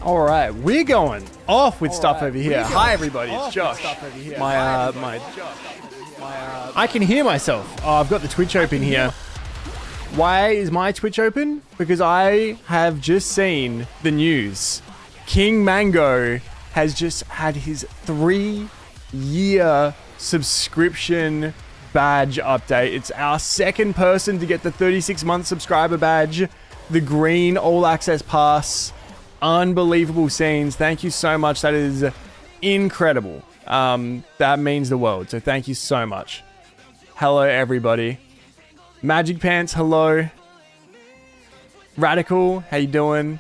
All right, we're going off with stuff over here. Hi, everybody. It's Josh. I can hear myself. Oh, I've got the Twitch open here. Why is my Twitch open? Because I have just seen the news. King Mango has just had his 3-year subscription badge update. It's our second person to get the 36-month subscriber badge, the green all access pass. Unbelievable scenes. Thank you so much. That is incredible. That means the world. So thank you so much. Hello, everybody. Magic Pants, hello. Radical, how you doing?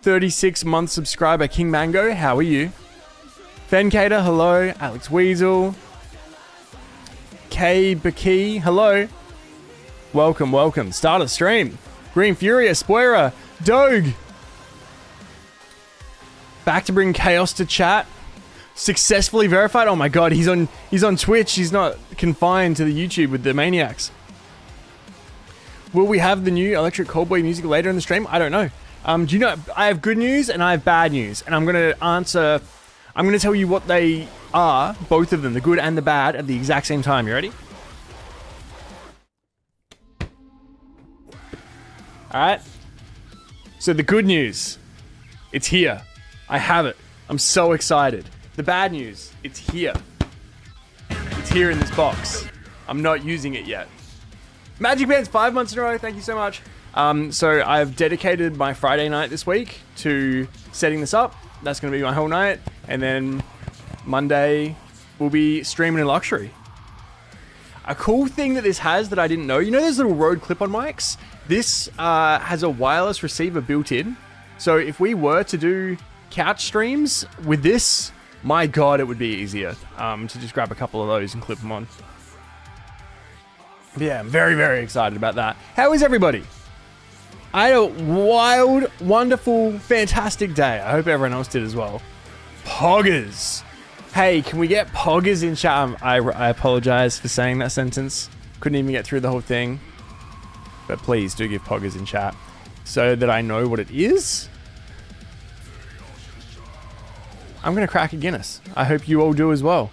36-month subscriber King Mango, how are you? Fencater, hello. Alex Weasel. K Baki, hello. Welcome, welcome. Start a stream. Green Furia, Spoiler, Doge. Back to bring chaos to chat. Successfully verified. Oh my god, he's on Twitch. He's not confined to the YouTube with the maniacs. Will we have the new Electric Coldplay music later in the stream? I don't know. Do you know, I have good news and I have bad news. And I'm going to tell you what they are, both of them, the good and the bad, at the exact same time. You ready? Alright. So the good news, it's here. I have it. I'm so excited. The bad news, it's here. It's here in this box. I'm not using it yet. Magic Bands 5 months in a row. Thank you so much. So I've dedicated my Friday night this week to setting this up. That's going to be my whole night. And then Monday will be streaming in luxury. A cool thing that this has that I didn't know, you know those little Rode clip-on mics? This has a wireless receiver built in. So if we were to do couch streams with this, my god, it would be easier to just grab a couple of those and clip them on. Yeah, I'm very, very excited about that. How is everybody? I had a wild, wonderful, fantastic day. I hope everyone else did as well. Poggers. Hey, can we get poggers in chat? I apologize for saying that sentence. Couldn't even get through the whole thing. But please do give poggers in chat so that I know what it is. I'm going to crack a Guinness. I hope you all do as well.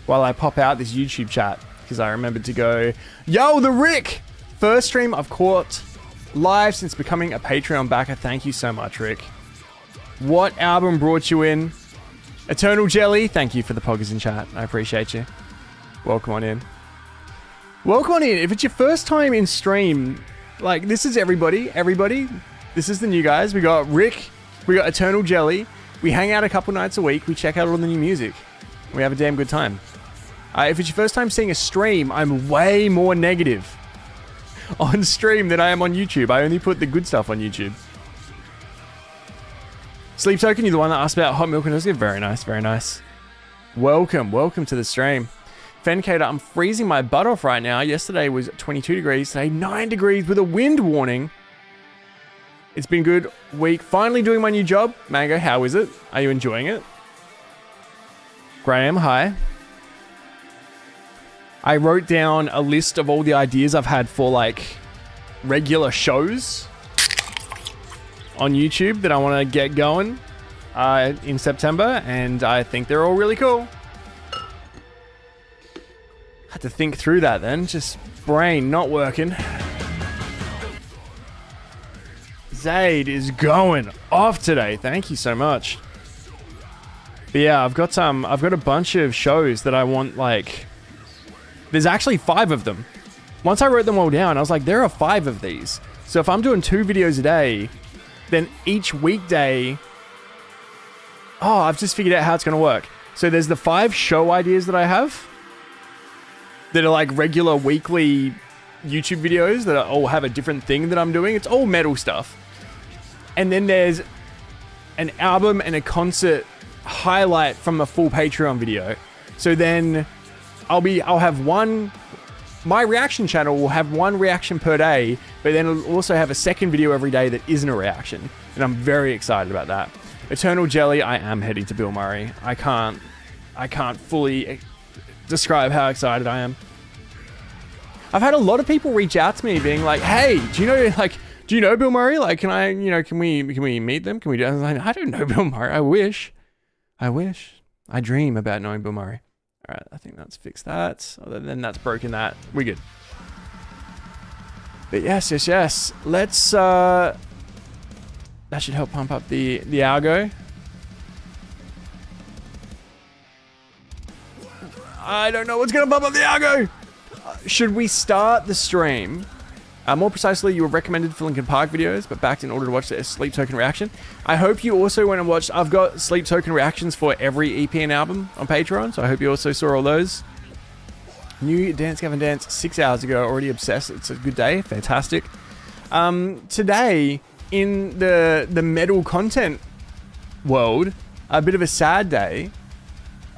While I pop out this YouTube chat. Because I remembered to go, yo, the Rick! First stream I've caught live since becoming a Patreon backer. Thank you so much, Rick. What album brought you in? Eternal Jelly. Thank you for the poggers in chat. I appreciate you. Welcome on in. Welcome on in. If it's your first time in stream, like, this is everybody. Everybody. This is the new guys. We got Rick. We got Eternal Jelly. We hang out a couple nights a week. We check out all the new music. We have a damn good time. If it's your first time seeing a stream, I'm way more negative on stream than I am on YouTube. I only put the good stuff on YouTube. Sleep Token, you're the one that asked about hot milk and Oscar. Very nice, very nice. Welcome, welcome to the stream. Fencater, I'm freezing my butt off right now. Yesterday was 22 degrees, today 9 degrees with a wind warning. It's been a good week. Finally doing my new job. Mango, how is it? Are you enjoying it? Graham, hi. I wrote down a list of all the ideas I've had for like regular shows on YouTube that I want to get going in September, and I think they're all really cool. Had to think through that then, just brain not working. Zaid is going off today. Thank you so much. But yeah, I've got a bunch of shows that I want, like, there's actually 5 of them. Once I wrote them all down, I was like, there are 5 of these. So if I'm doing 2 videos a day, then each weekday, I've just figured out how it's going to work. So there's the 5 show ideas that I have that are like regular weekly YouTube videos that all have a different thing that I'm doing. It's all metal stuff. And then there's an album and a concert highlight from a full Patreon video. So then I'll have one, my reaction channel will have 1 reaction per day, but then it'll also have a second video every day that isn't a reaction. And I'm very excited about that. Eternal Jelly, I am heading to Bill Murray. I can't fully describe how excited I am. I've had a lot of people reach out to me being like, hey, do you know, like, Do you know Bill Murray? Like, can I, can we meet them? Can we do? I was like, I don't know Bill Murray. I wish. I dream about knowing Bill Murray. All right, I think that's fixed that. Other than that's broken that. We're good. But yes. Let's, that should help pump up the algo. I don't know what's going to pump up the algo. Should we start the stream? More precisely, you were recommended for Linkin Park videos, but backed in order to watch the Sleep Token reaction. I hope you also went and watched... I've got Sleep Token reactions for every EP and album on Patreon, so I hope you also saw all those. New Dance Gavin Dance 6 hours ago, already obsessed. It's a good day, fantastic. Today, in the metal content world, a bit of a sad day.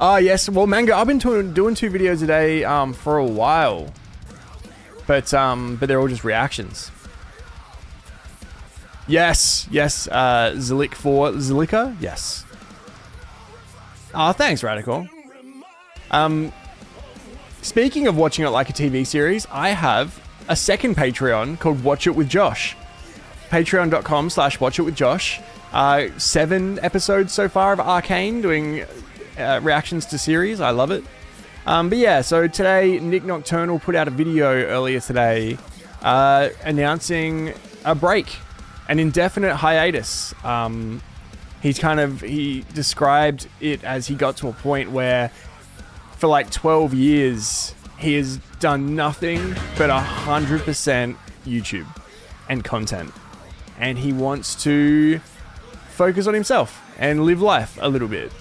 Yes, well, Manga, I've been doing 2 videos a day for a while. But they're all just reactions. Yes, Zilic for Zilika, yes. Thanks, Radical. Speaking of watching it like a TV series, I have a second Patreon called Watch It With Josh. Patreon.com/WatchItWithJosh. 7 episodes so far of Arcane, doing reactions to series. I love it. But yeah, so today, Nick Nocturnal put out a video earlier today announcing a break, an indefinite hiatus. He described it as he got to a point where for like 12 years, he has done nothing but 100% YouTube and content. And he wants to focus on himself and live life a little bit.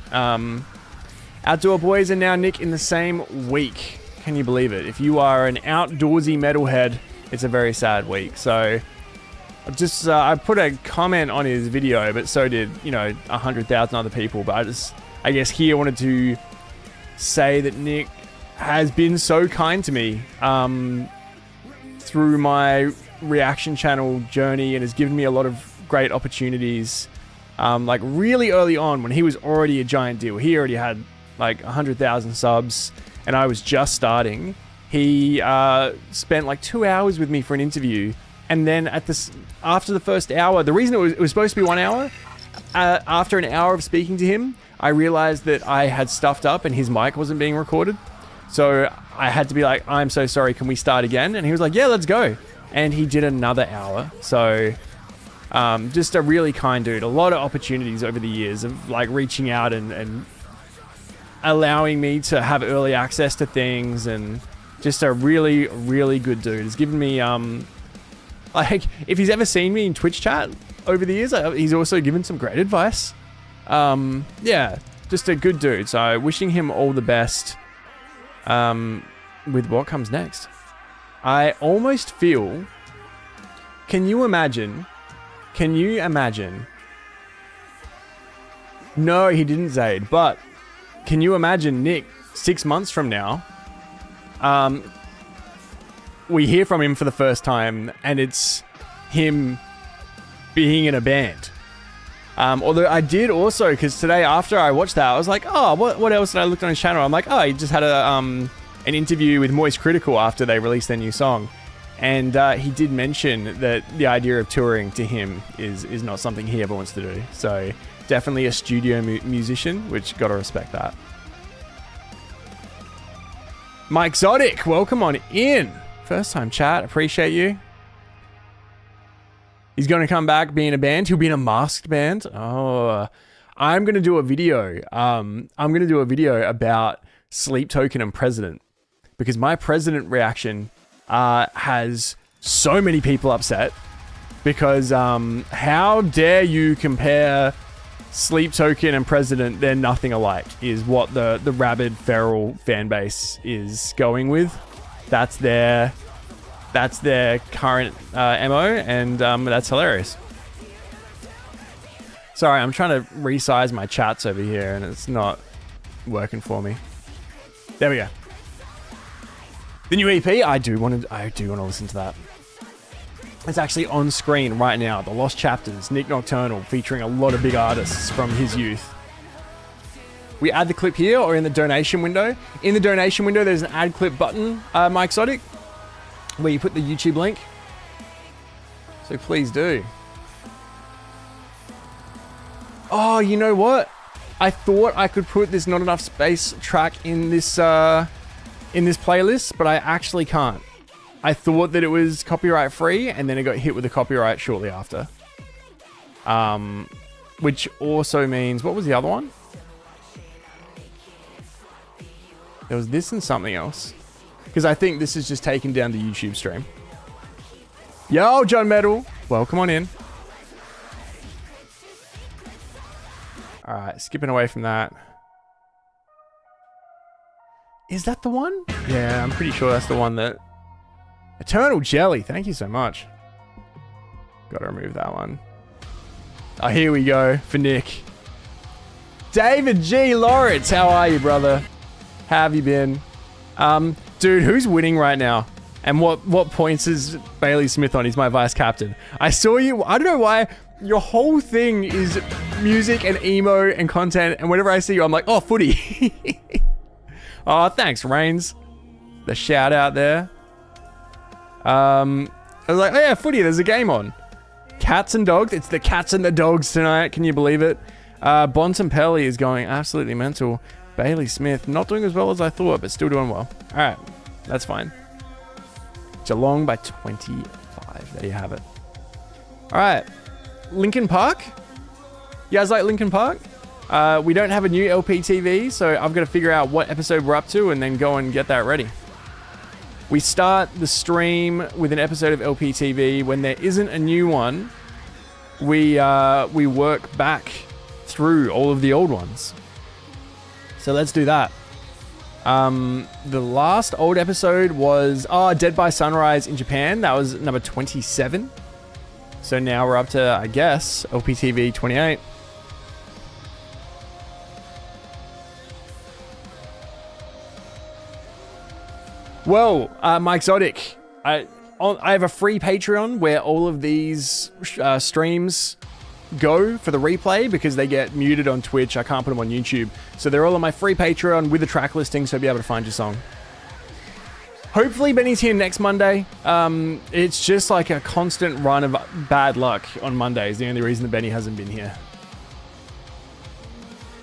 Outdoor Boys and Now Nick in the same week. Can you believe it? If you are an outdoorsy metalhead, it's a very sad week. So, I put a comment on his video, but so did, 100,000 other people. But I guess here wanted to say that Nick has been so kind to me through my reaction channel journey and has given me a lot of great opportunities. Like really early on when he was already a giant deal. He already had like 100,000 subs, and I was just starting. He spent like 2 hours with me for an interview, and then after the first hour, the reason it was supposed to be 1 hour, after an hour of speaking to him, I realized that I had stuffed up and his mic wasn't being recorded. So I had to be like, I'm so sorry, can we start again? And he was like, yeah, let's go. And he did another hour. So just a really kind dude. A lot of opportunities over the years of like reaching out and allowing me to have early access to things, and just a really, really good dude. He's given me, like, if he's ever seen me in Twitch chat over the years, he's also given some great advice. Yeah, just a good dude. So wishing him all the best with what comes next. I almost feel, can you imagine? No, he didn't, Zaid, but can you imagine Nick 6 months from now? We hear from him for the first time, and it's him being in a band. Although I did also, because today after I watched that, I was like, oh, what else did I look on his channel? I'm like, oh, he just had an interview with Moist Critical after they released their new song. And he did mention that the idea of touring to him is not something he ever wants to do. So definitely a studio musician, which gotta respect that. Mike Zodic, welcome on in. First time chat, appreciate you. He's going to come back, be in a band. He'll be in a masked band. Oh, I'm going to do a video. I'm going to do a video about Sleep Token and President, because my President reaction has so many people upset because how dare you compare Sleep Token and President? They're nothing alike, is what the rabid feral fan base is going with. That's their current MO, and that's hilarious. Sorry, I'm trying to resize my chats over here and it's not working for me. There we go. The new EP, I do want to listen to that. It's actually on screen right now. The Lost Chapters, Nick Nocturnal, featuring a lot of big artists from his youth. We add the clip here or in the donation window. In the donation window, there's an add clip button, Mike Zodic, where you put the YouTube link. So please do. Oh, you know what? I thought I could put this Not Enough Space track in this playlist, but I actually can't. I thought that it was copyright free, and then it got hit with a copyright shortly after. Which also means, what was the other one? There was this and something else. Because I think this is just taken down the YouTube stream. Yo, John Metal. Welcome on in. Alright, skipping away from that. Is that the one? Yeah, I'm pretty sure that's the one that... Eternal Jelly, thank you so much. Gotta remove that one. Oh, here we go for Nick. David G. Lawrence, how are you, brother? How have you been? Dude, who's winning right now? And what points is Bailey Smith on? He's my vice captain. I saw you, I don't know why, your whole thing is music and emo and content, and whenever I see you, I'm like, oh, footy. Oh, thanks, Reigns. The shout out there. I was like, oh yeah, footy, there's a game on. Cats and dogs. It's the cats and the dogs tonight. Can you believe it? Bontempelli is going absolutely mental. Bailey Smith, not doing as well as I thought, but still doing well. All right, that's fine. Geelong by 25. There you have it. All right, Linkin Park. You guys like Linkin Park? We don't have a new LPTV, so I've got to figure out what episode we're up to and then go and get that ready. We start the stream with an episode of LPTV. When there isn't a new one, we work back through all of the old ones. So let's do that. The last old episode was Dead by Sunrise in Japan. That was number 27. So now we're up to, I guess, LPTV 28. Well, Mike Zodic, I have a free Patreon where all of these streams go for the replay because they get muted on Twitch. I can't put them on YouTube. So they're all on my free Patreon with the track listing, so you'll be able to find your song. Hopefully Benny's here next Monday. It's just like a constant run of bad luck on Mondays. The only reason that Benny hasn't been here.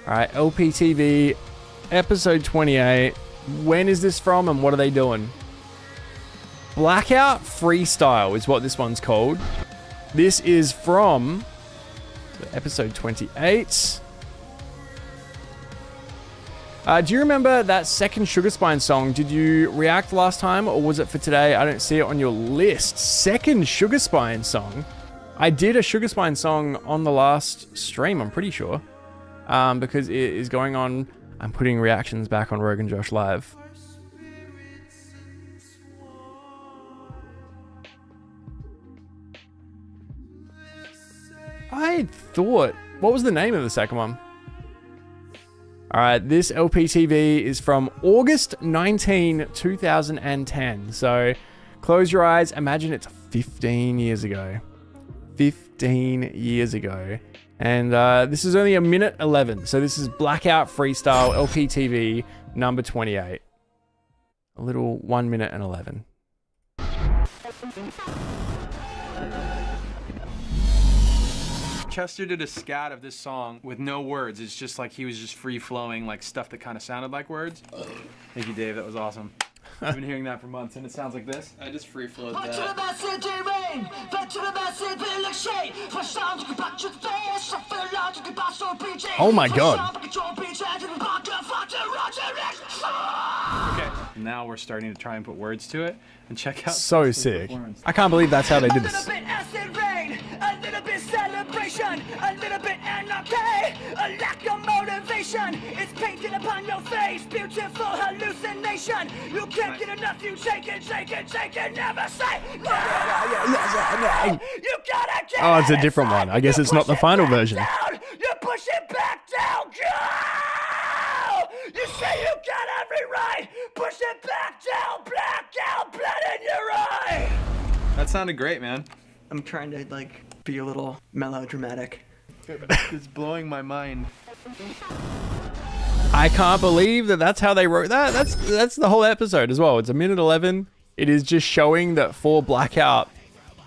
All right, LPTV, episode 28. When is this from and what are they doing? Blackout Freestyle is what this one's called. This is from episode 28. Do you remember that second Sugar Spine song? Did you react last time or was it for today? I don't see it on your list. Second Sugar Spine song. I did a Sugar Spine song on the last stream, I'm pretty sure. Because it is going on... I'm putting reactions back on Roguenjosh Live. I thought... What was the name of the second one? Alright, this LPTV is from August 19, 2010. So, close your eyes. Imagine it's 15 years ago. 15 years ago. And this is only a minute 11. So this is Blackout Freestyle LPTV number 28. A little 1 minute and 11. Chester did a scat of this song with no words. It's just like he was just free flowing, like stuff that kind of sounded like words. Thank you, Dave. That was awesome. I've been hearing that for months, and it sounds like this. I just free flowed that. Oh my god. Okay, now we're starting to try and put words to it, and check out. So sick. I can't believe that's how they did this. A little bit celebration, a little bit anarchy, a lack of motivation. It's painted upon your face, beautiful hallucination. You can't get enough, you take it, never say no. You gotta get Oh, it's a different one. I guess it's not the final version. You push it back down, go! You say you got every right, push it back down, blackout, blood in your eye. That sounded great, man. I'm trying to like be a little melodramatic. It's blowing my mind. I can't believe that that's how they wrote that. That's the whole episode as well. It's a minute 11. It is just showing that for Blackout,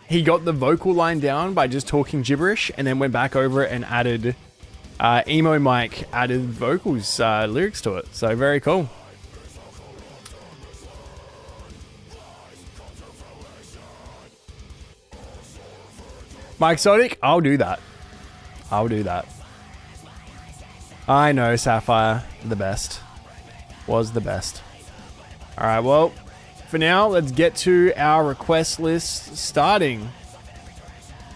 he got the vocal line down by just talking gibberish and then went back over it and added emo Mike added vocals lyrics to it. So very cool. Mike Exotic, I'll do that. I'll do that. I know Sapphire, the best. Was the best. Alright, well, for now, let's get to our request list, starting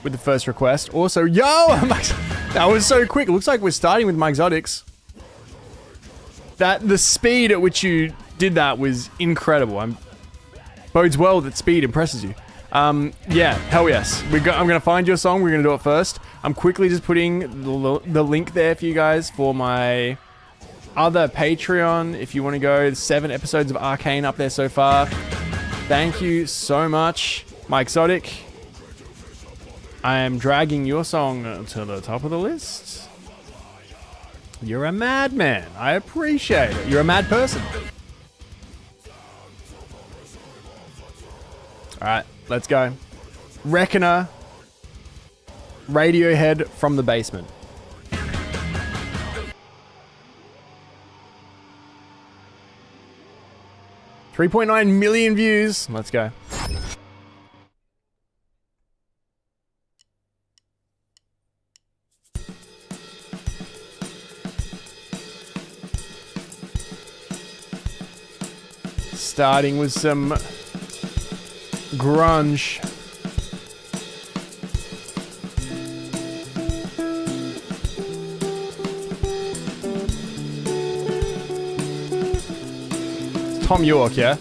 with the first request. Also, yo! That was so quick. It looks like we're starting with Mike Exotics. The speed at which you did that was incredible. Bodes well that speed impresses you. Yeah, hell yes. I'm gonna find your song. We're gonna do it first. I'm quickly just putting the link there for you guys for my other Patreon. If you want to go, there's 7 episodes of Arcane up there so far. Thank you so much, Mike Exotic. I am dragging your song to the top of the list. You're a madman. I appreciate it. You're a mad person. Alright, let's go. Reckoner. Radiohead from the Basement. 3.9 million views. Let's go. Starting with some grunge. Tom York, yeah?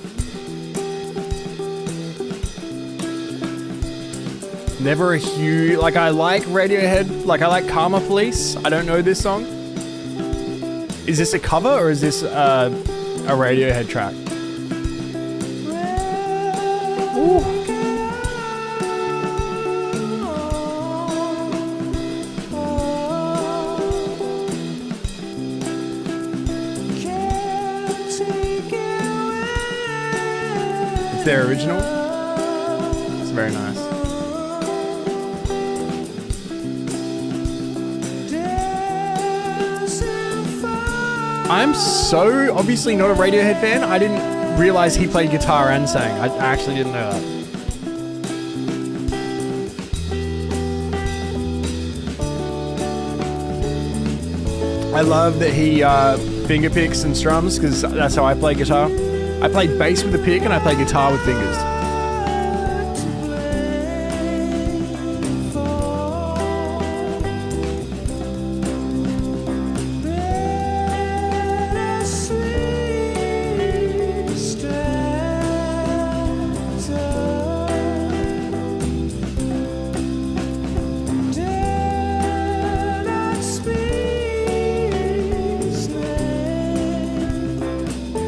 Never a huge... Like, I like Radiohead. Like, I like Karma Police. I don't know this song. Is this a cover or is this a Radiohead track? Ooh. It's their original. It's very nice. I'm so obviously not a Radiohead fan. I didn't realize he played guitar and sang. I actually didn't know that. I love that he finger picks and strums because that's how I play guitar. I play bass with a pick and I play guitar with fingers.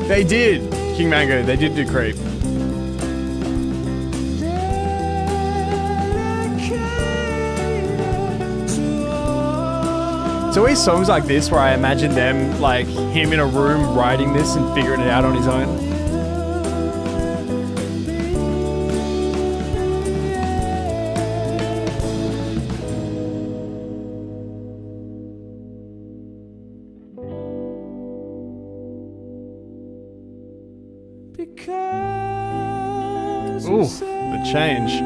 They did, King Mango, they did do Creep. It's always songs like this where I imagine them, like him in a room writing this and figuring it out on his own. Ooh, the change.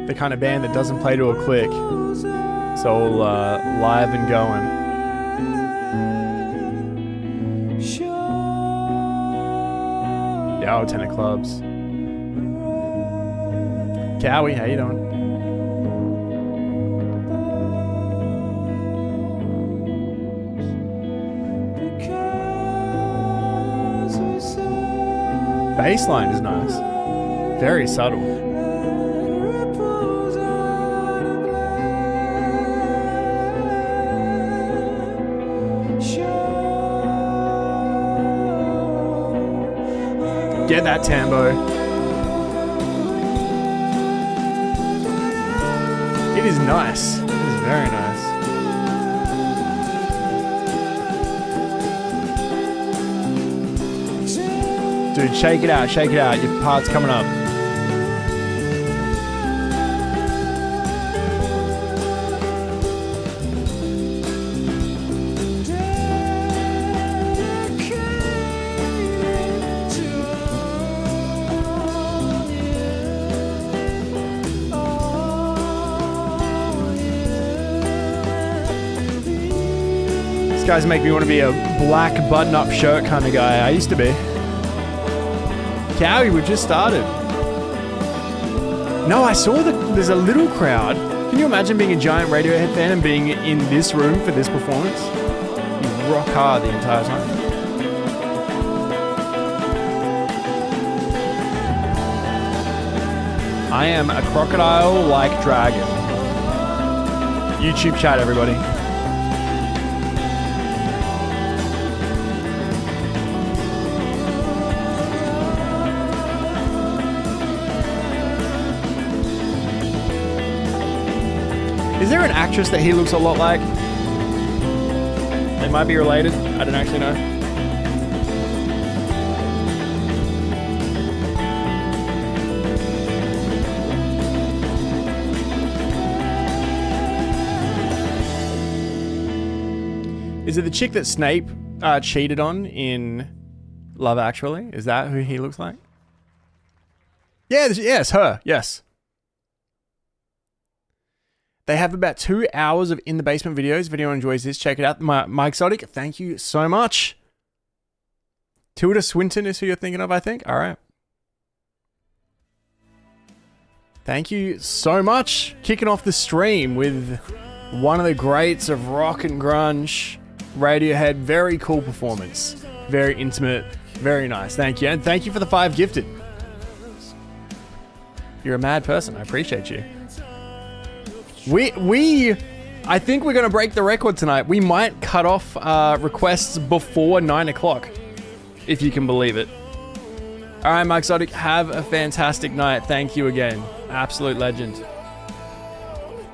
The kind of band that doesn't play to a click. It's all live and going. Yo, 10 of clubs. Cowie, how you doing? Bassline is nice. Very subtle. Get that tambo. It is nice. It is very nice. Dude, shake it out, shake it out. Your part's coming up. guys make me want to be a black button-up shirt kind of guy. I used to be. Cowie, we've just started. No, I saw there's a little crowd. Can you imagine being a giant Radiohead fan and being in this room for this performance? You rock hard the entire time. I am a crocodile-like dragon. YouTube chat, everybody. Is there an actress that he looks a lot like? They might be related. I don't actually know. Is it the chick that Snape cheated on in Love Actually? Is that who he looks like? Yeah, yes, her. Yes. They have about 2 hours of In the Basement videos. If anyone enjoys this, check it out. Mike Exotic, thank you so much. Tilda Swinton is who you're thinking of, I think. All right. Thank you so much. Kicking off the stream with one of the greats of rock and grunge, Radiohead. Very cool performance. Very intimate. Very nice. Thank you. And thank you for the 5 gifted. You're a mad person. I appreciate you. I think we're going to break the record tonight. We might cut off requests before 9 o'clock, if you can believe it. All right, Mike Exotic, have a fantastic night. Thank you again. Absolute legend.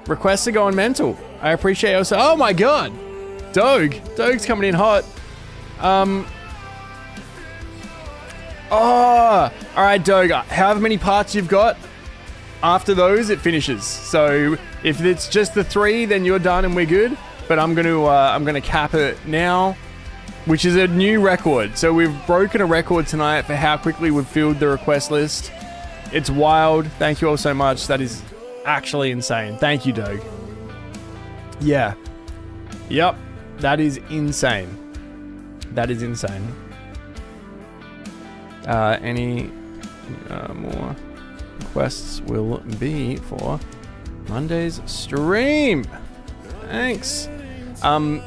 Requests are going mental. I appreciate you also. Oh my God. Doug's coming in hot. Oh, all right, Doug. However many parts you've got, after those it finishes. So if it's just the 3, then you're done and we're good. But I'm gonna cap it now, which is a new record. So we've broken a record tonight for how quickly we've filled the request list. It's wild. Thank you all so much. That is actually insane. Thank you, Doug. Yeah. Yep. That is insane. That is insane. Any more requests will be for Monday's stream. Thanks. Can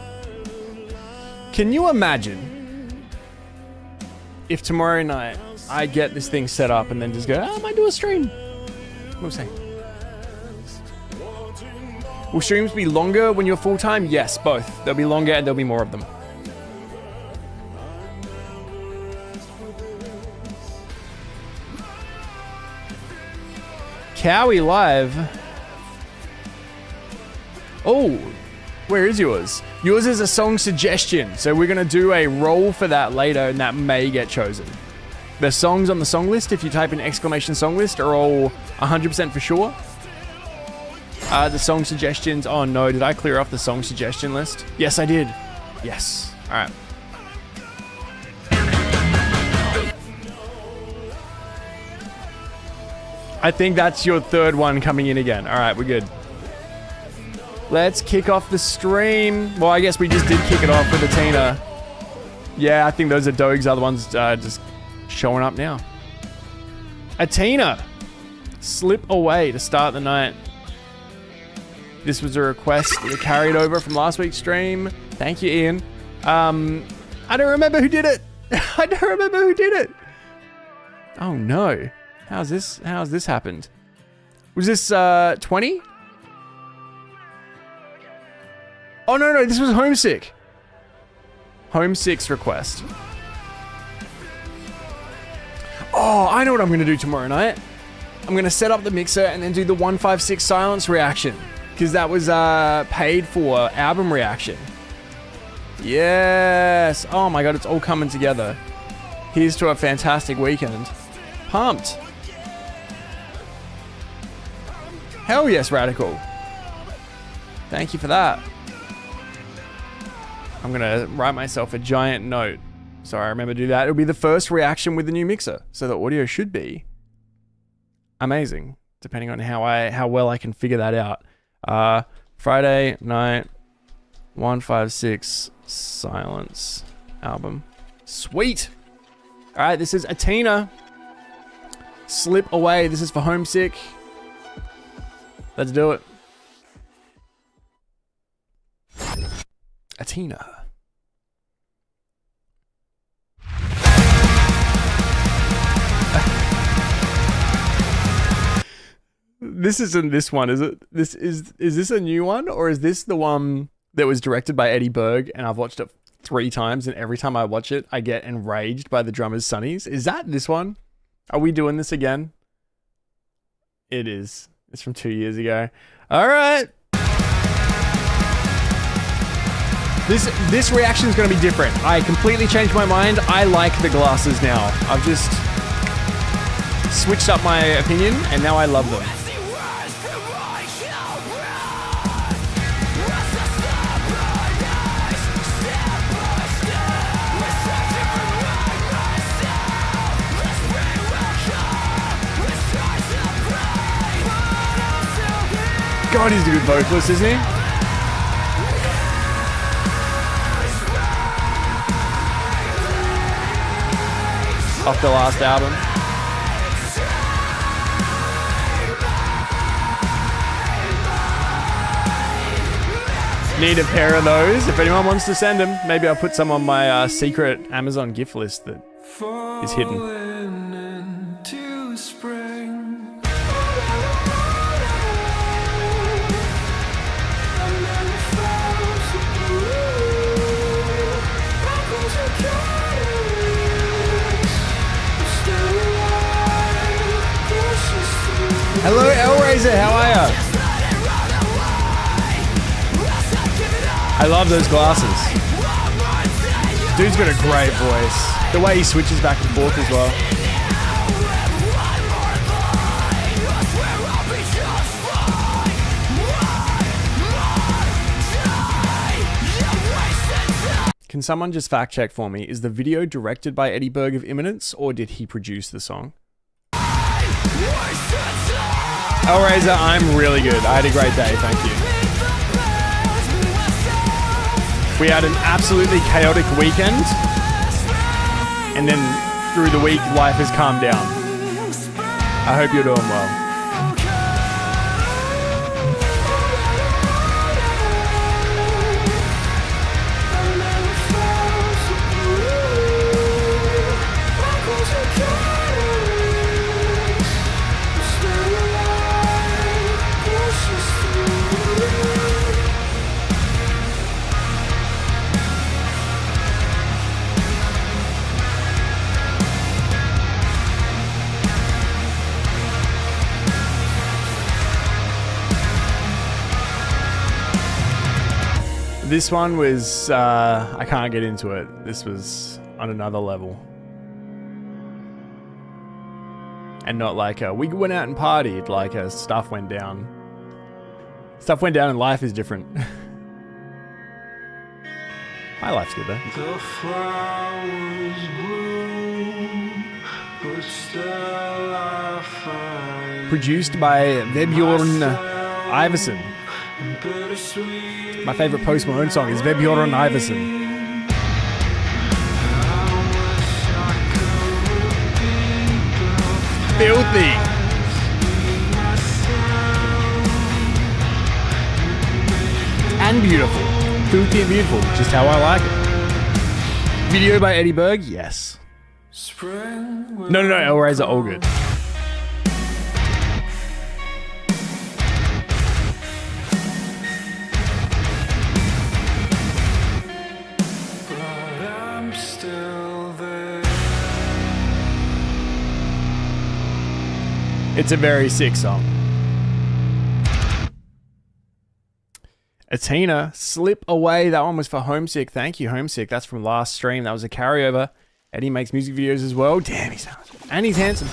you imagine if tomorrow night I get this thing set up and then just go, I might do a stream? What was I saying? Will streams be longer when you're full-time? Yes, both. They'll be longer and there'll be more of them. Cowie Live. Oh, where is yours? Yours is a song suggestion. So we're going to do a roll for that later and that may get chosen. The songs on the song list, if you type in exclamation song list, are all 100% for sure. The song suggestions. Oh no, did I clear off the song suggestion list? Yes, I did. Yes. All right. I think that's your 3rd one coming in again. All right, we're good. Let's kick off the stream. Well, I guess we just did kick it off with Atina. Yeah, I think those are Doug's other ones just showing up now. Atina, slip away to start the night. This was a request that carried over from last week's stream. Thank you, Ian. I don't remember who did it. I don't remember who did it. Oh no. How's this happened? Was this 20? Oh no, this was Homesick. Homesick's request. Oh, I know what I'm gonna do tomorrow night. I'm gonna set up the mixer and then do the 156 silence reaction. Because that was paid for album reaction. Yes. Oh my God, it's all coming together. Here's to a fantastic weekend. Pumped. Hell yes, Radical. Thank you for that. I'm going to write myself a giant note so I remember to do that. It'll be the first reaction with the new mixer. So the audio should be amazing, depending on how well I can figure that out. Friday night, 156 Silence album. Sweet. All right, this is Athena. Slip Away. This is for Homesick. Let's do it. Athena. This isn't this one, is it? Is this a new one, or is this the one that was directed by Eddie Berg and I've watched it 3 times and every time I watch it I get enraged by the drummer's sunnies? Is that this one? Are we doing this again? It is. It's from 2 years ago. All right. This reaction is going to be different. I completely changed my mind. I like the glasses now. I've just switched up my opinion and now I love them. God, he's a good vocalist, isn't he? Off the last album. Need a pair of those. If anyone wants to send them, maybe I'll put some on my secret Amazon gift list that is hidden. Hello, Hellraiser, how are ya? I love those glasses. Dude's got a great voice. The way he switches back and forth as well. Can someone just fact check for me? Is the video directed by Eddie Berg of Imminence, or did he produce the song? Hellraiser, I'm really good. I had a great day, thank you. We had an absolutely chaotic weekend, and then through the week, life has calmed down. I hope you're doing well. This one was, I can't get into it. This was on another level. And not like, we went out and partied, like stuff went down. Stuff went down and life is different. My life's good though. The flowers bloom, but still I find Produced by Vebjorn Iverson. My favorite Post Malone song is Vebjorn Iverson. Filthy. And beautiful. Filthy and beautiful, just how I like it. Video by Eddie Berg, yes. No, Hellraiser, all good. It's a very sick song. Athena, Slip Away. That one was for Homesick. Thank you, Homesick. That's from last stream. That was a carryover. Eddie makes music videos as well. Damn, he's handsome. And he's handsome.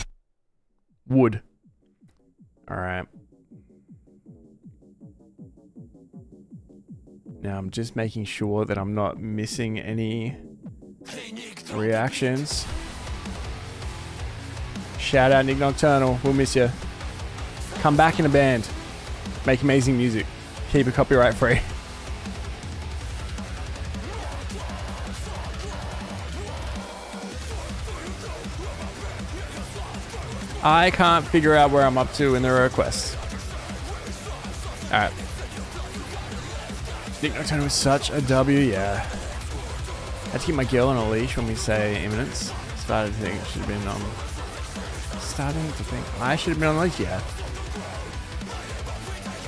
Wood. All right. Now I'm just making sure that I'm not missing any reactions. Shout out Nick Nocturnal. We'll miss you. Come back in a band. Make amazing music. Keep it copyright free. I can't figure out where I'm up to in the requests. Alright. Think Nocturnal was such a W, yeah. Had to keep my girl on a leash when we say Imminence. Starting to think I should have been on a leash, yeah.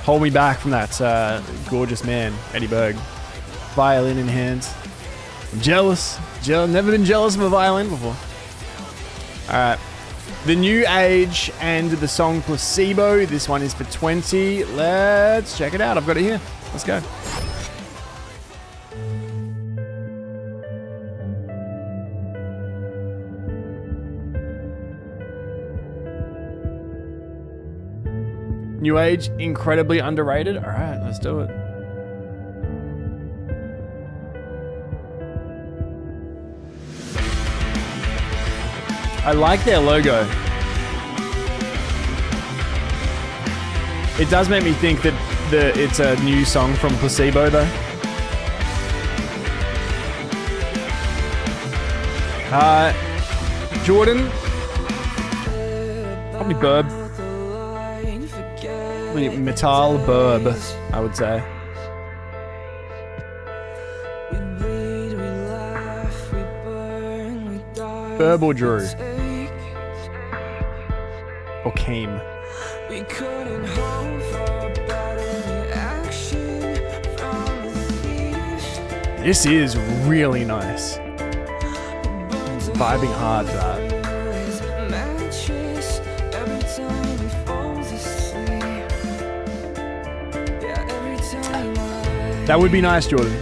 Hold me back from that gorgeous man, Eddie Berg. Violin in hands. I'm jealous. Never been jealous of a violin before. Alright. The New Age and the song Placebo. This one is for 20. Let's check it out. I've got it here. Let's go. New Age, incredibly underrated. All right, let's do it. I like their logo. It does make me think that it's a new song from Placebo, though. Jordan. Probably Burb. Metal Burb, I would say. Burb or Drew? Or Keem? This is really nice. Vibing hard to that. That would be nice, Jordan.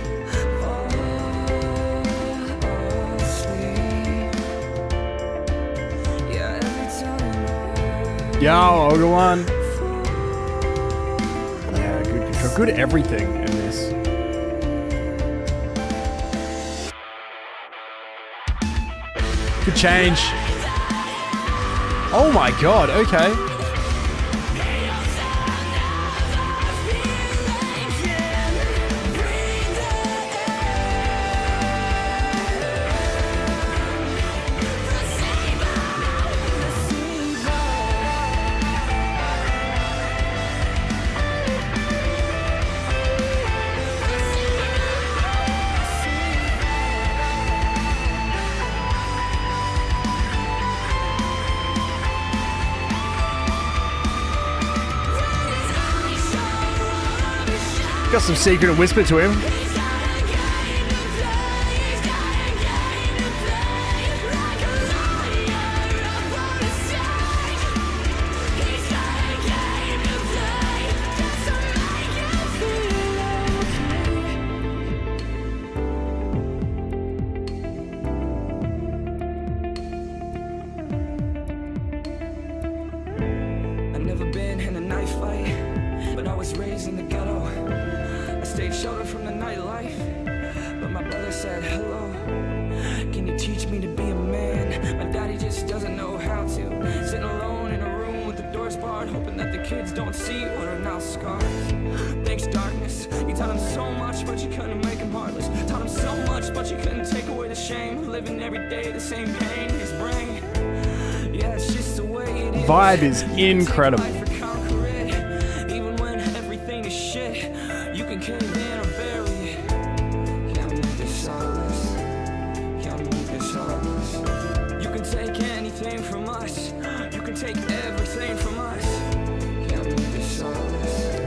Yo, I'll go on. Yeah, good control. Good everything in this. Good change. Oh my god, okay. Got some secret whisper to him. I've never been in a knife fight, but I was raised in the ghetto. Stayed sheltered from the nightlife, but my brother said hello. Can you teach me to be a man? My daddy just doesn't know how to. Sitting alone in a room with the doors barred, hoping that the kids don't see what are now scars. Thanks darkness, you taught him so much, but you couldn't make him heartless. Taught him so much, but you couldn't take away the shame. Living every day the same pain, his brain. Yeah, it's just the way it is. Vibe is incredible.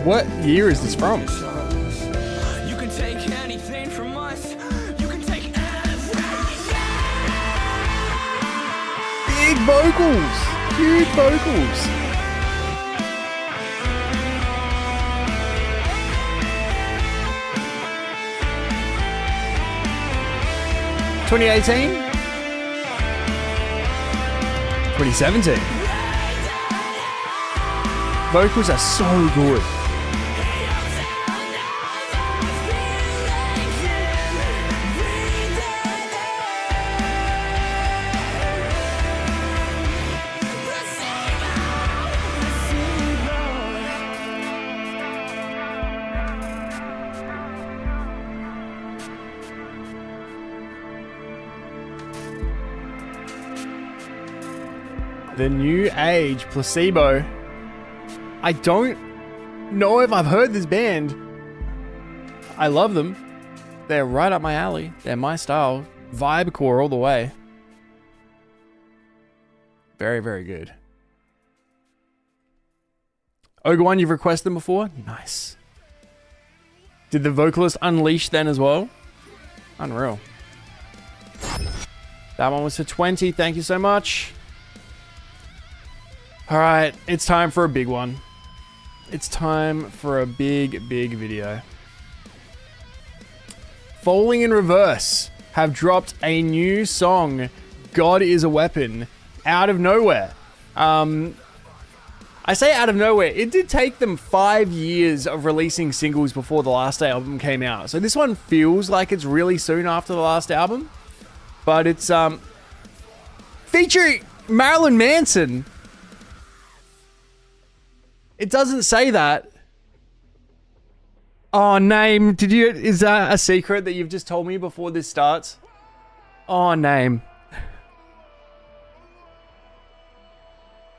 What year is this from? You can take anything from us. You can take everything. Big vocals. Huge vocals. (2018) 2017. Vocals are so good. The New Age, Placebo. I don't know if I've heard this band. I love them. They're right up my alley. They're my style. Vibecore all the way. Very, very good. Ogre One, you've requested them before? Nice. Did the vocalist unleash then as well? Unreal. That one was for 20. Thank you so much. All right, it's time for a big one. It's time for a big, big video. Falling in Reverse have dropped a new song, God is a Weapon, out of nowhere. I say out of nowhere. It did take them 5 years of releasing singles before the last album came out. So this one feels like it's really soon after the last album. But it's featuring Marilyn Manson. It doesn't say that. Oh, name. Is that a secret that you've just told me before this starts? Oh, name.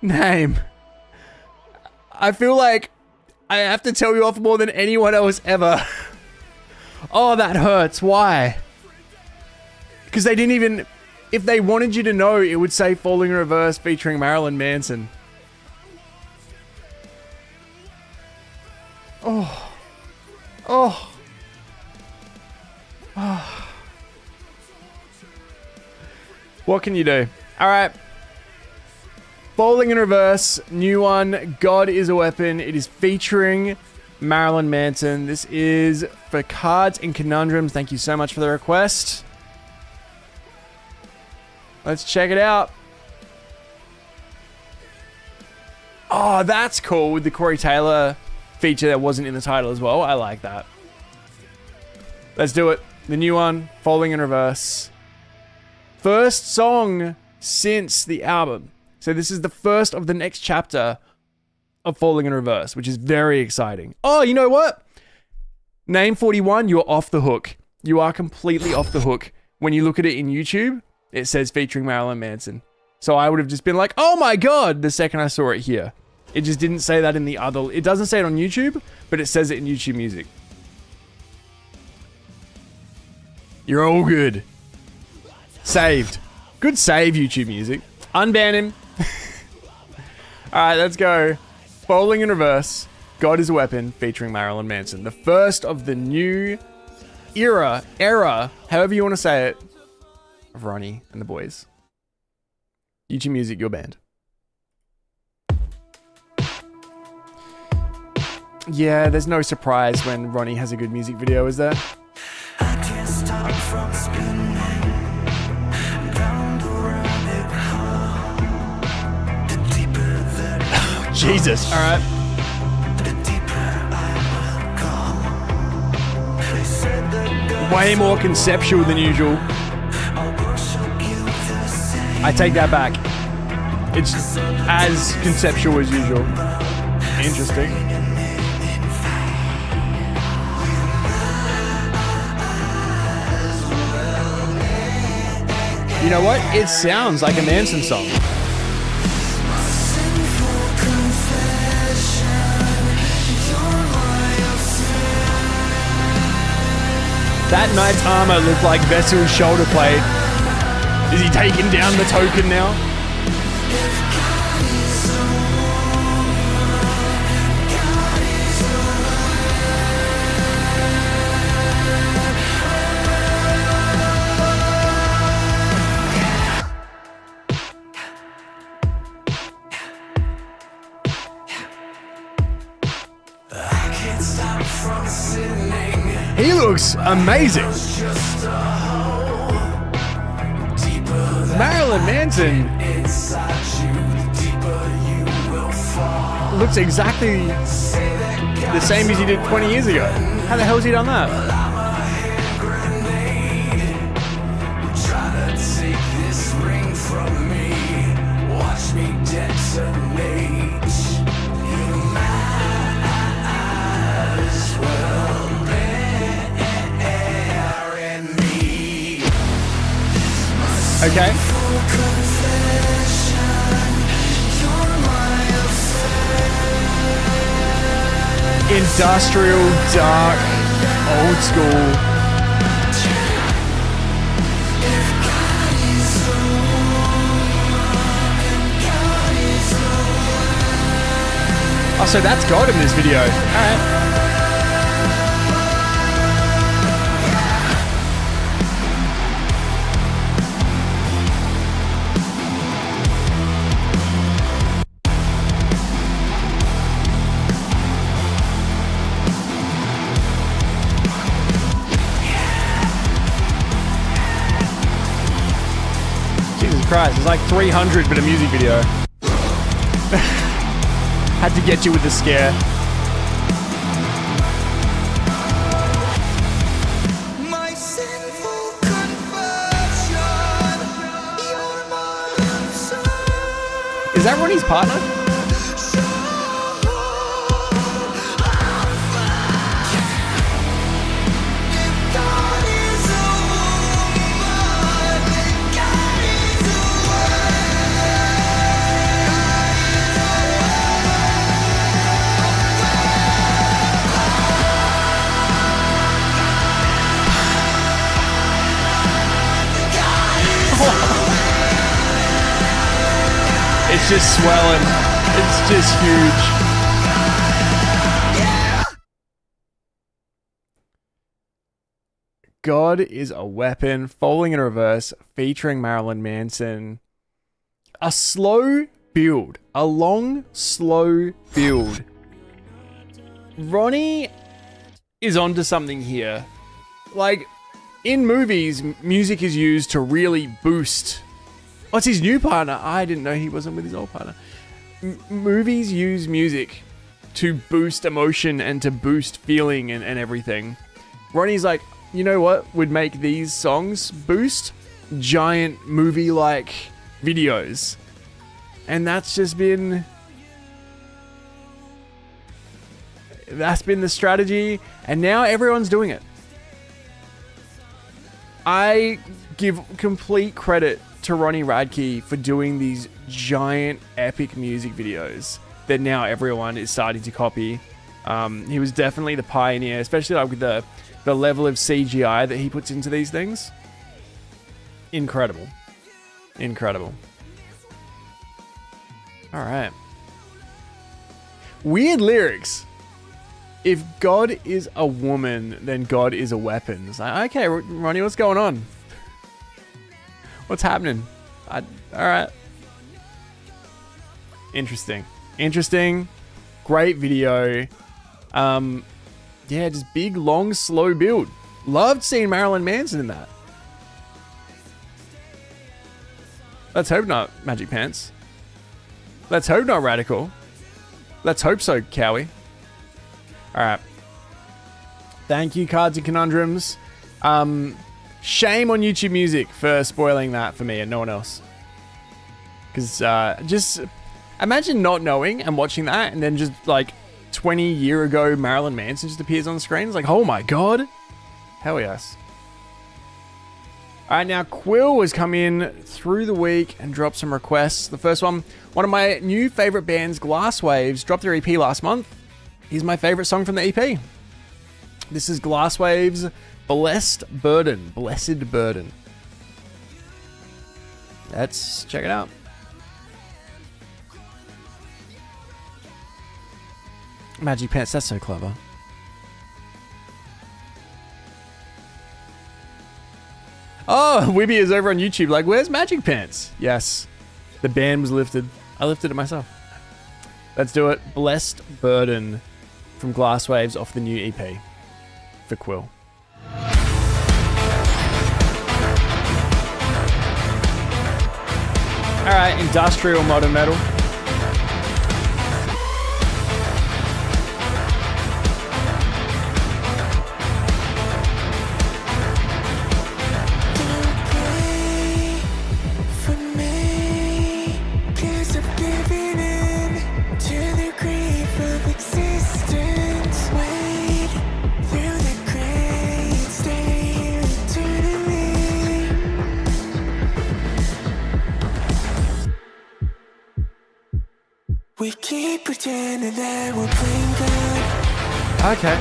Name. I feel like I have to tell you off more than anyone else ever. Oh, that hurts. Why? Because they didn't even... If they wanted you to know, it would say Falling in Reverse featuring Marilyn Manson. Oh. Oh. Oh. What can you do? All right. Falling in Reverse, new one, God is a Weapon. It is featuring Marilyn Manson. This is for Cards and Conundrums. Thank you so much for the request. Let's check it out. Oh, that's cool with the Corey Taylor feature that wasn't in the title as well. I like that. Let's do it. The new one, Falling in Reverse. First song since the album. So this is the first of the next chapter of Falling in Reverse, which is very exciting. Oh, you know what? Name 41, you're off the hook. You are completely off the hook. When you look at it in YouTube, it says featuring Marilyn Manson. So I would have just been like, oh my God, the second I saw it here. It just didn't say that in the other... It doesn't say it on YouTube, but it says it in YouTube Music. You're all good. Saved. Good save, YouTube Music. Unban him. Alright, let's go. Falling in Reverse, God is a Weapon, featuring Marilyn Manson. The first of the new era, however you want to say it, of Ronnie and the boys. YouTube Music, your band. Yeah, there's no surprise when Ronnie has a good music video, is there? I can't stop from spinning round the rabbit hole. The deeper that Jesus, alright. the deeper I will go. They said that Way more conceptual than usual. I'll worship you the same. I take that back. It's as conceptual as usual. Interesting. You know what? It sounds like a Manson song. That knight's armor looked like Vessel's shoulder blade. Is he taking down the token now? He looks amazing. Marilyn Manson looks exactly the same as he did 20 years ago. How the hell has he done that? Okay. Industrial, dark, old school. Oh, so that's God in this video. Alright. Jesus Christ, it's like 300 but a music video. Had to get you with the scare. My sinful confession, you're my son. Is that Ronnie's partner? God is a woman, God is a It's just swelling. It's just huge. God is a Weapon, Falling in Reverse, featuring Marilyn Manson. A slow build. A long, slow build. Ronnie is onto something here. Like, in movies, music is used to really boost. What's his new partner? I didn't know he wasn't with his old partner. Movies use music to boost emotion and to boost feeling and everything. Ronnie's like, you know what would make these songs boost? Giant movie-like videos. And that's just been... That's been the strategy, and now everyone's doing it. I give complete credit to Ronnie Radke for doing these giant epic music videos that now everyone is starting to copy. He was definitely the pioneer, especially like with the level of CGI that he puts into these things. Incredible. Incredible. All right. Weird lyrics. If God is a woman, then God is a weapon. It's like, okay, Ronnie, what's going on? What's happening? All right. Interesting. Interesting. Great video. Yeah, just big, long, slow build. Loved seeing Marilyn Manson in that. Let's hope not, Magic Pants. Let's hope not, Radical. Let's hope so, Cowie. All right. Thank you, Cards and Conundrums. Shame on YouTube Music for spoiling that for me and no one else. Because just imagine not knowing and watching that, and then just like 20 year ago Marilyn Manson just appears on the screen. It's like, oh my god. Hell yes. All right, now Quill has come in through the week and dropped some requests. The first one of my new favorite bands, Glass Waves, dropped their EP last month. Here's my favorite song from the EP. This is Glass Waves' Blessed Burden. Blessed Burden. Let's check it out. Magic Pants, that's so clever. Oh, Wibby is over on YouTube like, where's Magic Pants? Yes, the ban was lifted. I lifted it myself. Let's do it. Blessed Burden from Glass Waves off the new EP for Quill. Alright, industrial modern metal. We keep pretending that we're playing good, Okay.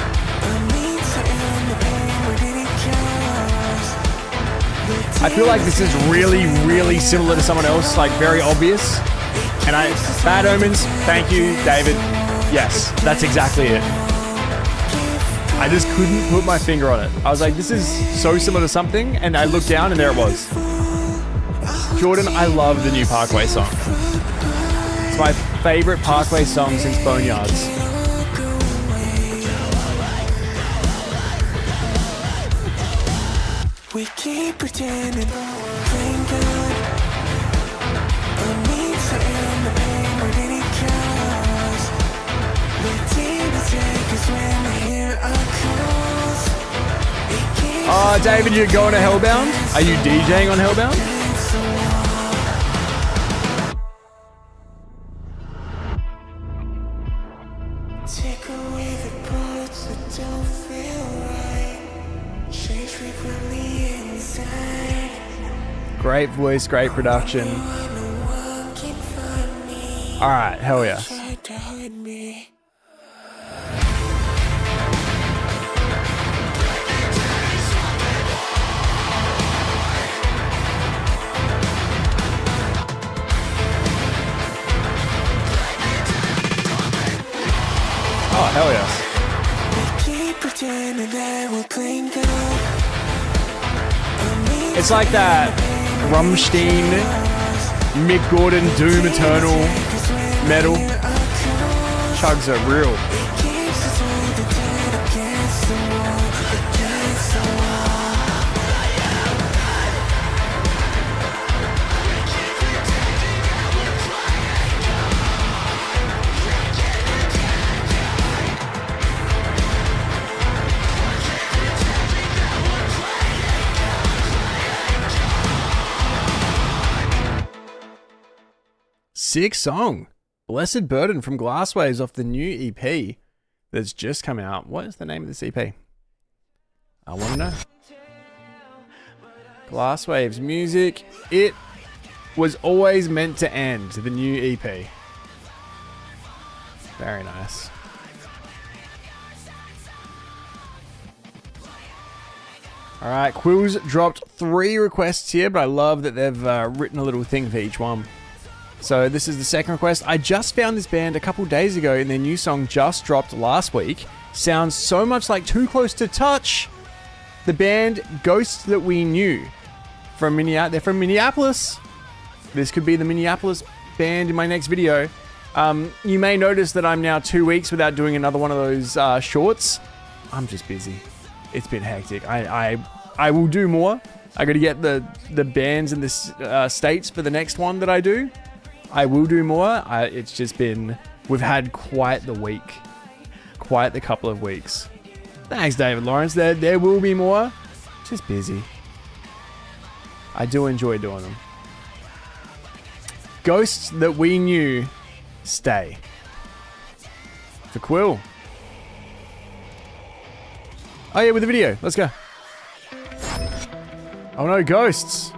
I feel like this is really, really similar to someone else, like very obvious. And Bad Omens, thank you, David. Yes, that's exactly it. I just couldn't put my finger on it. I was like, this is so similar to something, and I looked down and there it was. Jordan, I love the new Parkway song. It's my favorite Parkway song since Boneyards. We keep pretending, playing God. Needs to end the pain when it comes. We demons take us when we hear our calls. Oh, David, you're going to Hellbound? Are you DJing on Hellbound? Take away the parts that don't feel right. Change frequently inside. Great voice, great production. Alright, hell yeah. Tried to hide me. Oh, hell yeah. We keep pretending that we're playing God. It's like that Rammstein, Mick Gordon, Doom Eternal metal. Chugs are real. Sick song. Blessed Burden from Glasswaves off the new EP that's just come out. What is the name of this EP? I want to know. Glasswaves music. It was always meant to end, the new EP. Very nice. Alright, Quill's dropped 3 requests here, but I love that they've written a little thing for each one. So this is the second request. I just found this band a couple days ago and their new song just dropped last week. Sounds so much like Too Close to Touch. The band Ghosts That We Knew. They're from Minneapolis. This could be the Minneapolis band in my next video. You may notice that I'm now 2 weeks without doing another one of those shorts. I'm just busy. It's been hectic. I will do more. I got to get the bands in the states for the next one that I do. I will do more. It's just been... We've had quite the week. Quite the couple of weeks. Thanks, David Lawrence. There will be more. Just busy. I do enjoy doing them. Ghosts That We Knew Stay. For Quill. Oh yeah, with the video. Let's go. Oh no, ghosts.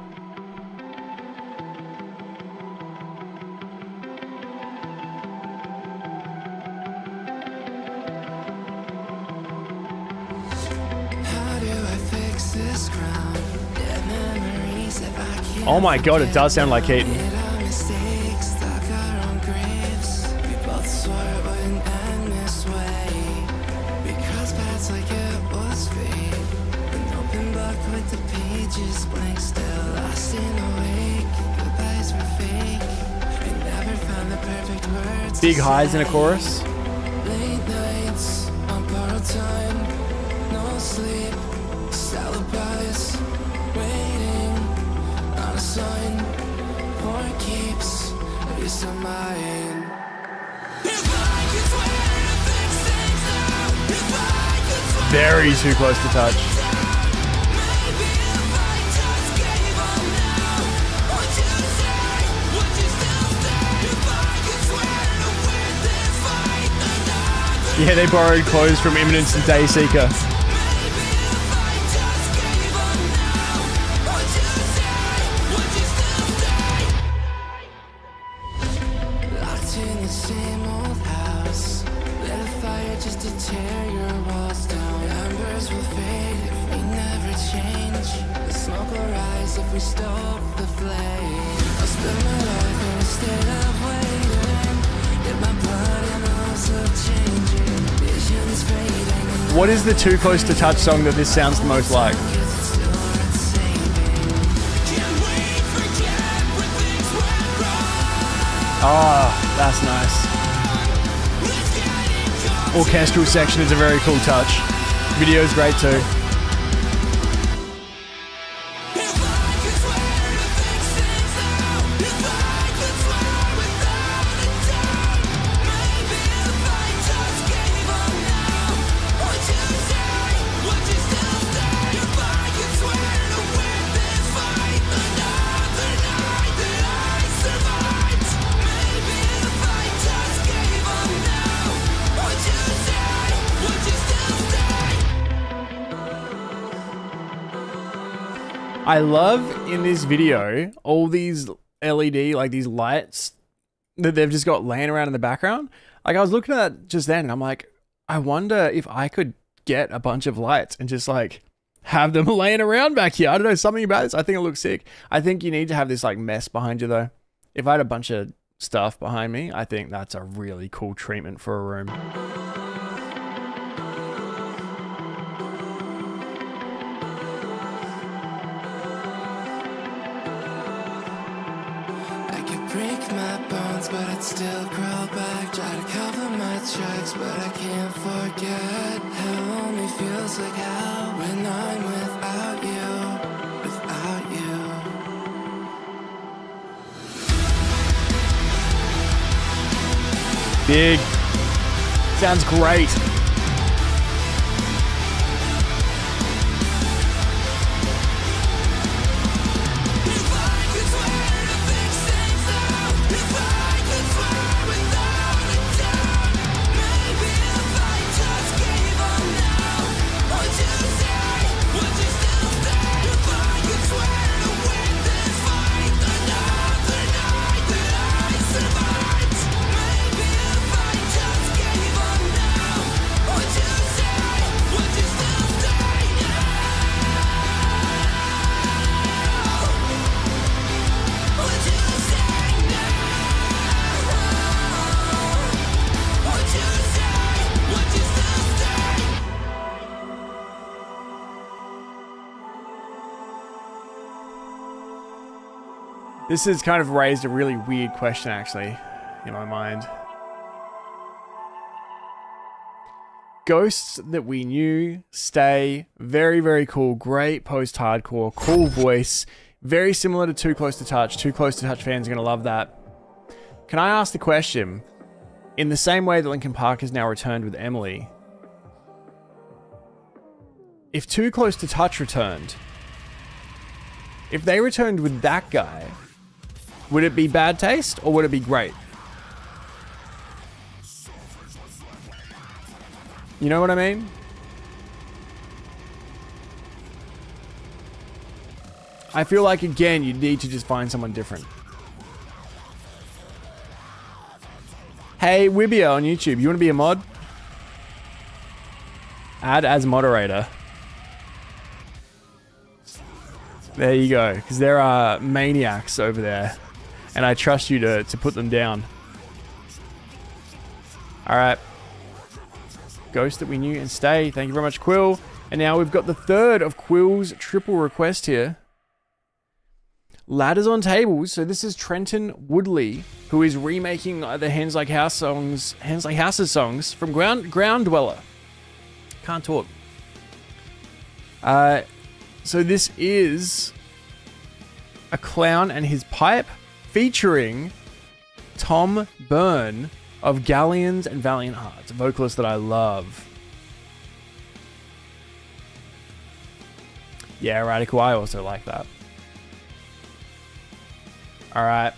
Oh my god, it does sound like Keaton. Big highs in a chorus. Late nights on borrowed time, no sleep, alibis, waiting on a sign, war keeps peace of mind. Very too close to touch. Yeah, they borrowed clothes from Imminence and Dayseeker. Locked in the same old house, lit a fire just to tear your walls down. Embers will fade if we never change. The smoke will rise if we stoke the flame. I'll spend my life in a state of waiting. Get my blood and also changing. Visions fading. What is the Too Close to Touch song that this sounds the most like? Oh, that's nice. Orchestral section is a very cool touch. Video is great too. I love in this video all these LED, like these lights that they've just got laying around in the background. Like I was looking at that just then and I'm like, I wonder if I could get a bunch of lights and just like have them laying around back here. I don't know, something about this. I think it looks sick. I think you need to have this like mess behind you though. If I had a bunch of stuff behind me, I think that's a really cool treatment for a room. But I'd still crawl back, try to cover my tracks, but I can't forget. Hell only feels like hell when I'm without you, without you. Big. Sounds great. This has kind of raised a really weird question, actually, in my mind. Ghosts that we knew, stay, very, very cool, great post-hardcore, cool voice, very similar to Too Close to Touch. Too Close to Touch fans are going to love that. Can I ask the question, in the same way that Linkin Park has now returned with Emily, if Too Close to Touch returned, if they returned with that guy, would it be bad taste or would it be great? You know what I mean? I feel like, again, you need to just find someone different. Hey, Wibia on YouTube, you want to be a mod? Add as moderator. There you go, because there are maniacs over there. And I trust you to put them down. Alright. Ghost that we knew and stay. Thank you very much, Quill. And now we've got the third of Quill's triple request here. Ladders on Tables. So this is Trenton Woodley, who is remaking the Hands Like Houses songs from Ground Dweller. Can't talk. So this is A Clown and His Pipe, featuring Tom Byrne of Galleons and Valiant Hearts, a vocalist that I love. Yeah, Radical, I also like that. Alright.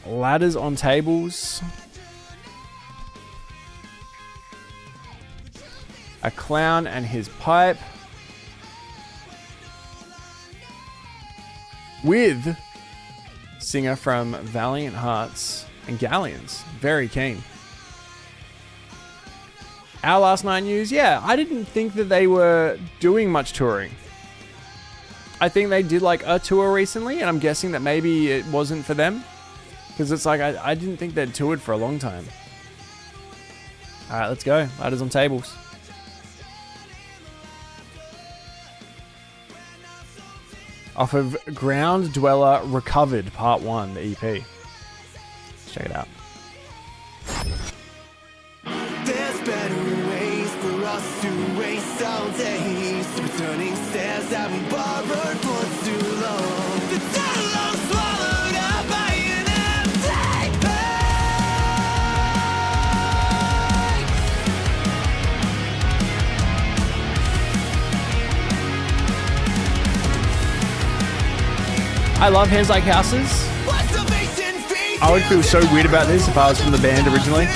Ladders on Tables. A Clown and His Pipe. With singer from Valiant Hearts and Galleons. Very keen. Our Last Night News, yeah, I didn't think that they were doing much touring. I think they did like a tour recently, and I'm guessing that maybe it wasn't for them. Because it's like, I didn't think they'd toured for a long time. Alright, let's go. Ladders on Tables. Off of Ground Dweller Recovered Part 1, the EP. Let's check it out. There's better ways for us to waste our days, returning stairs that we borrowed for too long. The dialogue swallowed up by an empty I love Hands Like Houses. I would feel so weird about this if I was from the band originally.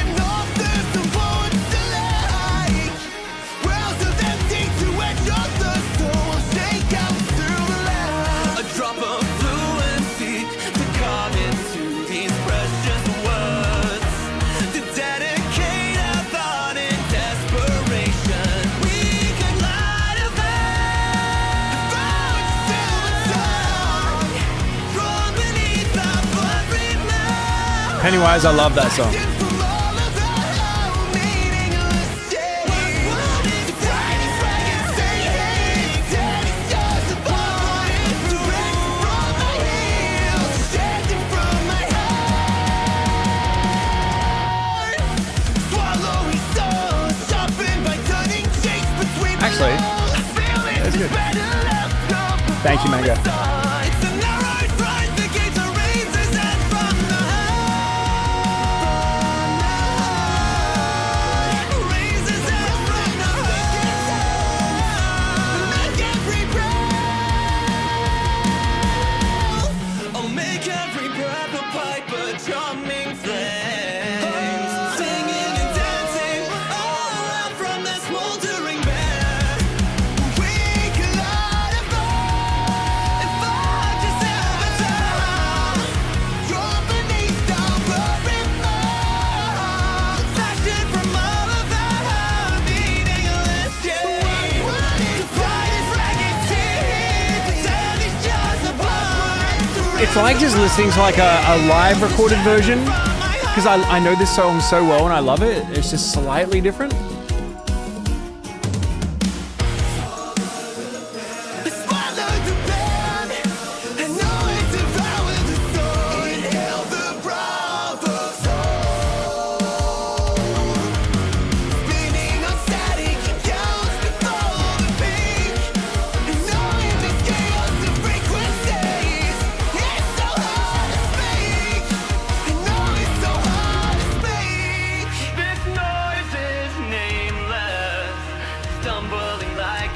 Pennywise, I love that song. Actually, that's good. Thank you, Mango. It's like just listening to like a live recorded version, because I know this song so well and I love it. It's just slightly different.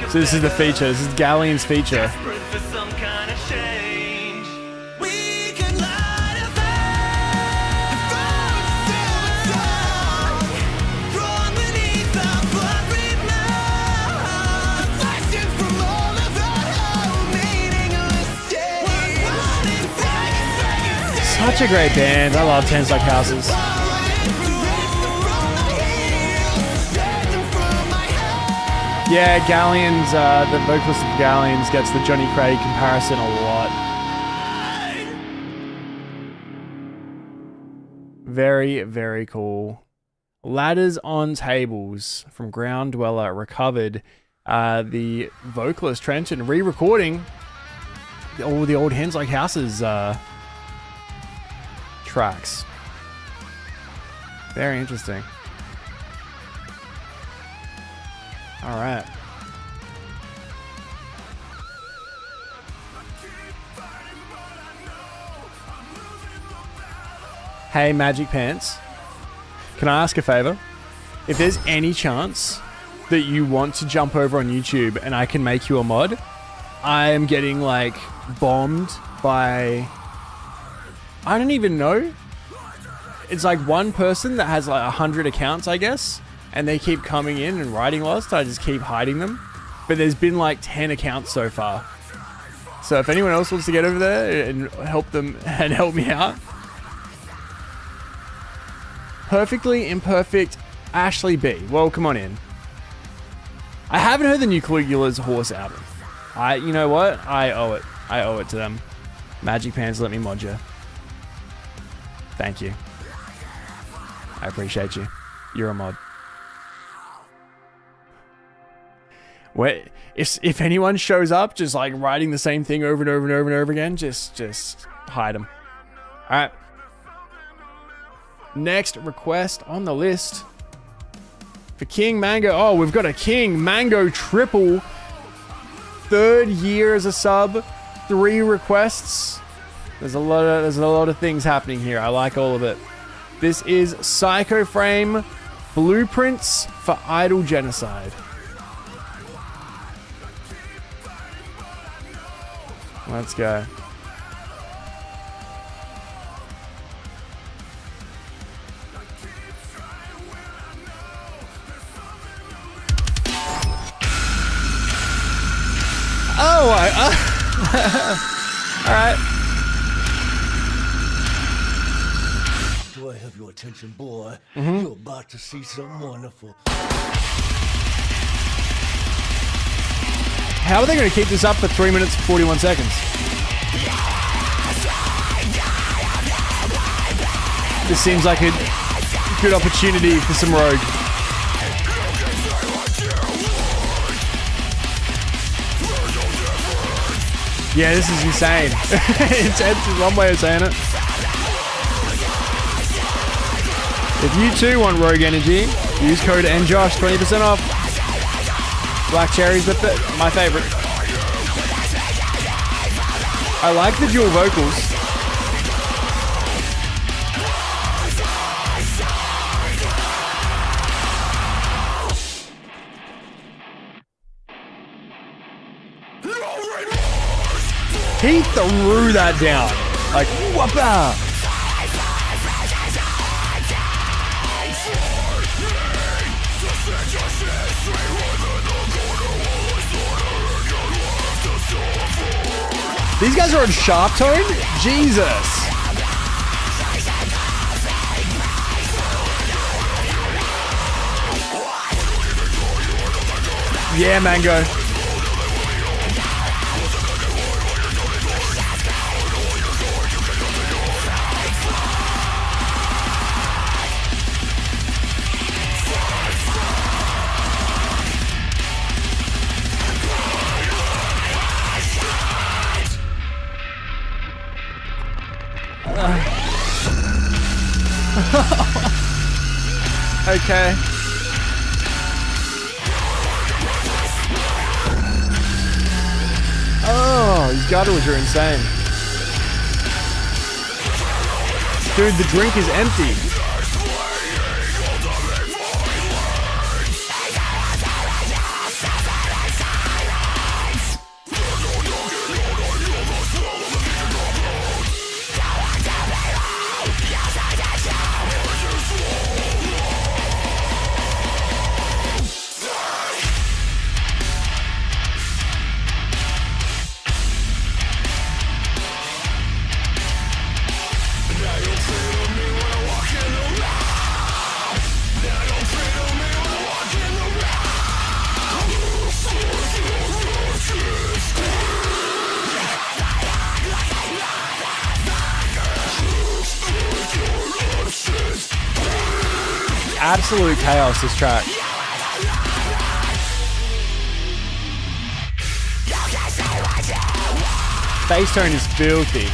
So this is the feature. This is Galleon's feature. Such a great band. I love Hands Like Houses. Yeah, Galleon's, the vocalist of Galleon's gets the Johnny Craig comparison a lot. Very, very cool. Ladders on Tables from Ground Dweller Recovered. The vocalist Trenton re-recording all the old Hands Like Houses tracks. Very interesting. All right. Hey, Magic Pants. Can I ask a favor? If there's any chance that you want to jump over on YouTube and I can make you a mod, I am getting like bombed by, I don't even know. It's like one person that has like 100 accounts, I guess. And they keep coming in and writing lost. I just keep hiding them. But there's been like 10 accounts so far. So if anyone else wants to get over there and help them and help me out. Perfectly Imperfect Ashley B, welcome on in. I haven't heard the Nucleus Horse album. You know what? I owe it. I owe it to them. Magic Pants, let me mod you. Thank you. I appreciate you. You're a mod. Wait, if anyone shows up just like writing the same thing over and over and over and over again, just hide them. All right. Next request on the list for King Mango. Oh, we've got a King Mango triple. 3rd year as a sub. 3 requests. There's a lot of things happening here. I like all of it. This is Psycho Frame Blueprints for Idol Genocide. Let's go. Oh, all right. Do I have your attention, boy? You're about to see something wonderful. How are they going to keep this up for 3 minutes and 41 seconds? This seems like a good opportunity for some Rogue. Yeah, this is insane. It's one way of saying it. If you too want Rogue energy, use code NJOSH, 20% off. Black cherries, my favorite. I like the dual vocals. He threw that down. Like, whoppa! These guys are on sharp tone? Jesus. Yeah, Mango. Okay. Oh, these gutturals are insane. Dude, the drink is empty. Absolute chaos, this track. Bass tone is filthy.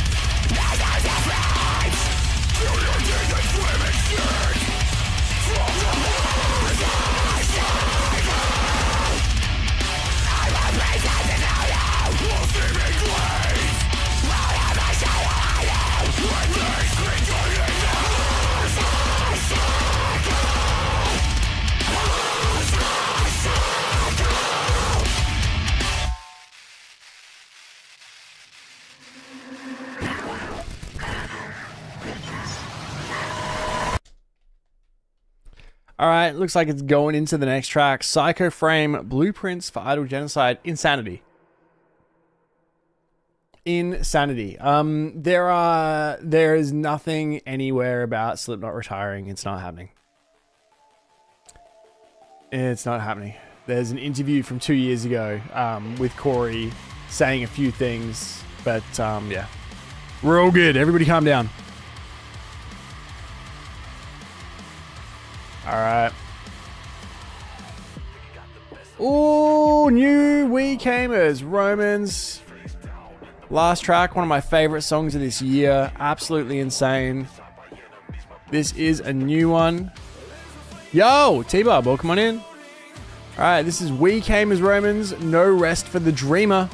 Alright, looks like it's going into the next track. Psycho Frame, Blueprints for Idol Genocide, Insanity. Insanity. There is nothing anywhere about Slipknot retiring. It's not happening. It's not happening. There's an interview from 2 years ago with Corey saying a few things, but yeah. We're all good. Everybody calm down. All right. Ooh, new We Camers, Romans. Last track, one of my favorite songs of this year. Absolutely insane. This is a new one. Yo, T-Bubble, come on in. All right, this is We Camers, Romans, No Rest for the Dreamer.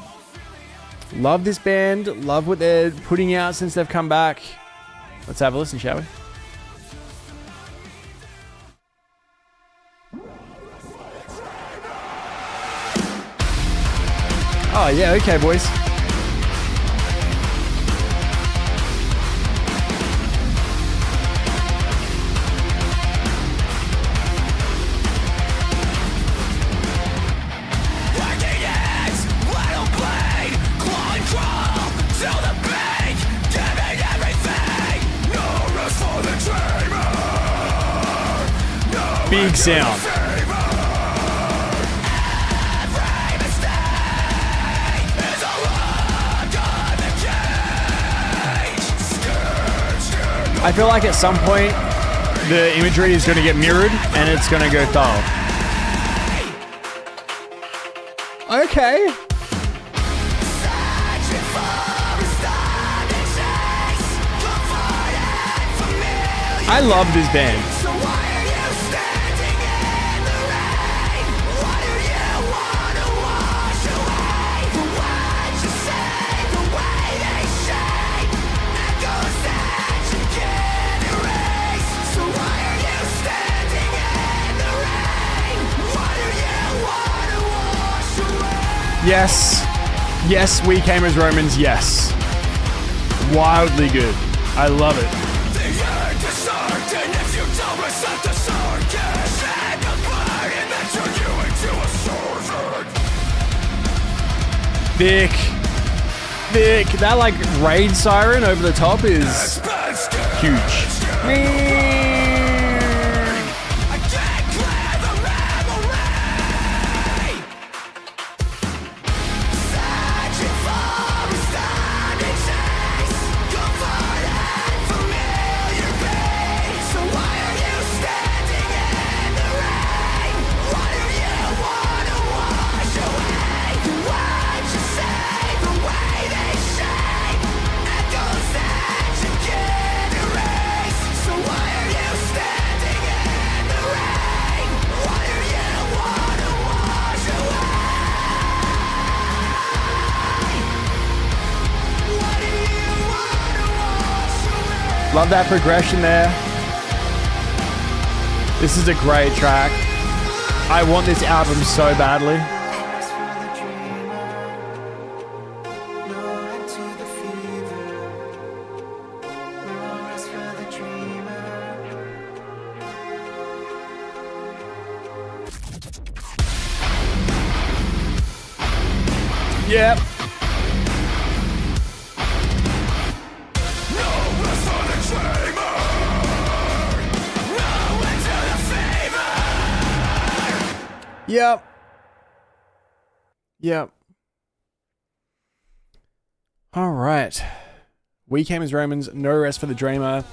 Love this band. Love what they're putting out since they've come back. Let's have a listen, shall we? Oh, yeah, okay, boys. Big sound. I feel like at some point the imagery is going to get mirrored and it's going to go dull. Okay. I love this band. Yes. Yes, We Came as Romans, yes. Wildly good. I love it. Thick. Thick. That like raid siren over the top is huge. Love that progression there. This is a great track. I want this album so badly. Yep. Yep. Yep. All right. We Came as Romans, No Rest for the Dreamer.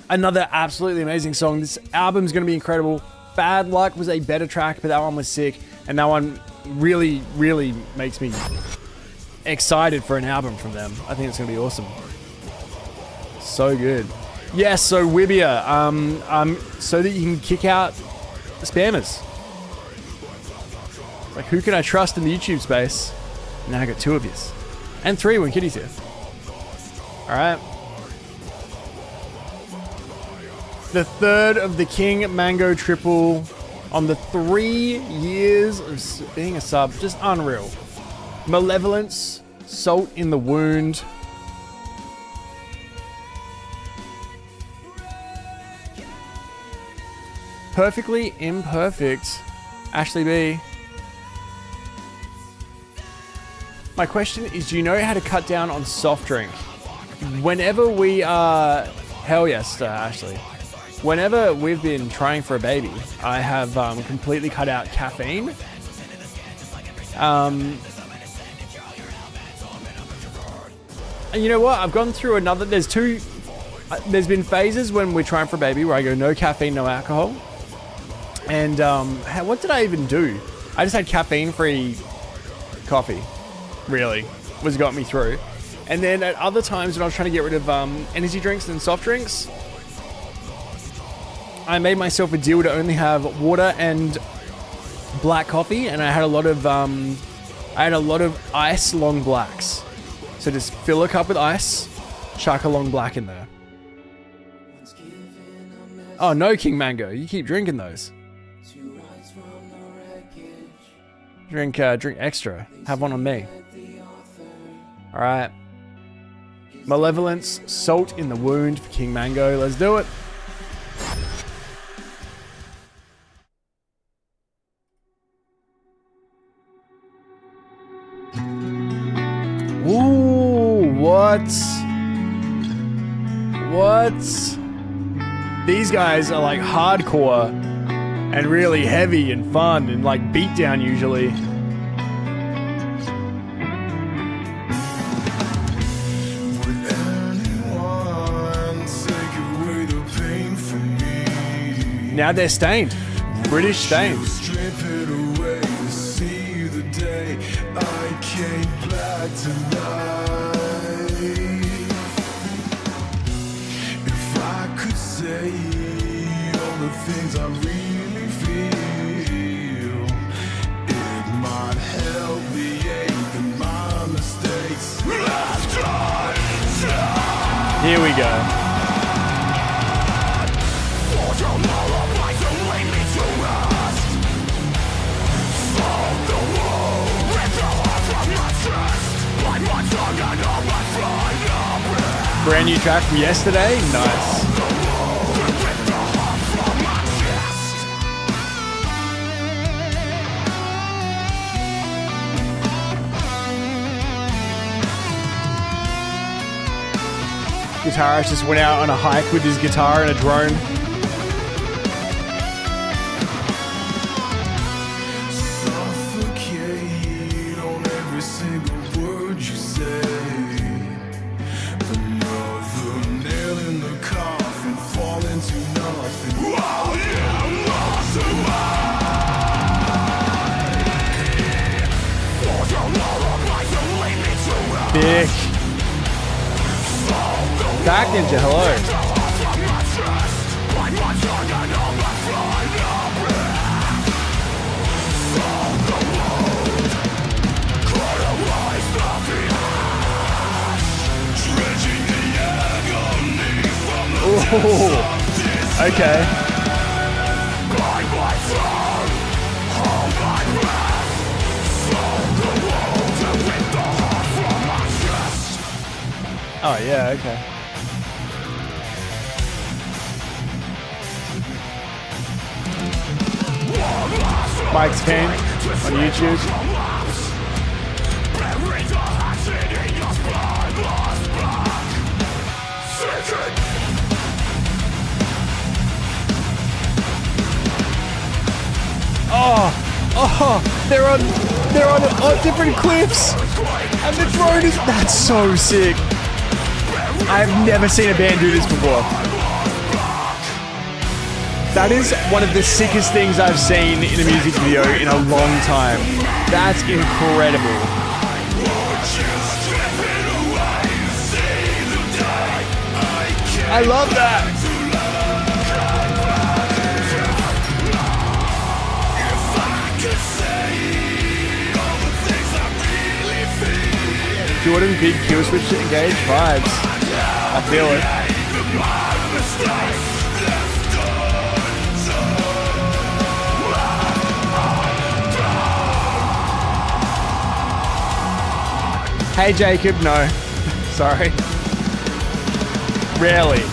Another absolutely amazing song. This album's going to be incredible. Bad Luck was a better track, but that one was sick. And that one really, really makes me excited for an album from them. I think it's going to be awesome. So good. Yes, so Wibia, so that you can kick out the spammers. Like, who can I trust in the YouTube space? Now I got 2 of you. And 3 when Kitty's here. Alright. The third of the King Mango Triple on the 3 years of being a sub. Just unreal. Malevolence, Salt in the Wound. Perfectly Imperfect, Ashley B. My question is, do you know how to cut down on soft drink? Whenever we are... Hell yes, Ashley. whenever we've been trying for a baby, I have completely cut out caffeine. And you know what? I've gone through another... There's been phases when we're trying for a baby where I go no caffeine, no alcohol. And what did I even do? I just had caffeine-free coffee, really, was got me through. And then at other times when I was trying to get rid of energy drinks and soft drinks, I made myself a deal to only have water and black coffee, and I had a lot of ice long blacks. So just fill a cup with ice, chuck a long black in there. Oh no, King Mango, you keep drinking those. Drink extra. Have one on me. All right. Malevolence, salt in the wound for King Mango. Let's do it. Ooh, what? These guys are like hardcore and really heavy and fun and like beatdown usually. Now they're stained. British stained. If I could say all the things I really feel, it might help the ache and my mistakes. Here we go. Brand new track from yesterday. Nice. Guitarist just went out on a hike with his guitar and a drone. Suffocate on every single word you say. Another nail in the coffin, fall into nothing. While you're lost away. Big. Back Ninja, hello. Ooh, okay. Oh yeah, okay. Mike's Kane on YouTube. Oh, they're on different cliffs, and the drone is, that's so sick. I've never seen a band do this before. That is one of the sickest things I've seen in a music video in a long time. That's incredible. I love that. Jordan, big kill switch to engage vibes. I feel it. Hey Jacob, no. Sorry. Rarely.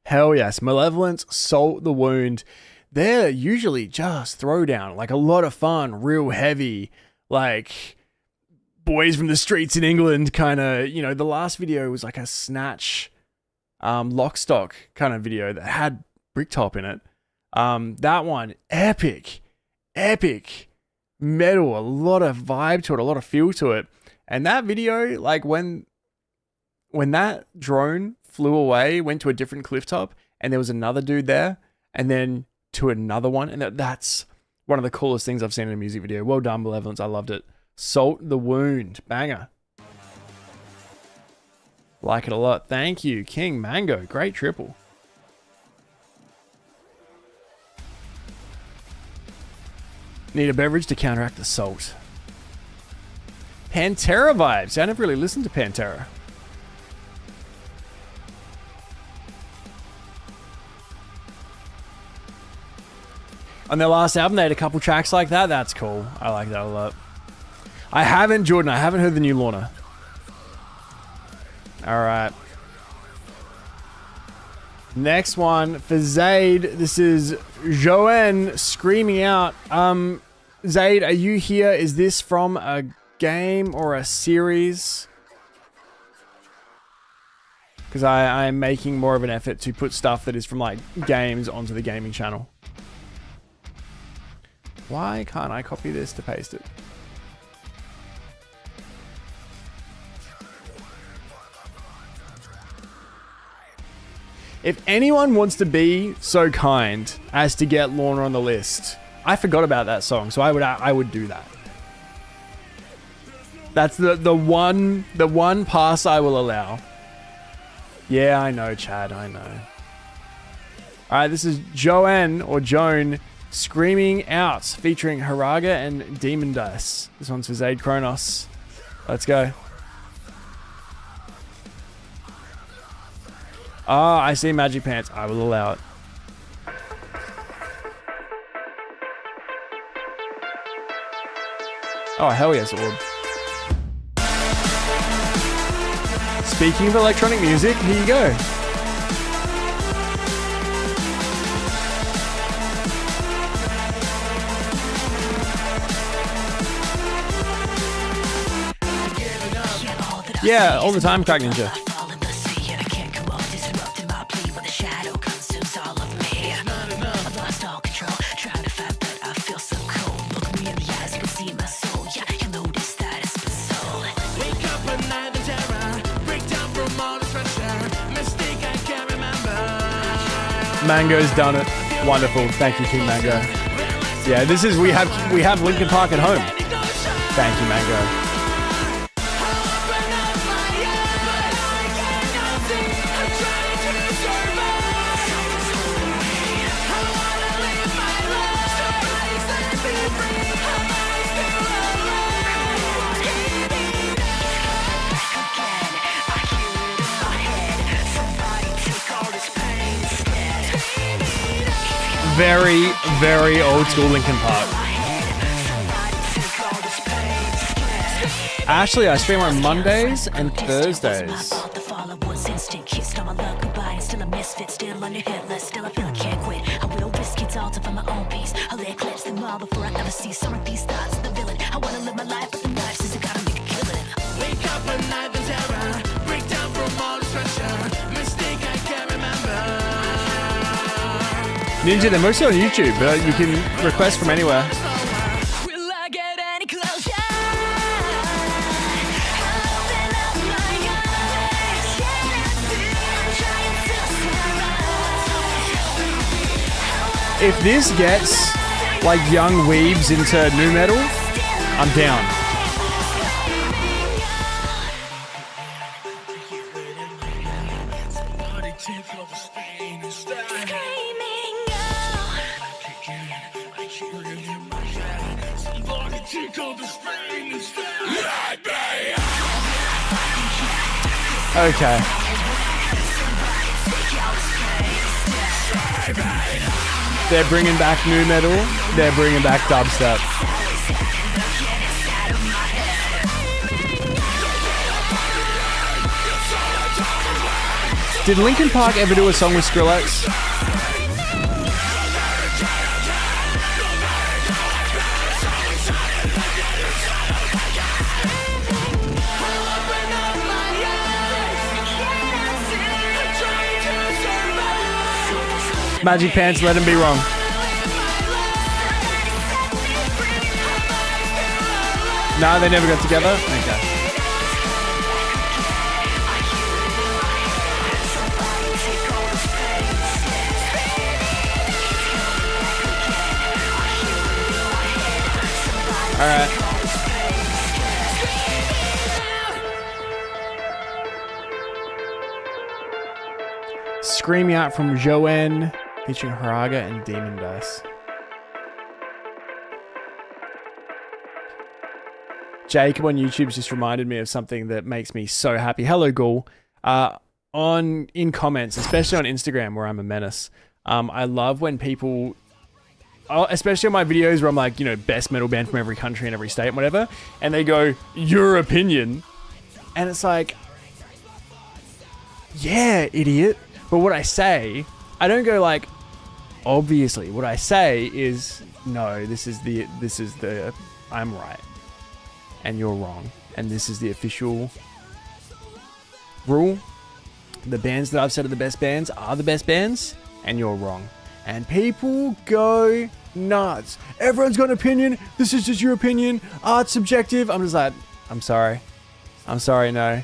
Hell yes. Malevolence, Salt the Wound. They're usually just throwdown, like a lot of fun, real heavy, like boys from the streets in England kind of, you know, the last video was like a Snatch Lockstock kind of video that had Bricktop in it. That one, epic metal, a lot of vibe to it, a lot of feel to it. And that video, like when that drone flew away, went to a different cliff top, and there was another dude there, and then to another one, and that's one of the coolest things I've seen in a music video. Well done, Malevolence. I loved it. Salt the Wound, banger. Like it a lot. Thank you, King Mango. Great triple. Need a beverage to counteract the salt. Pantera vibes. I never really listened to Pantera. On their last album, they had a couple tracks like that. That's cool. I like that a lot. I haven't heard the new Lorna. All right. Next one for Zaid. This is Joen screaming out. Zaid, are you here? Is this from a game or a series? Because I'm making more of an effort to put stuff that is from like games onto the gaming channel. Why can't I copy this to paste it? If anyone wants to be so kind as to get Lorna on the list, I forgot about that song, so I would do that. That's the one pass I will allow. Yeah, I know, Chad, I know. All right, this is Joen or Joan Screaming Out, featuring Haraga and Demon Dice. This one's for Zaid Kronos. Let's go. Oh, I see Magic Pants. I will allow it. Oh, hell yes, Orb. Speaking of electronic music, here you go. Yeah, all the time, Crack Ninja. Mango's done it. Wonderful. Thank you, King Mango. Yeah, this is we have Linkin Park at home. Thank you, Mango. Very, very old school Linkin Park. Actually, I stream on Mondays and Thursdays. Ninja, they're mostly on YouTube, but you can request from anywhere. If this gets like young weebs into nu metal, I'm down. Okay. They're bringing back nu metal. They're bringing back dubstep. Did Linkin Park ever do a song with Skrillex? Magic Pants, Let Him Be Wrong. No, they never got together? Okay. Alright. Screaming Out from Joen, featuring Haraga and Demon Dice. Jacob on YouTube's just reminded me of something that makes me so happy. Hello, Ghoul. In comments, especially on Instagram where I'm a menace, I love when people, especially on my videos where I'm like, best metal band from every country and every state and whatever, and they go, your opinion. And it's like, yeah, idiot. But what I say, I don't go like, obviously. What I say is, no, this is the, I'm right. And you're wrong. And this is the official rule. The bands that I've said are the best bands are the best bands, and you're wrong. And people go nuts. Everyone's got an opinion. This is just your opinion. Art's subjective. I'm just like, I'm sorry. No.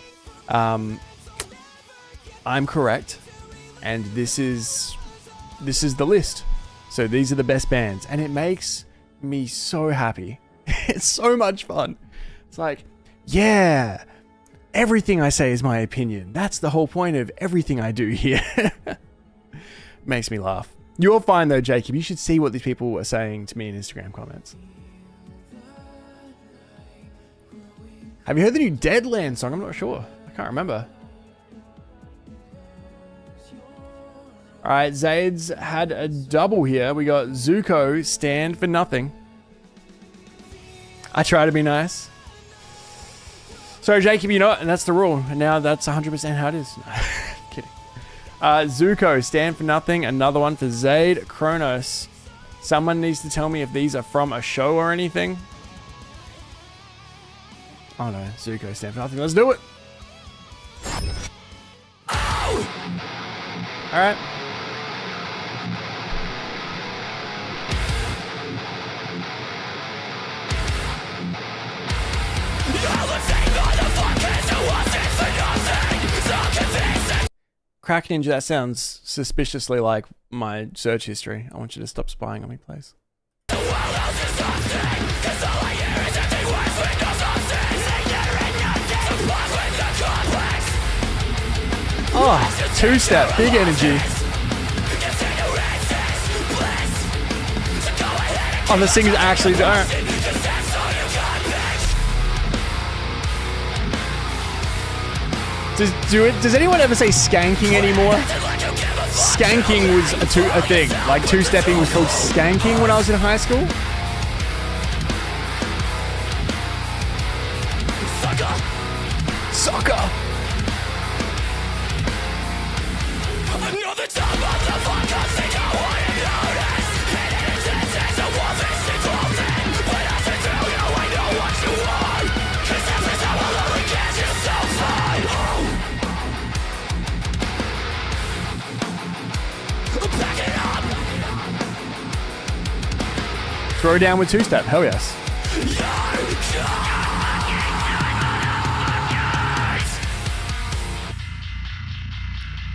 I'm correct. And this is the list. So these are the best bands. And it makes me so happy. It's so much fun. It's like, yeah, everything I say is my opinion. That's the whole point of everything I do here. Makes me laugh. You're fine though, Jacob. You should see what these people are saying to me in Instagram comments. Have you heard the new Deadland song? I'm not sure. I can't remember. Alright, Zaid's had a double here. We got Zuko, Stand for Nothing. I try to be nice. Sorry, Jacob, you know what? And that's the rule. And now that's 100% how it is. No, kidding. Zuko, Stand for Nothing. Another one for Zaid. Kronos. Someone needs to tell me if these are from a show or anything. Oh no, Zuko, Stand for Nothing. Let's do it. Alright. Crack Ninja, that sounds suspiciously like my search history. I want you to stop spying on me, please. Oh, two-step, big energy. Oh, the singers actually don't. Does anyone ever say skanking anymore? Skanking was a thing. Like two-stepping was called skanking when I was in high school. Soccer. Throw down with two-step, hell yes.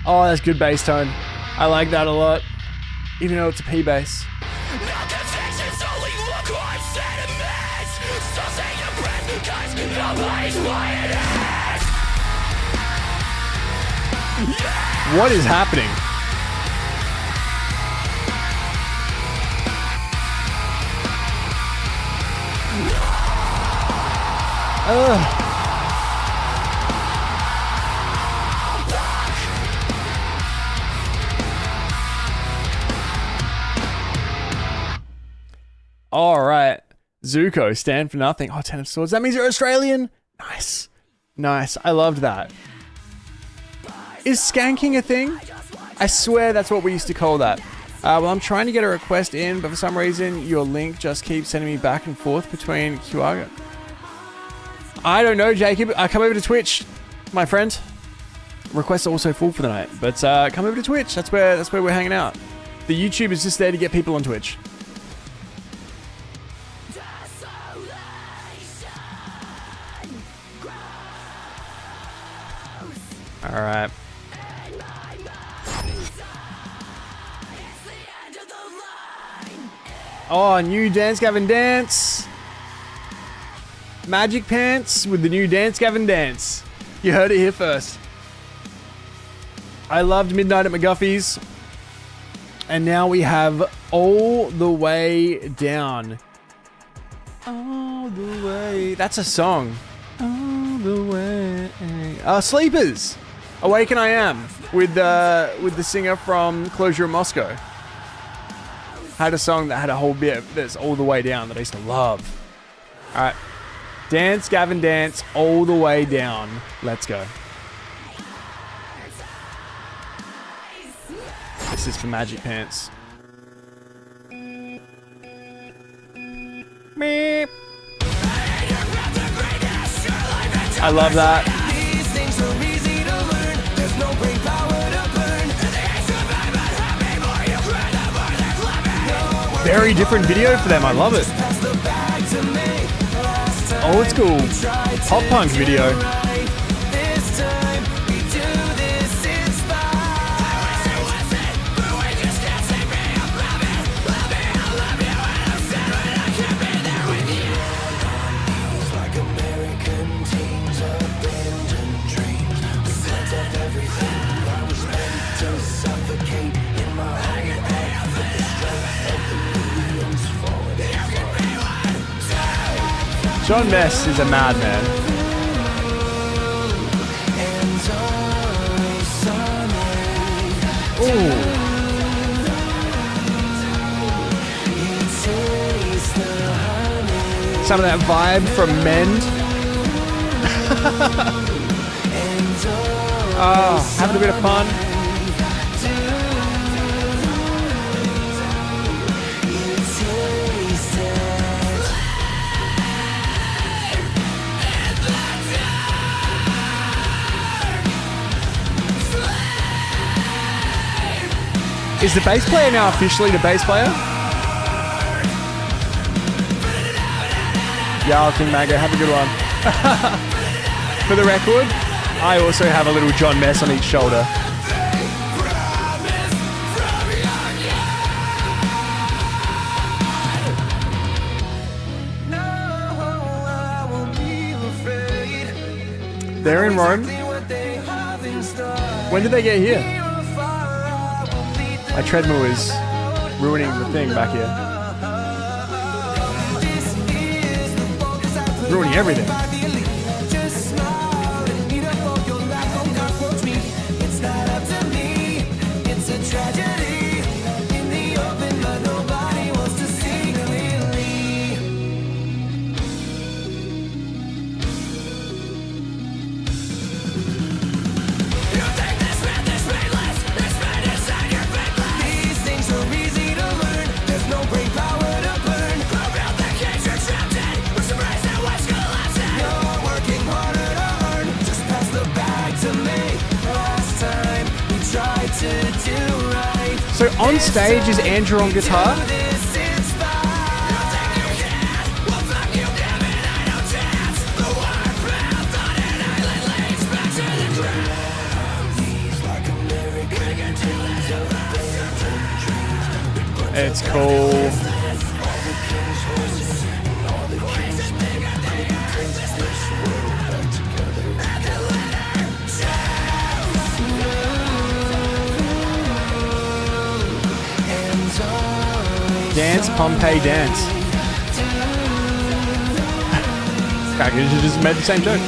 Oh, that's good bass tone. I like that a lot. Even though it's a P bass. What is happening? All right. Zuko, Stand for Nothing. Oh, 10 of Swords. That means you're Australian? Nice. Nice. I loved that. Is skanking a thing? I swear that's what we used to call that. Well, I'm trying to get a request in, but for some reason, your link just keeps sending me back and forth between QR. I don't know, Jacob. Come over to Twitch, my friend. Requests are also full for the night, but come over to Twitch. That's where we're hanging out. The YouTube is just there to get people on Twitch. All right. Oh, new Dance Gavin Dance. Magic Pants with the new Dance Gavin Dance. You heard it here first. I loved Midnight at McGuffey's. And now we have All the Way Down. All the way. That's a song. All the way. Sleepers. Awaken I Am with the singer from Closure in Moscow. Had a song that had a whole bit that's All the Way Down that I used to love. All right. Dance, Gavin Dance, All the Way Down. Let's go. This is for Magic Pants. Meep. I love that. Very different video for them. I love it. Old school pop punk video. John Mess is a madman. Ooh. Some of that vibe from Mend. Oh, having a bit of fun. Is the bass player now officially the bass player? Yeah, King Mago, have a good one. For the record, I also have a little John Mess on each shoulder. They're in Rome. When did they get here? My treadmill is ruining the thing back here. Ruining everything. So on stage is Andrew on guitar? It's cool. Dance, Pompeii dance. You just made the same joke.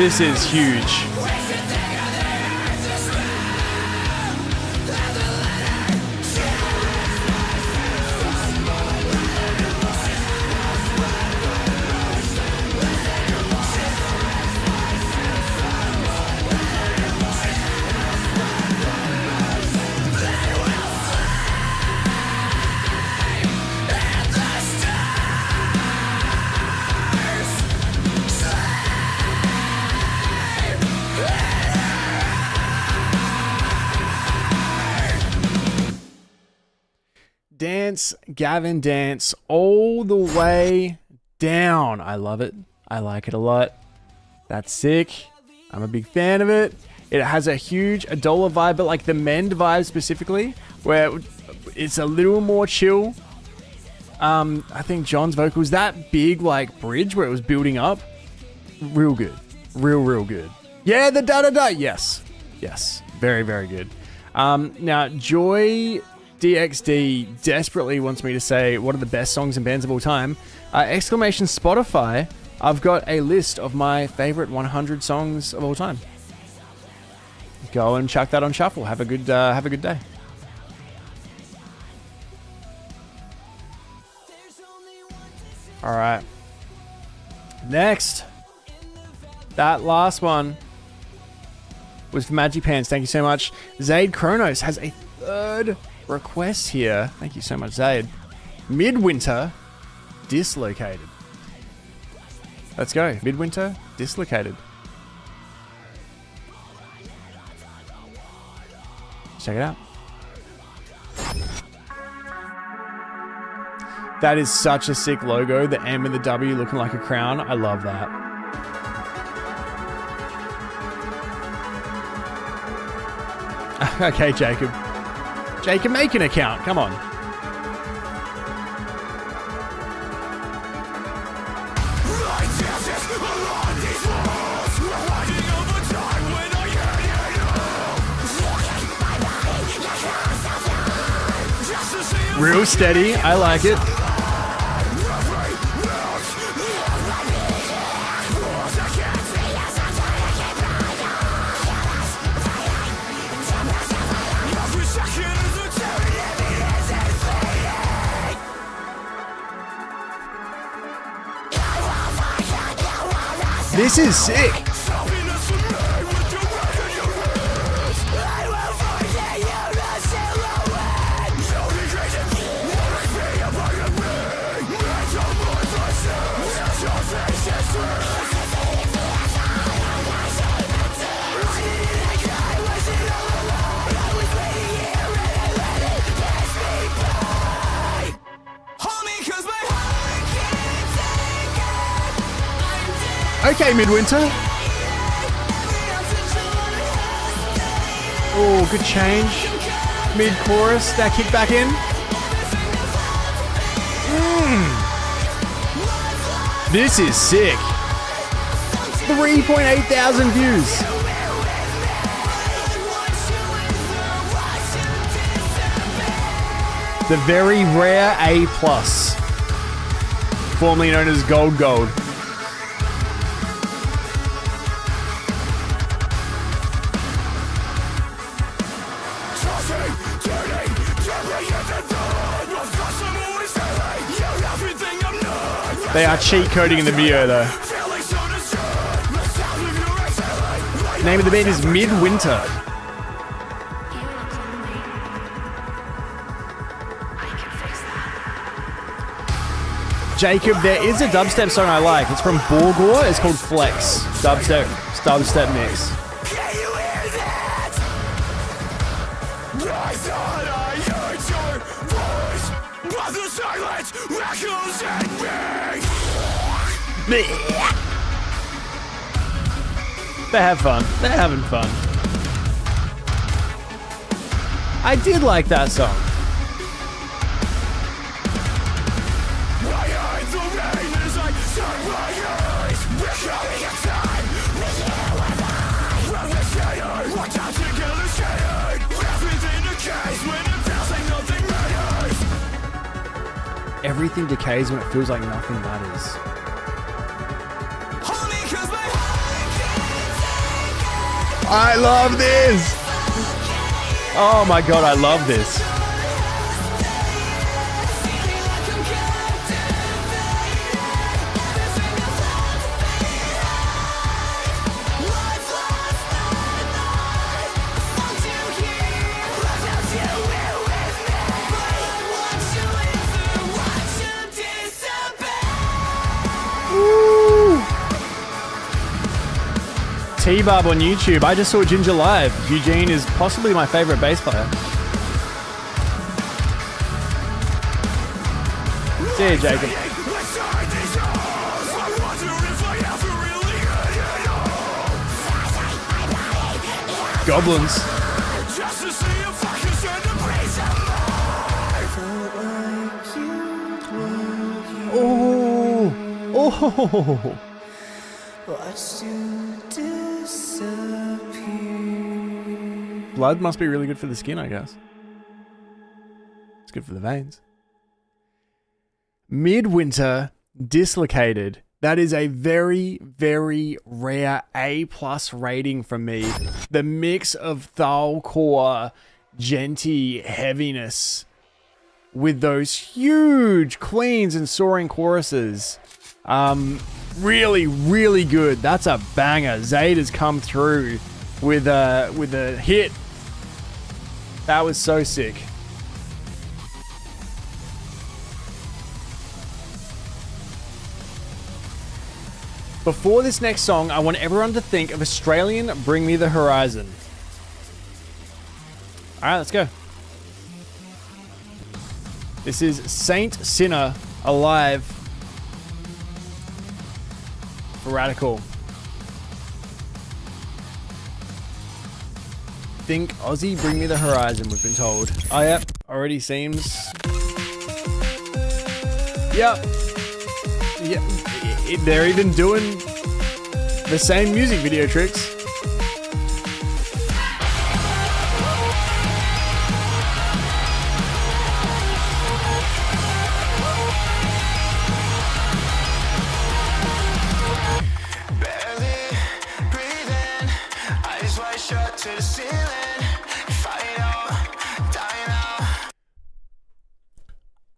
This is huge. Dance, Gavin Dance, all the way down. I love it. I like it a lot. That's sick. I'm a big fan of it. It has a huge Adola vibe, but like the Mend vibe specifically, where it's a little more chill. I think John's vocals, that big like bridge where it was building up, real good. Real good. Yeah, the da-da-da. Yes. Very, very good. Now, Joy DXD desperately wants me to say what are the best songs and bands of all time. Exclamation Spotify. I've got a list of my favorite 100 songs of all time. Go and chuck that on shuffle. Have a good day. All right. Next, that last one was for Magic Pants. Thank you so much. Zaid Kronos has a third request here. Thank you so much, Zaid. Midwinter, Dislocated. Let's go. Midwinter, Dislocated. Check it out. That is such a sick logo. The M and the W looking like a crown. I love that. Okay, Jacob. Jacob, make an account. Come on. Real steady. I like it. This is sick. Okay, Midwinter. Oh, good change. Mid-chorus, that kick back in. This is sick. 3.8 thousand views. The very rare A+, formerly known as Gold. They are cheat coding in the video though. Name of the band is Midwinter. Jacob, there is a dubstep song I like. It's from Borgor. It's called Flex. Dubstep mix. They have fun. They're having fun. I did like that song. Everything decays when it feels like nothing matters. I love this. Oh my god, I love this. T-Barb on YouTube. I just saw Ginger live. Eugene is possibly my favorite bass player. See you, Jacob. Goblins. Oh. Oh. Blood must be really good for the skin, I guess. It's good for the veins. Midwinter, Dislocated. That is a very, very rare A+ rating from me. The mix of thalcore, genty heaviness with those huge cleans and soaring choruses. Really, really good. That's a banger. Zayd has come through with a hit. That was so sick. Before this next song, I want everyone to think of Australian Bring Me the Horizon. Alright, let's go. This is Saint Sinner Alive for Radical. Think Aussie Bring Me the Horizon, we've been told. Oh, yep. Already seems... Yep. Yep. They're even doing the same music video tricks.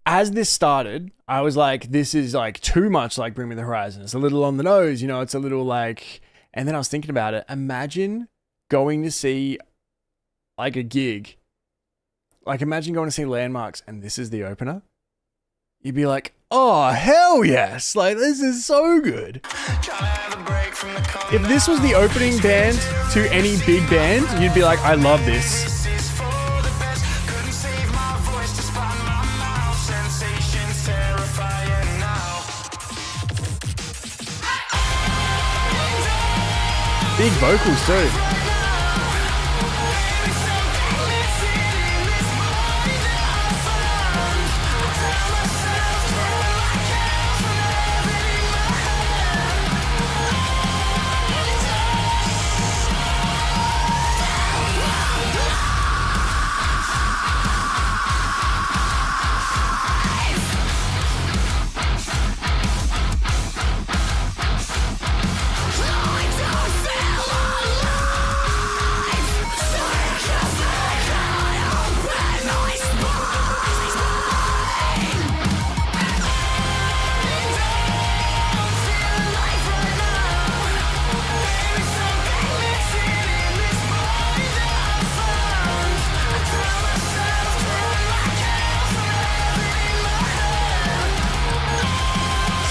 As this started, I was like, this is like too much like Bring Me the Horizon. It's a little on the nose, you know, it's a little like... And then I was thinking about it. Imagine going to see like a gig. Like imagine going to see Landmarks and this is the opener. You'd be like, oh, hell yes. Like this is so good. If this was the opening band to any big band, you'd be like, I love this. Big vocals too.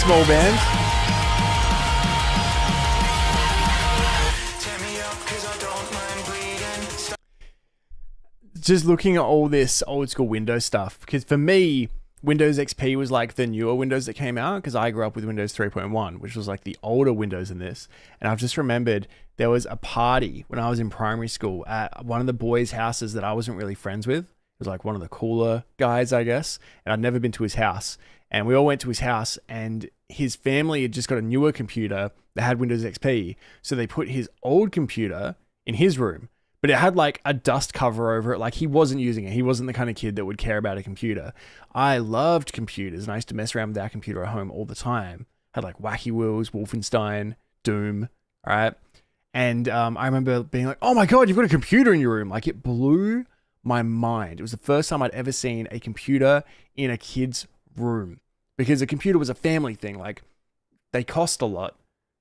Small band. Just looking at all this old school Windows stuff, because for me, Windows XP was like the newer Windows that came out, because I grew up with Windows 3.1, which was like the older Windows in this. And I've just remembered there was a party when I was in primary school at one of the boys' houses that I wasn't really friends with. It was like one of the cooler guys, I guess. And I'd never been to his house. And we all went to his house and his family had just got a newer computer that had Windows XP. So they put his old computer in his room, but it had like a dust cover over it. Like he wasn't using it. He wasn't the kind of kid that would care about a computer. I loved computers and I used to mess around with our computer at home all the time. Had like Wacky Wheels, Wolfenstein, Doom. All right. And I remember being like, oh my God, you've got a computer in your room. Like, it blew my mind. It was the first time I'd ever seen a computer in a kid's room, because a computer was a family thing. Like, they cost a lot.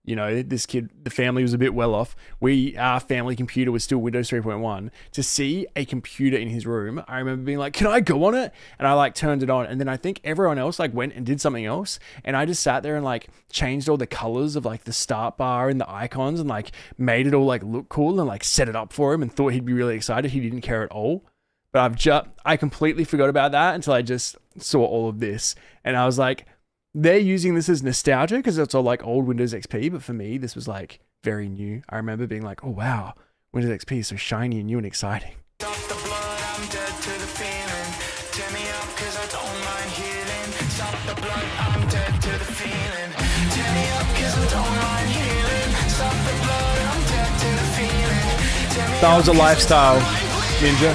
You know, this kid, the family was a bit well off. Our family computer was still Windows 3.1. To see a computer in his room, I remember being like, can I go on it? And I like turned it on. And then I think everyone else like went and did something else. And I just sat there and like changed all the colors of like the start bar and the icons and like made it all like look cool and like set it up for him and thought he'd be really excited. He didn't care at all. But I completely forgot about that until I just saw all of this. And I was like, they're using this as nostalgia because it's all like old Windows XP, but for me, this was like very new. I remember being like, oh wow, Windows XP is so shiny and new and exciting. Stop the blood, I'm dead to the feeling. Tear me up cause I don't mind healing. Stop the blood, I'm dead to the feeling. Tear me up cause I don't mind healing. Stop the blood, I'm dead to the feeling. That was a lifestyle, Ninja.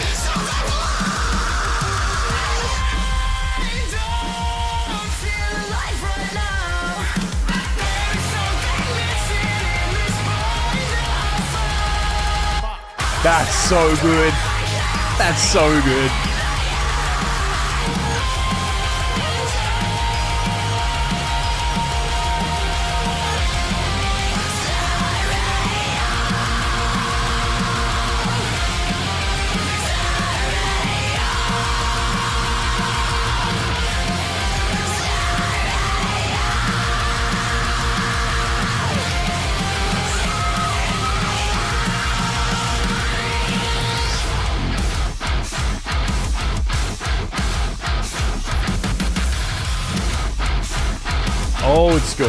That's so good. That's so good. Old school.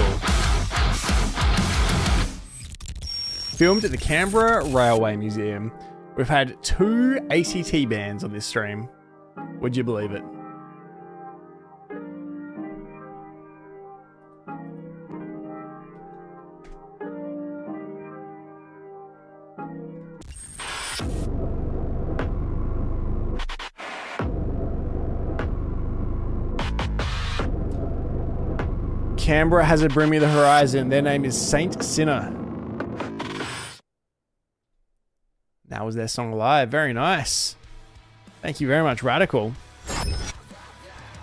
Filmed at the Canberra Railway Museum. We've had 2 ACT bands on this stream. Would you believe it? Canberra has a Bring Me the Horizon. Their name is Saint Sinner. That was their song live. Very nice. Thank you very much, Radical.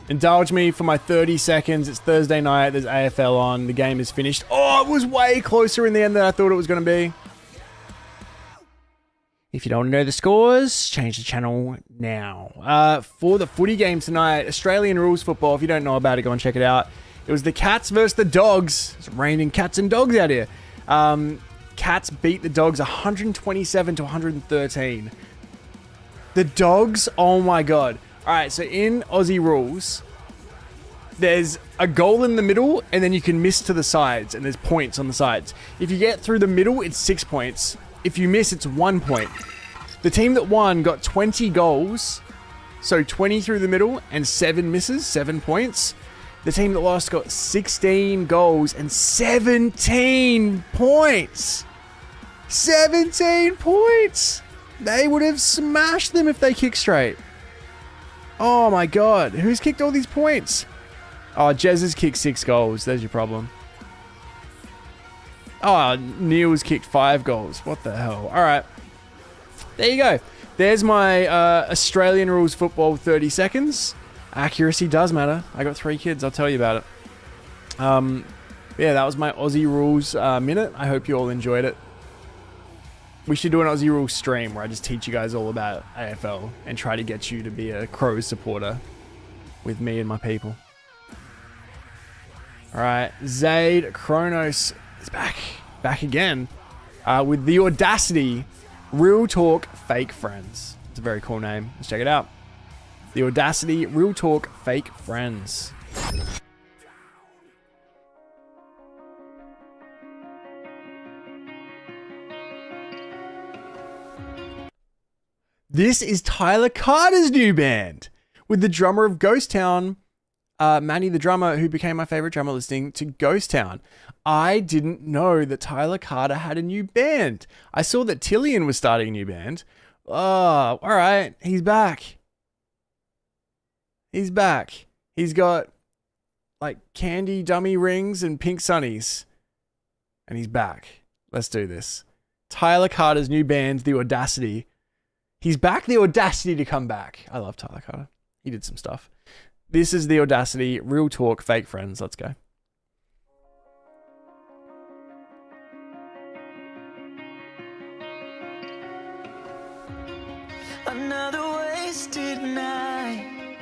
Indulge me for my 30 seconds. It's Thursday night. There's AFL on. The game is finished. Oh, it was way closer in the end than I thought it was going to be. If you don't know the scores, change the channel now. For the footy game tonight, Australian rules football. If you don't know about it, go and check it out. It was the Cats versus the Dogs. It's raining cats and dogs out here. Cats beat the Dogs 127 to 113. The Dogs, oh my God. All right, so in Aussie rules, there's a goal in the middle and then you can miss to the sides and there's points on the sides. If you get through the middle, it's 6 points. If you miss, it's 1 point. The team that won got 20 goals, so 20 through the middle and 7 misses, 7 points. The team that lost got 16 goals and 17 points. 17 points. They would have smashed them if they kicked straight. Oh my God. Who's kicked all these points? Oh, Jez has kicked 6 goals. There's your problem. Oh, Neil's kicked 5 goals. What the hell? All right. There you go. There's my Australian rules football 30 seconds. Accuracy does matter. I got 3 kids. I'll tell you about it. Yeah, that was my Aussie rules minute. I hope you all enjoyed it. We should do an Aussie rules stream where I just teach you guys all about AFL and try to get you to be a Crows supporter with me and my people. All right, Zaid Kronos is back again with the Audacity Real Talk Fake Friends. It's a very cool name. Let's check it out. The Audacity Real Talk Fake Friends. This is Tyler Carter's new band with the drummer of Ghost Town, Manny the drummer, who became my favorite drummer listening to Ghost Town. I didn't know that Tyler Carter had a new band. I saw that Tillian was starting a new band. Oh, all right. He's back. He's back. He's got like candy dummy rings and pink sunnies. And he's back. Let's do this. Tyler Carter's new band, The Audacity. He's back, The Audacity to come back. I love Tyler Carter. He did some stuff. This is The Audacity, Real Talk, Fake Friends. Let's go. Another wasted night,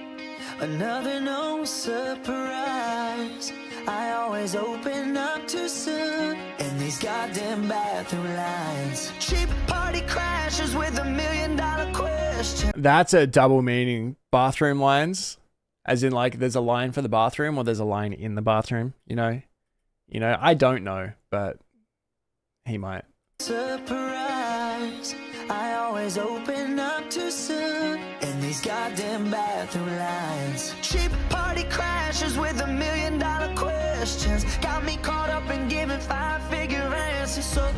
another no surprise. I always open up too soon in these goddamn bathroom lines. Cheap party crashes with $1 million question. That's a double meaning. Bathroom lines, as in like there's a line for the bathroom or there's a line in the bathroom. You know, I don't know, but he might. Surprise. I always open up too soon in these goddamn bathroom lines. Cheap party crashes with $1 million questions. Got me caught up in giving 5-figure answers. So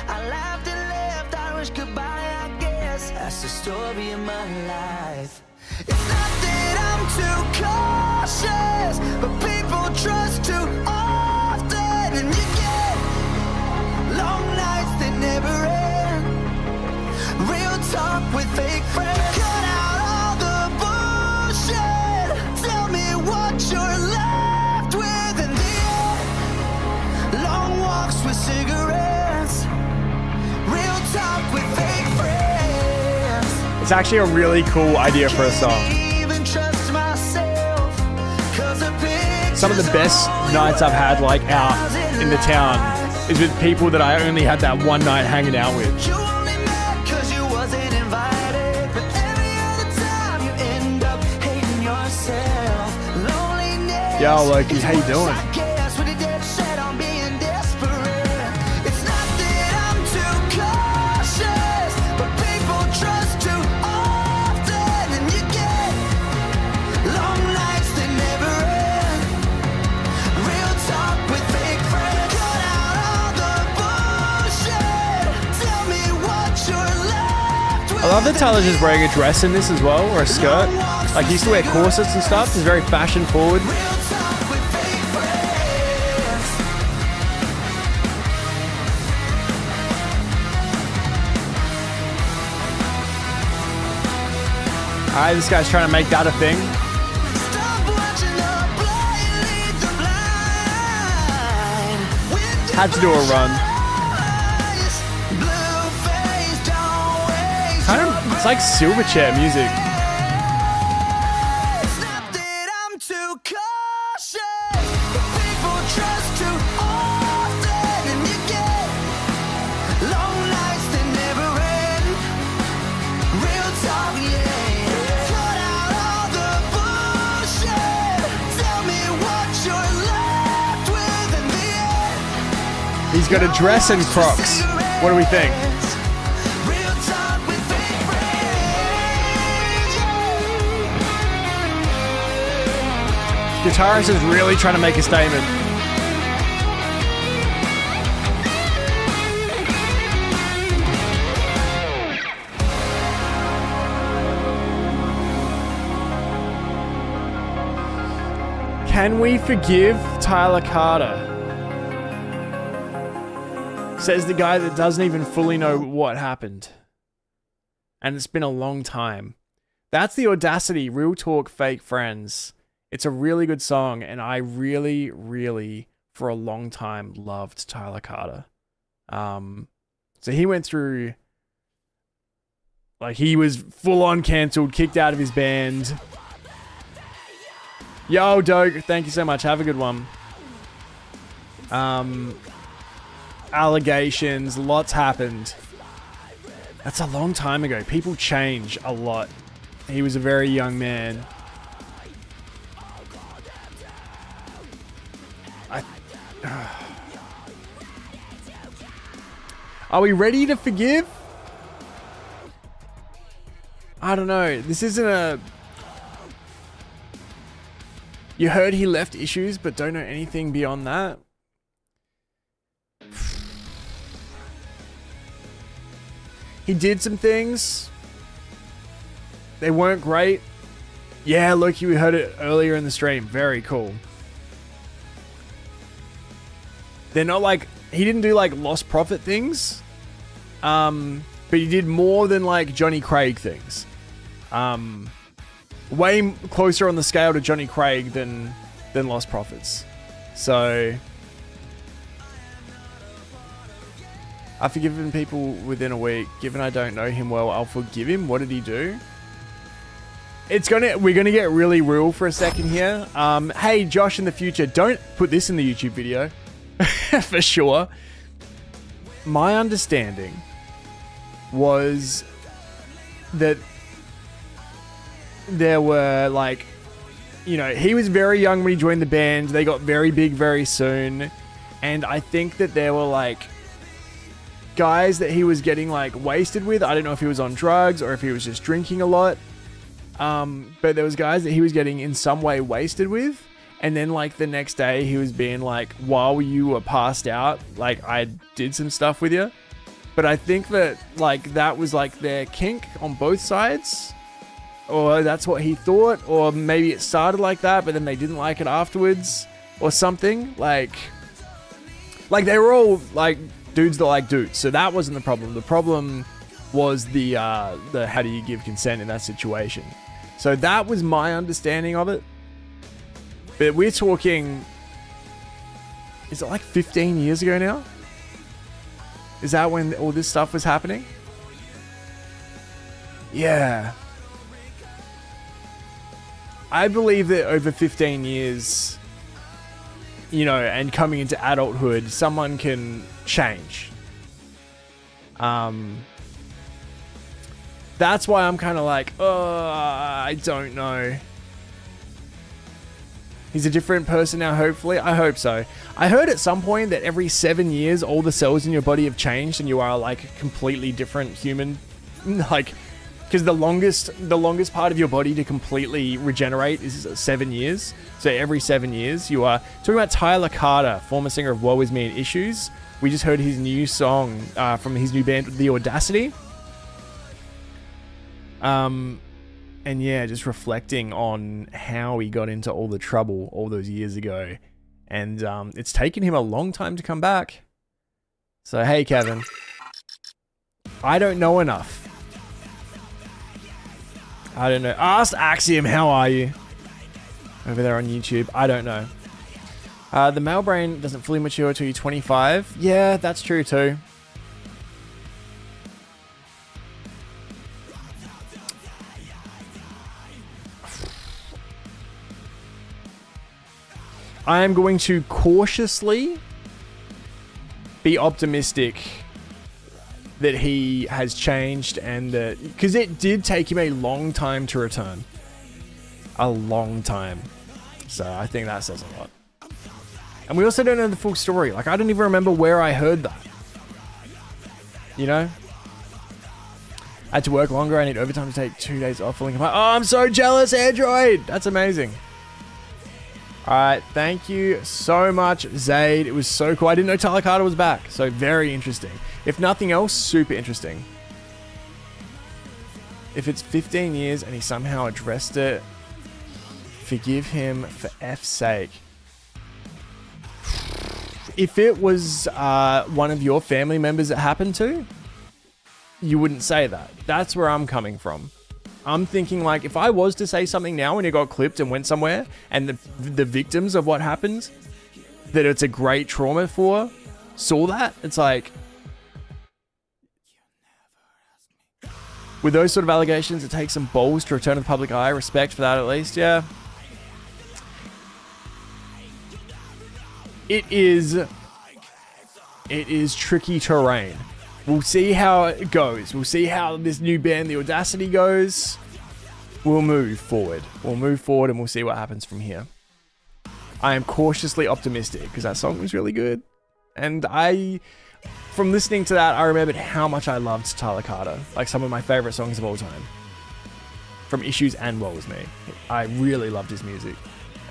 I laughed and left, I wish goodbye, I guess. That's the story of my life. It's not that I'm too cautious, but people trust too often. And you get long nights that never end. Real talk with fake friends. Cut out all the bullshit. Tell me what you're left with in the end. Long walks with cigarettes. Real talk with fake friends. It's actually a really cool idea for a song. Even trust myself, 'cause the Some of the best nights I've had like out in the town is with people that I only had that one night hanging out with. Yo, Loki, how you doing? I love that Tyler's just wearing a dress in this as well, or a skirt. Like, he used to wear corsets and stuff. He's very fashion forward. Alright, this guy's trying to make that a thing. Had to do a run. Kind of, it's like Silverchair music. He's got a dress and Crocs. What do we think? Guitarist is really trying to make a statement. Can we forgive Tyler Carter? Says the guy that doesn't even fully know what happened. And it's been a long time. That's The Audacity, Real Talk, Fake Friends. It's a really good song, and I really, really, for a long time, loved Tyler Carter. So he went through, like, he was full-on cancelled, kicked out of his band. Yo, Doge, thank you so much. Have a good one. Allegations, lots happened. That's a long time ago. People change a lot. He was a very young man. Are we ready to forgive? I don't know. This isn't a... You heard he left issues, but don't know anything beyond that. He did some things. They weren't great. Yeah, look, we heard it earlier in the stream. Very cool. They're not like... He didn't do like lost profit things. But he did more than like Johnny Craig things. Way closer on the scale to Johnny Craig than Lost Prophets. So I've forgiven people within a week. Given I don't know him well, I'll forgive him. What did he do? We're gonna get really real for a second here. Hey, Josh in the future, don't put this in the YouTube video. For sure. My understanding was that there were like, you know, he was very young when he joined the band. They got very big very soon. And I think that there were like guys that he was getting like wasted with. I don't know if he was on drugs or if he was just drinking a lot. But there was guys that he was getting in some way wasted with. And then like the next day he was being like, while you were passed out, like I did some stuff with you. But I think that like that was like their kink on both sides. Or that's what he thought. Or maybe it started like that, but then they didn't like it afterwards. Or something. Like they were all like dudes that like dudes. So that wasn't the problem. The problem was the how do you give consent in that situation. So that was my understanding of it. But we're talking, is it like 15 years ago now? Is that when all this stuff was happening? Yeah. I believe that over 15 years, you know, and coming into adulthood, someone can change. That's why I'm kind of like, oh, I don't know. He's a different person now, hopefully. I hope so. I heard at some point that every 7 years, all the cells in your body have changed and you are like a completely different human. Like, because the longest part of your body to completely regenerate is 7 years. So every 7 years, you are talking about Tyler Carter, former singer of Woe Is Me and Issues. We just heard his new song from his new band, The Audacity. And yeah, just reflecting on how he got into all the trouble all those years ago. And it's taken him a long time to come back. So, hey, Kevin. I don't know enough. I don't know. Ask Axiom, how are you? Over there on YouTube. I don't know. The male brain doesn't fully mature until you're 25. Yeah, that's true too. I am going to cautiously be optimistic that he has changed and that, because it did take him a long time to return. A long time. So I think that says a lot. And we also don't know the full story. Like, I don't even remember where I heard that. You know? I had to work longer. I need overtime to take 2 days off for Linkin Park. Oh, I'm so jealous, Android. That's amazing. All right, thank you so much, Zaid. It was so cool. I didn't know Tyler Carter was back, so very interesting. If nothing else, super interesting. If it's 15 years and he somehow addressed it, forgive him for F's sake. If it was one of your family members that happened to, you wouldn't say that. That's where I'm coming from. I'm thinking, like, if I was to say something now and it got clipped and went somewhere, and the victims of what happened, that it's a great trauma for, saw that, it's like, with those sort of allegations, it takes some balls to return to the public eye. Respect for that, at least, yeah. It is tricky terrain. We'll see how it goes. We'll see how this new band, The Audacity, goes. We'll move forward. We'll move forward and we'll see what happens from here. I am cautiously optimistic because that song was really good. And from listening to that, I remembered how much I loved Tyler Carter. Like some of my favorite songs of all time. From Issues and Woe Is Me. I really loved his music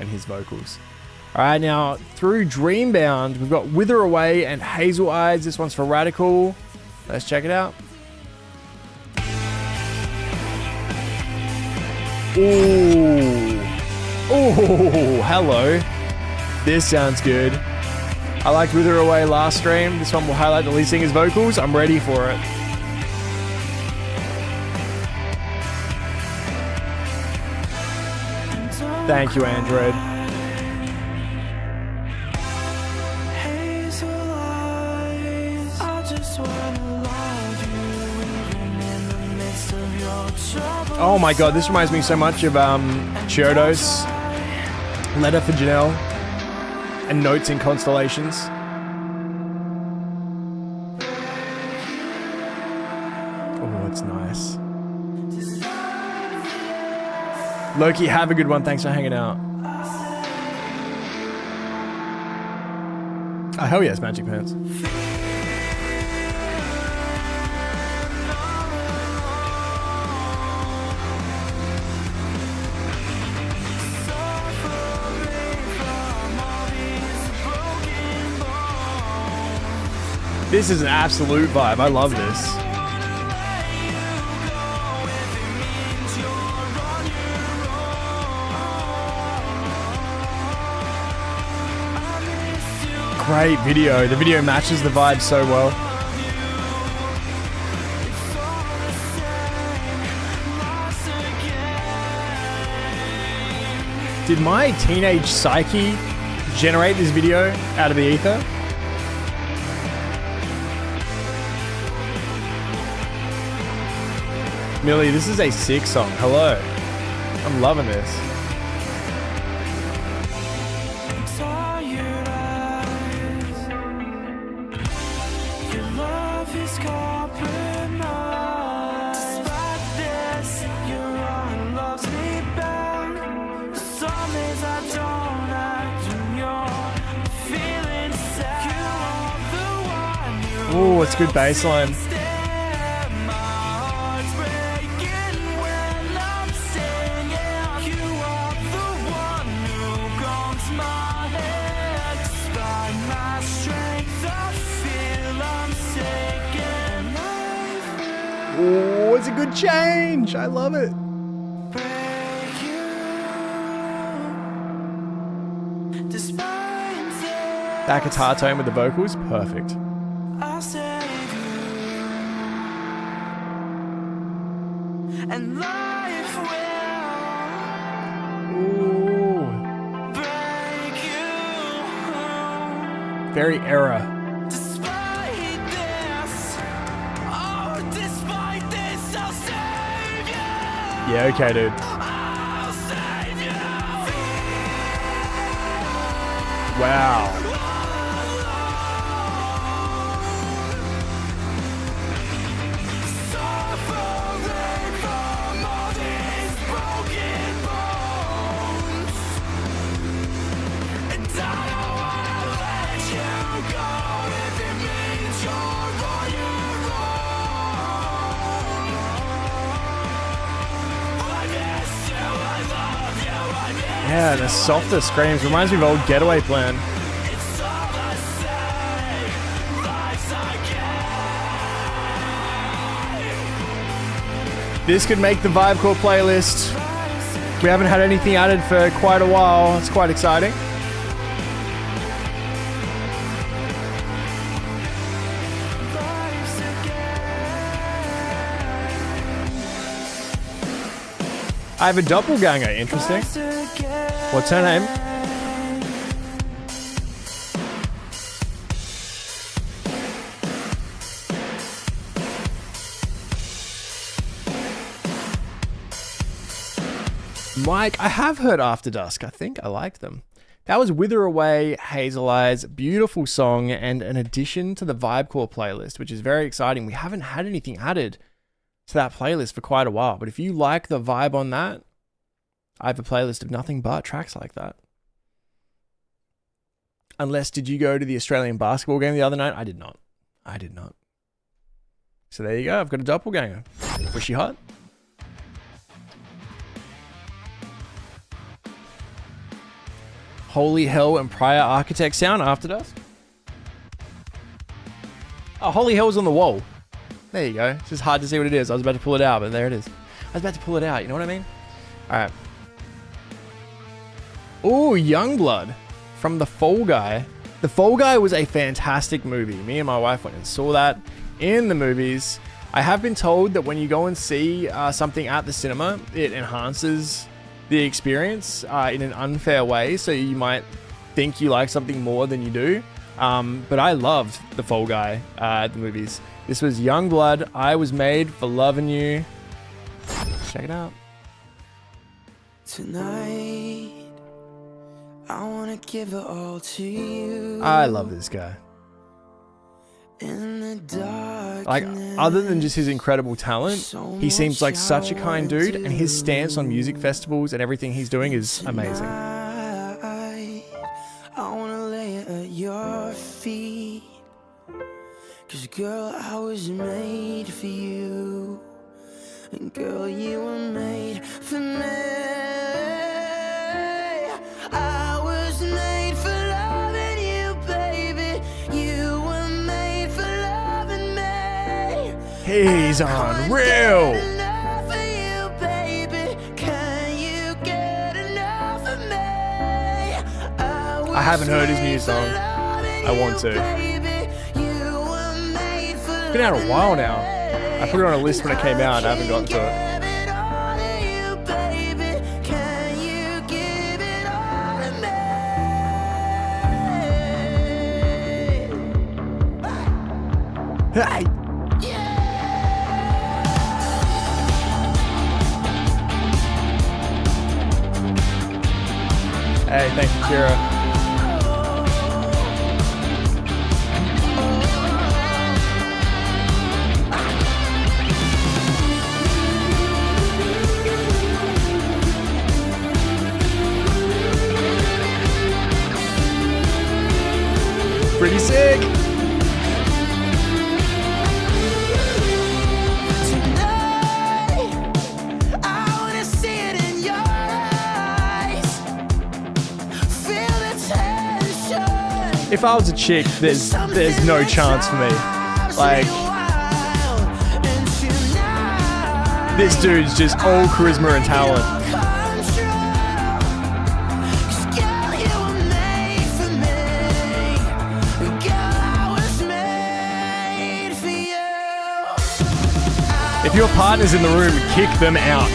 and his vocals. Alright, now through Dreambound, we've got Wither Away and Hazel Eyes. This one's for Radical. Let's check it out. Ooh. Ooh, hello. This sounds good. I liked Wither Away last stream. This one will highlight the lead singer's vocals. I'm ready for it. Thank you, Android. Oh my god, this reminds me so much of Chiodo's Letter for Janelle and Notes in Constellations. Oh, it's nice. Loki, have a good one. Thanks for hanging out. Oh, hell yes, Magic Pants. This is an absolute vibe. I love this. Great video. The video matches the vibe so well. Did my teenage psyche generate this video out of the ether? Millie, this is a sick song. Hello. I'm loving this. Oh, it's good bass line. Oh, it's a good change. I love it. That guitar tone with the vocals, perfect. Ooh. Very era. Yeah, okay, dude. Wow. Yeah, the softer screams. Reminds me of old Getaway Plan. This could make the Vibe Core playlist. We haven't had anything added for quite a while. It's quite exciting. I have a doppelganger. Interesting. What's her name? Mike, I have heard After Dusk. I think I like them. That was Wither Away, Hazel Eyes, beautiful song, and an addition to the Vibe Core playlist, which is very exciting. We haven't had anything added to that playlist for quite a while, but if you like the vibe on that, I have a playlist of nothing but tracks like that. Unless, did you go to the Australian basketball game the other night? I did not. I did not. So there you go. I've got a doppelganger. Was she hot? Holy Hell and Prior Architect sound After Dusk. Oh, Holy Hell's on the wall. There you go. It's just hard to see what it is. I was about to pull it out, but there it is. I was about to pull it out. You know what I mean? All right. Ooh, Youngblood from The Fall Guy. The Fall Guy was a fantastic movie. Me and my wife went and saw that in the movies. I have been told that when you go and see something at the cinema, it enhances the experience in an unfair way, so you might think you like something more than you do. But I loved The Fall Guy at the movies. This was Youngblood. I Was Made for Loving You. Check it out. Tonight, I wanna give it all to you. I love this guy. In the dark. Like, other than just his incredible talent, he seems like such a kind dude, and his stance on music festivals and everything he's doing is amazing. I wanna lay it at your feet. 'Cause girl, I was made for you. And girl, you were made for me. I was made for loving you, baby. You were made for loving me. He's unreal. Enough of you, baby. Can you get enough of me? I haven't heard his new song. I want to. It's been out a while now. I put it on a list when it came out and I haven't gotten to it. Hey! Hey, thank you, Kira. Pretty sick. If I was a chick, there's no chance for me. Like, this dude's just all charisma and talent. If your partner's in the room, kick them out.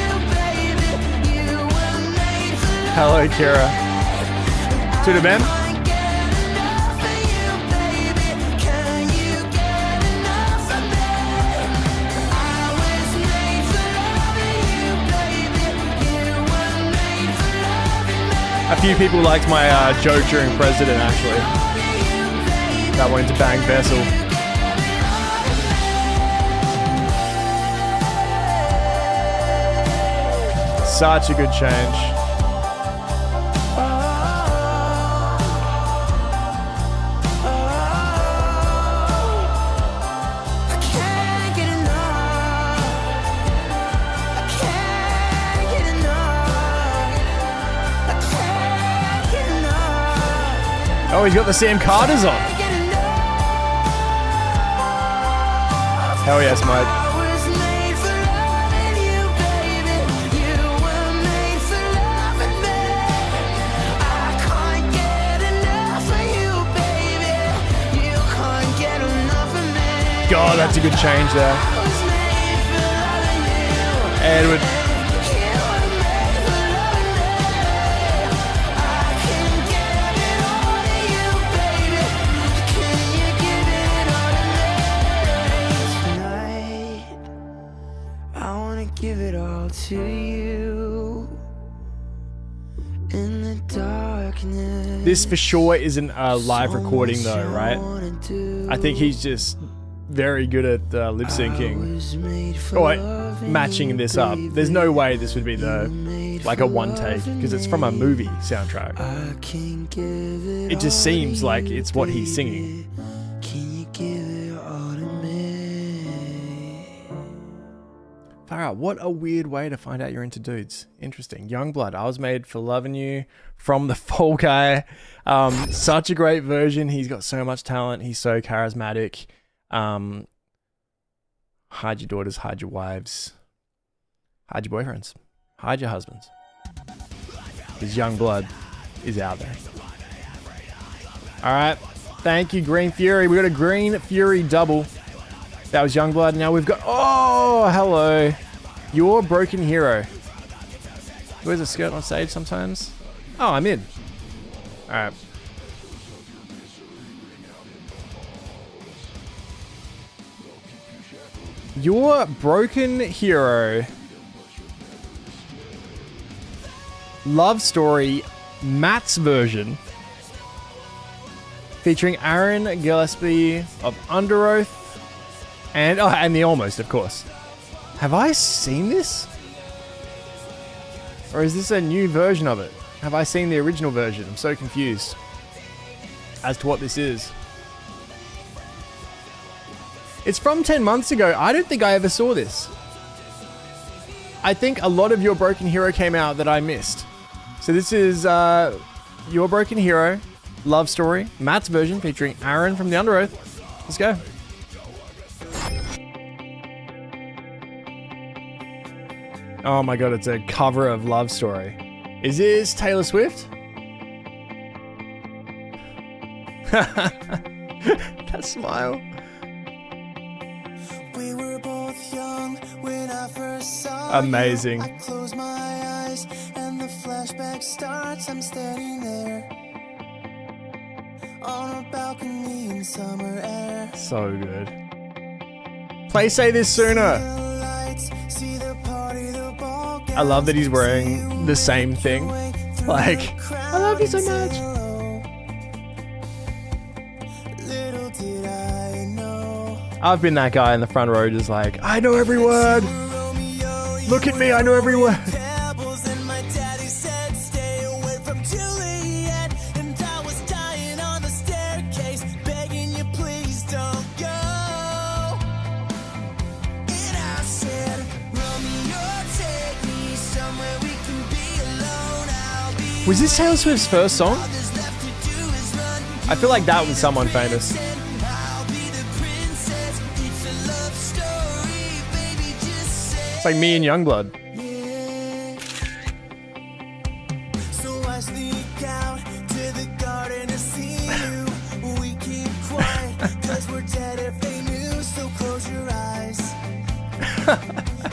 Hello, Kira. To the men. A few people liked my joke during President, actually. That went to Bang Vessel. Such a good change. Oh, he's got the Sam Carters on. Hell yes, mate. God, that's a good change there. Edward. Give it all to you in the darkness. This for sure isn't a live recording though, right? I think he's just very good at lip syncing or matching this up. There's no way this would be like a one take because it's from a movie soundtrack. It just seems like it's what he's singing. Far out. What a weird way to find out you're into dudes. Interesting. Youngblood. I Was Made for Loving You from The Fall Guy. Such a great version. He's got so much talent. He's so charismatic. Hide your daughters, hide your wives, hide your boyfriends, hide your husbands. Because Youngblood is out there. All right. Thank you, Green Fury. We got a Green Fury double. That was Youngblood. Now we've got... Oh, hello. Your Broken Hero. He wears a skirt on stage sometimes. Oh, I'm in. All right. Your Broken Hero Love Story Matt's version featuring Aaron Gillespie of Under Oath and the Almost, of course. Have I seen this? Or is this a new version of it? Have I seen the original version? I'm so confused as to what this is. It's from 10 months ago. I don't think I ever saw this. I think a lot of Your Broken Hero came out that I missed. So this is Your Broken Hero Love Story, Matt's version featuring Aaron from the Under Oath. Let's go. Oh my god, it's a cover of Love Story. Is this Taylor Swift? That smile. We were both young when I first saw Amazing. you. I close my eyes and the flashback starts. I'm standing there on a balcony in summer air. So good. Play Say This Sooner. I love that he's wearing the same thing. Like, I love you so much. I've been that guy in the front row just like, I know every word. Look at me, I know every word. Was this Taylor Swift's first song? I feel like that was someone famous. It's like me and Youngblood. So I sneak out to the garden to see you. We keep quiet, cause we're dead if they knew. So close your eyes.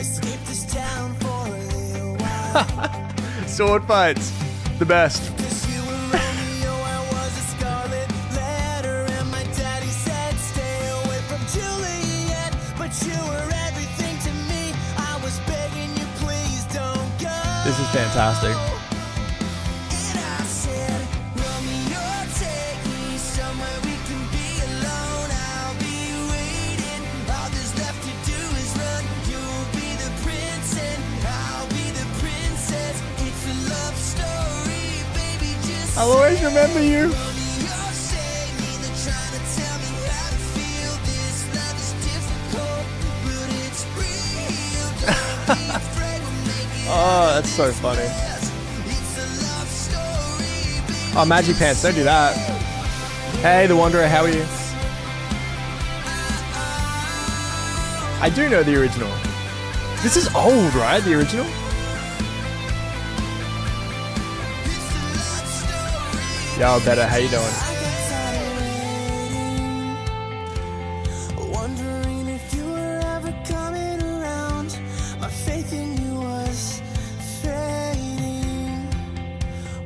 Escape this town for a little while. Sword fights. The best. Cause you were Romeo, I was a scarlet letter. And my daddy said stay away from Juliet. But you were everything to me. I was begging you, please don't go. This is fantastic. And I said, Romeo, take me somewhere we can be alone. I'll be waiting. All there's left to do is run. You'll be the prince and I'll be the princess. It's a love story. I'll always remember you. Oh, that's so funny. Oh, Magic Pants, don't do that. Hey, The Wanderer, how are you? I do know the original. This is old, right? The original? Yo, better. How you doing? Wondering if you were ever coming around. My faith in you was fading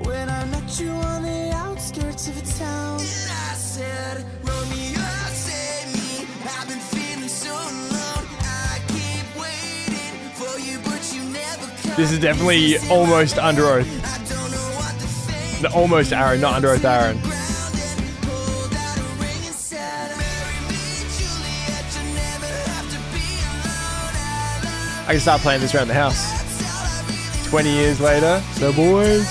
when I met you on the outskirts of a town. And I said, Romeo, save me. I've been feeling so alone. I keep waiting for you, but you never come. This is definitely almost Under Oath. The almost Aaron, not Under Oath Aaron. I can start playing this around the house. 20 years later, the boys.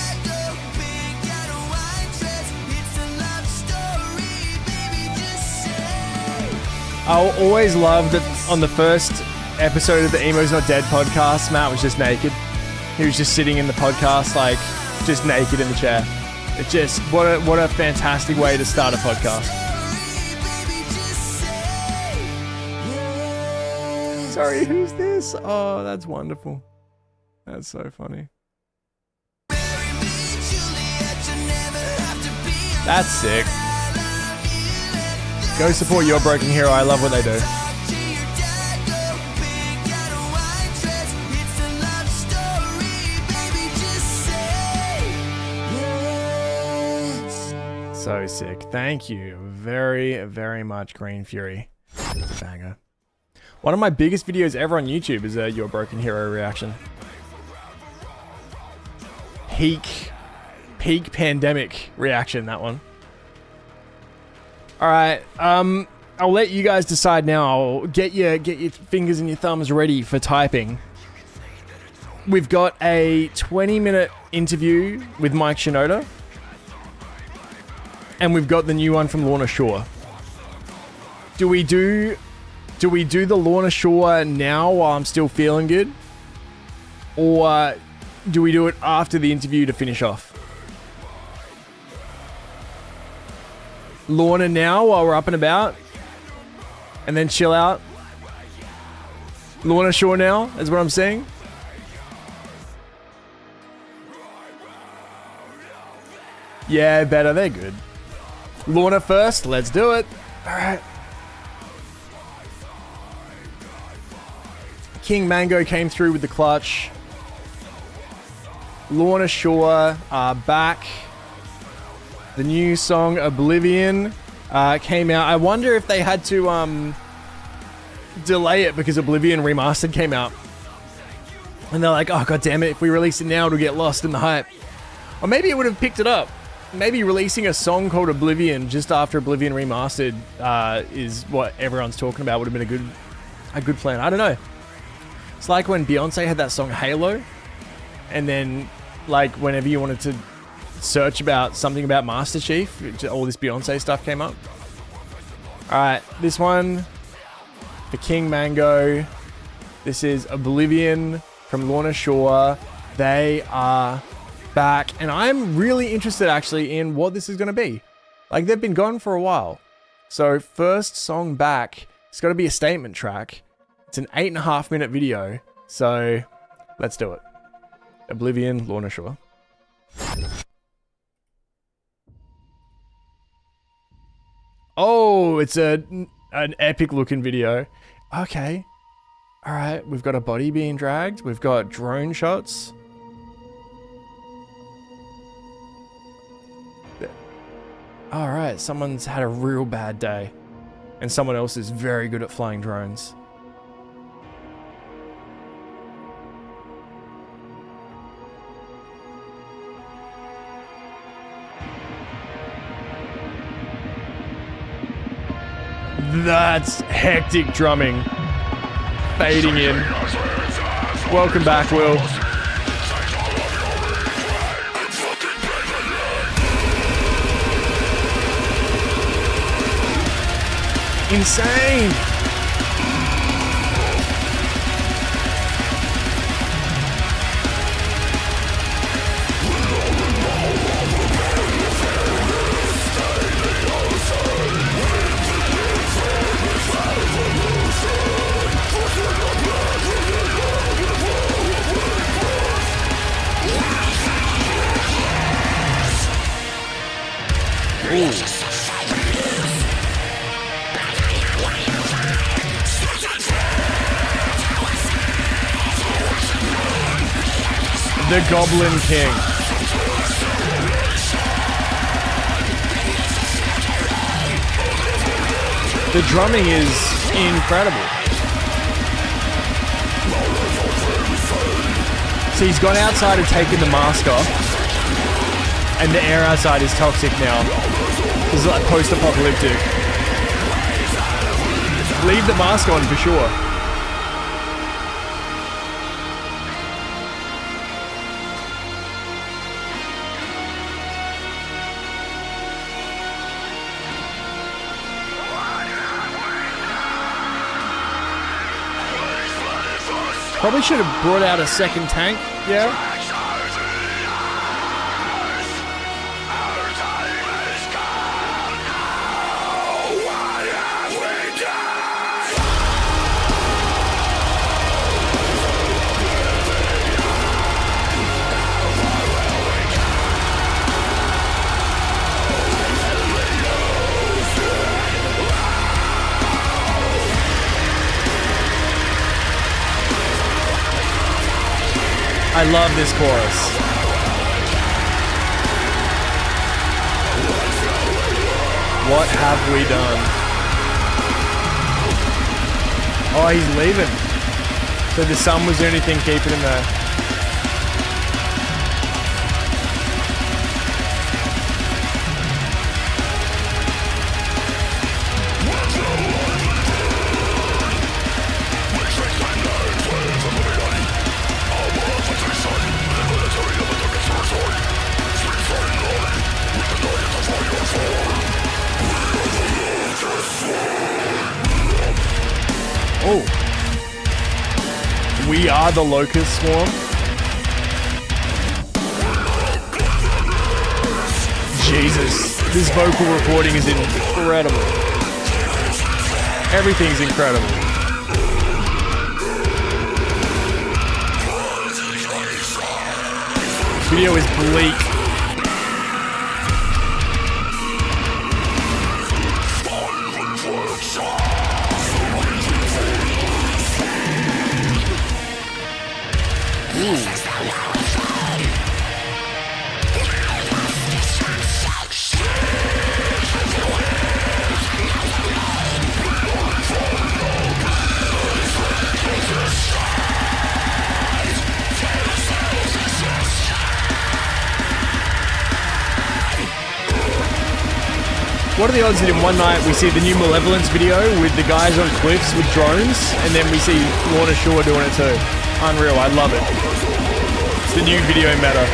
I'll always love that on the first episode of the Emo's Not Dead podcast, Matt was just naked. He was just sitting in the podcast, like, just naked in the chair. It just, what a fantastic way to start a podcast. Sorry, who's this? Oh, that's wonderful. That's so funny. That's sick. Go support Your Broken Hero. I love what they do. So sick. Thank you very, very much, Green Fury. Banger. One of my biggest videos ever on YouTube is your Broken Hero reaction. Peak pandemic reaction, that one. All right, I'll let you guys decide now. I'll get your fingers and your thumbs ready for typing. We've got a 20-minute interview with Mike Shinoda. And we've got the new one from Lorna Shore. Do we do the Lorna Shore now while I'm still feeling good? Or do we do it after the interview to finish off? Lorna now while we're up and about? And then chill out? Lorna Shore now is what I'm saying? Yeah, better. They're good. Lorna first. Let's do it. All right. King Mango came through with the clutch. Lorna Shore are back. The new song Oblivion came out. I wonder if they had to delay it because Oblivion Remastered came out. And they're like, oh, god damn it, if we release it now, it'll get lost in the hype. Or maybe it would have picked it up. Maybe releasing a song called Oblivion just after Oblivion Remastered is what everyone's talking about. Would have been a good plan. I don't know. It's like when Beyonce had that song Halo, and then like whenever you wanted to search about something about Master Chief, all this Beyonce stuff came up. All right, this one for King Mango. This is Oblivion from Lorna Shore. They are back, and I'm really interested actually in what this is going to be. Like, they've been gone for a while, so first song back, it's got to be a statement track. It's an 8.5 minute video, so let's do it. Oblivion, Lorna Shore. Oh, it's an epic looking video. Okay, all right, we've got a body being dragged, we've got drone shots. All right, someone's had a real bad day, and someone else is very good at flying drones. That's hectic drumming. Fading in. Welcome back, Will. Insane. The Goblin King. The drumming is incredible. So he's gone outside and taken the mask off, and the air outside is toxic now. This is like post-apocalyptic. Leave the mask on for sure. Probably should have brought out a second tank, yeah? I love this chorus. have we done? Oh, he's leaving. So the sun was the only thing keeping him there. Oh. We are the locust swarm. Jesus. This vocal recording is incredible. Everything's incredible. Video is bleak. What are the odds that in one night we see the new Malevolence video with the guys on cliffs with drones, and then we see Lorna Shore doing it too? Unreal, I love it. It's the new video meta.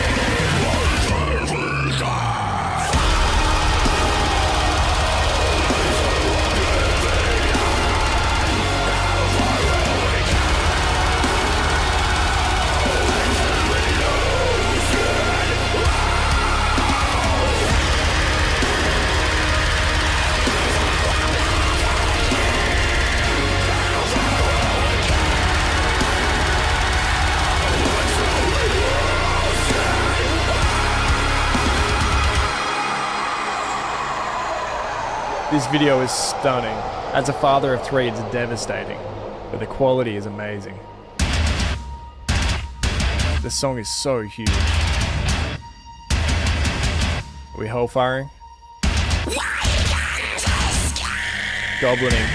This video is stunning. As a father of three, it's devastating, but the quality is amazing. The song is so huge. Are we hellfiring? Goblining.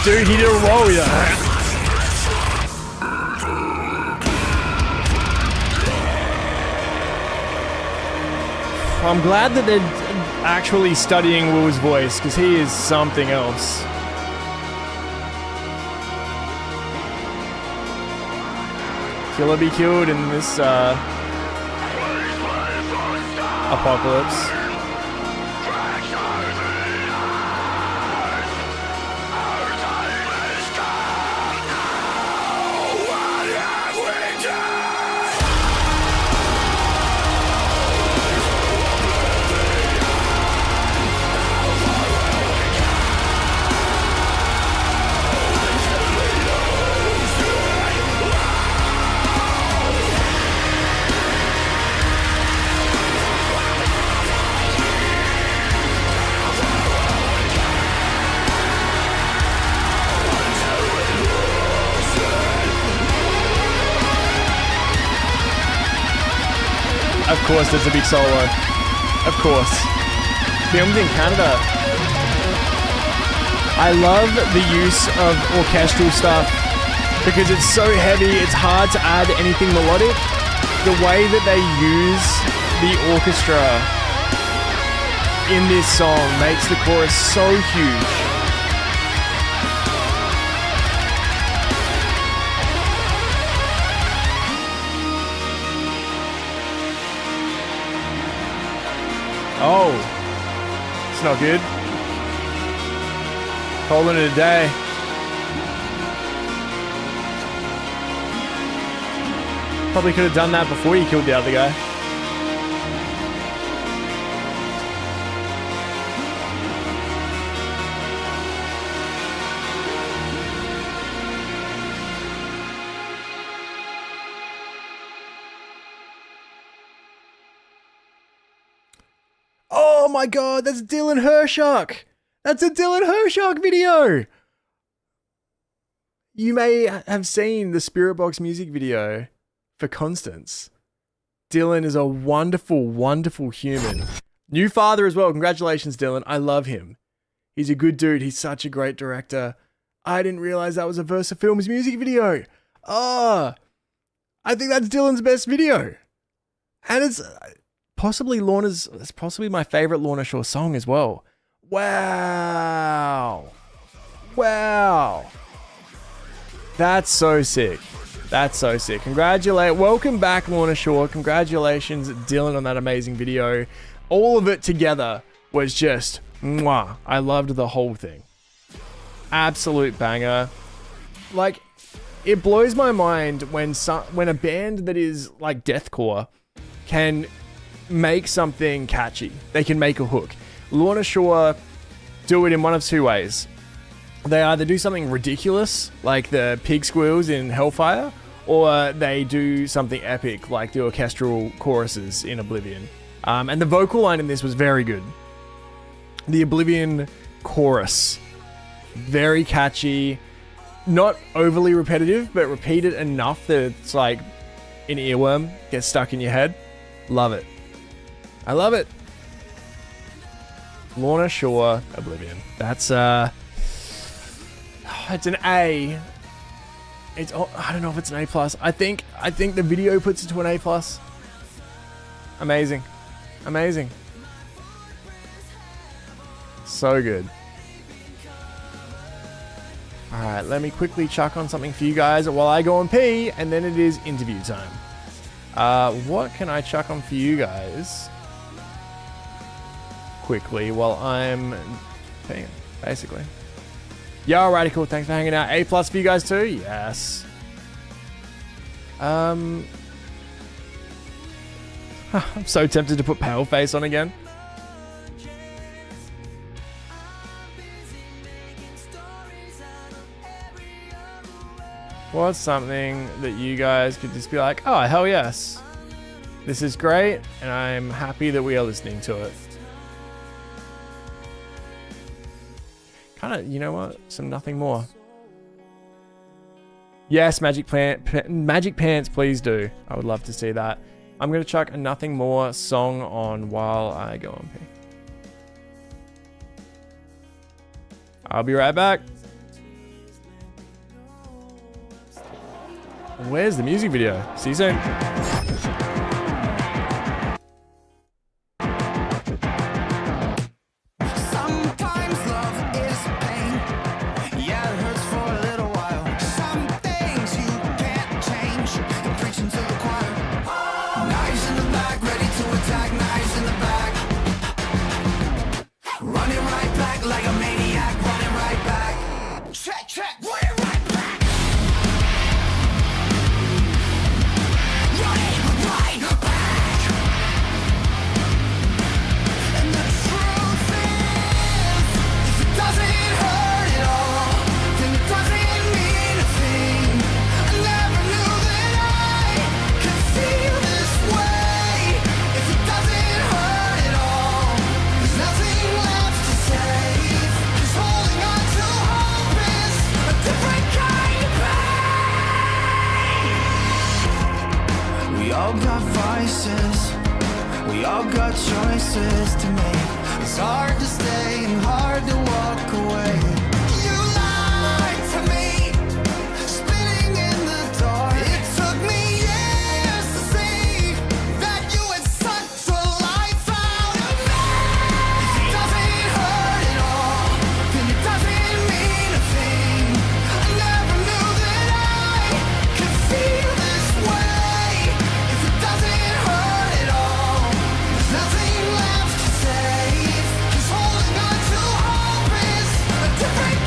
Dude, he did a roll with that. I'm glad that they're actually studying Will's voice, because he is something else. Killer be killed in this apocalypse. Of course, there's a big solo. Of course. Filmed in Canada. I love the use of orchestral stuff because it's so heavy, it's hard to add anything melodic. The way that they use the orchestra in this song makes the chorus so huge. Oh, it's not good. Calling it a day. Probably could have done that before you killed the other guy. Oh my god, that's Dylan Hershock! That's a Dylan Hershock video! You may have seen the Spirit Box music video for Constance. Dylan is a wonderful, wonderful human. New father as well. Congratulations, Dylan. I love him. He's a good dude. He's such a great director. I didn't realize that was a Versa Films music video. I think that's Dylan's best video. And it's possibly it's possibly my favorite Lorna Shore song as well. Wow. Wow. That's so sick. That's so sick. Welcome back, Lorna Shore. Congratulations, Dylan, on that amazing video. All of it together was just mwah. I loved the whole thing. Absolute banger. Like, it blows my mind when a band that is like deathcore can make something catchy. They can make a hook. Lorna Shore do it in one of two ways. They either do something ridiculous, like the pig squeals in Hellfire, or they do something epic, like the orchestral choruses in Oblivion. And the vocal line in this was very good. The Oblivion chorus, very catchy, not overly repetitive, but repeated enough that it's like an earworm, gets stuck in your head. Love it. I love it. Lorna Shore, Oblivion. That's it's an A. I don't know if it's an A+. I think the video puts it to an A+. Amazing. Amazing. So good. Alright, let me quickly chuck on something for you guys while I go and pee, and then it is interview time. What can I chuck on for you guys quickly while I'm peeing, basically? Yeah, alrighty, cool. Thanks for hanging out. A+ for you guys too? Yes. I'm so tempted to put Paleface on again. What's something that you guys could just be like, oh, hell yes. This is great, and I'm happy that we are listening to it. Kind of, you know what? Some Nothing More. Yes, Magic Pants, please do. I would love to see that. I'm going to chuck a Nothing More song on while I go on pee. I'll be right back. Where's the music video? See you soon. Different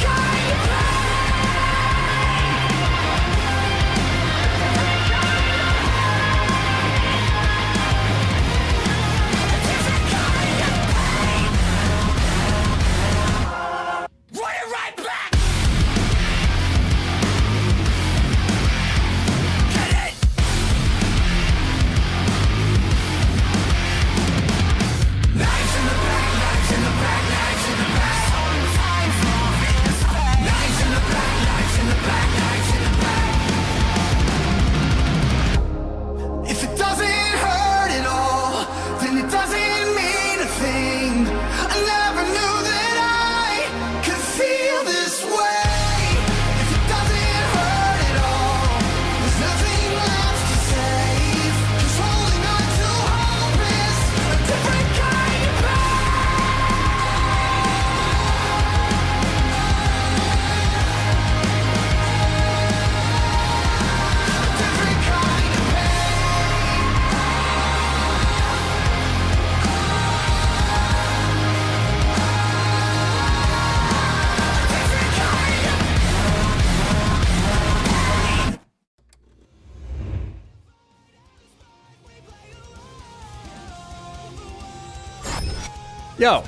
Yo.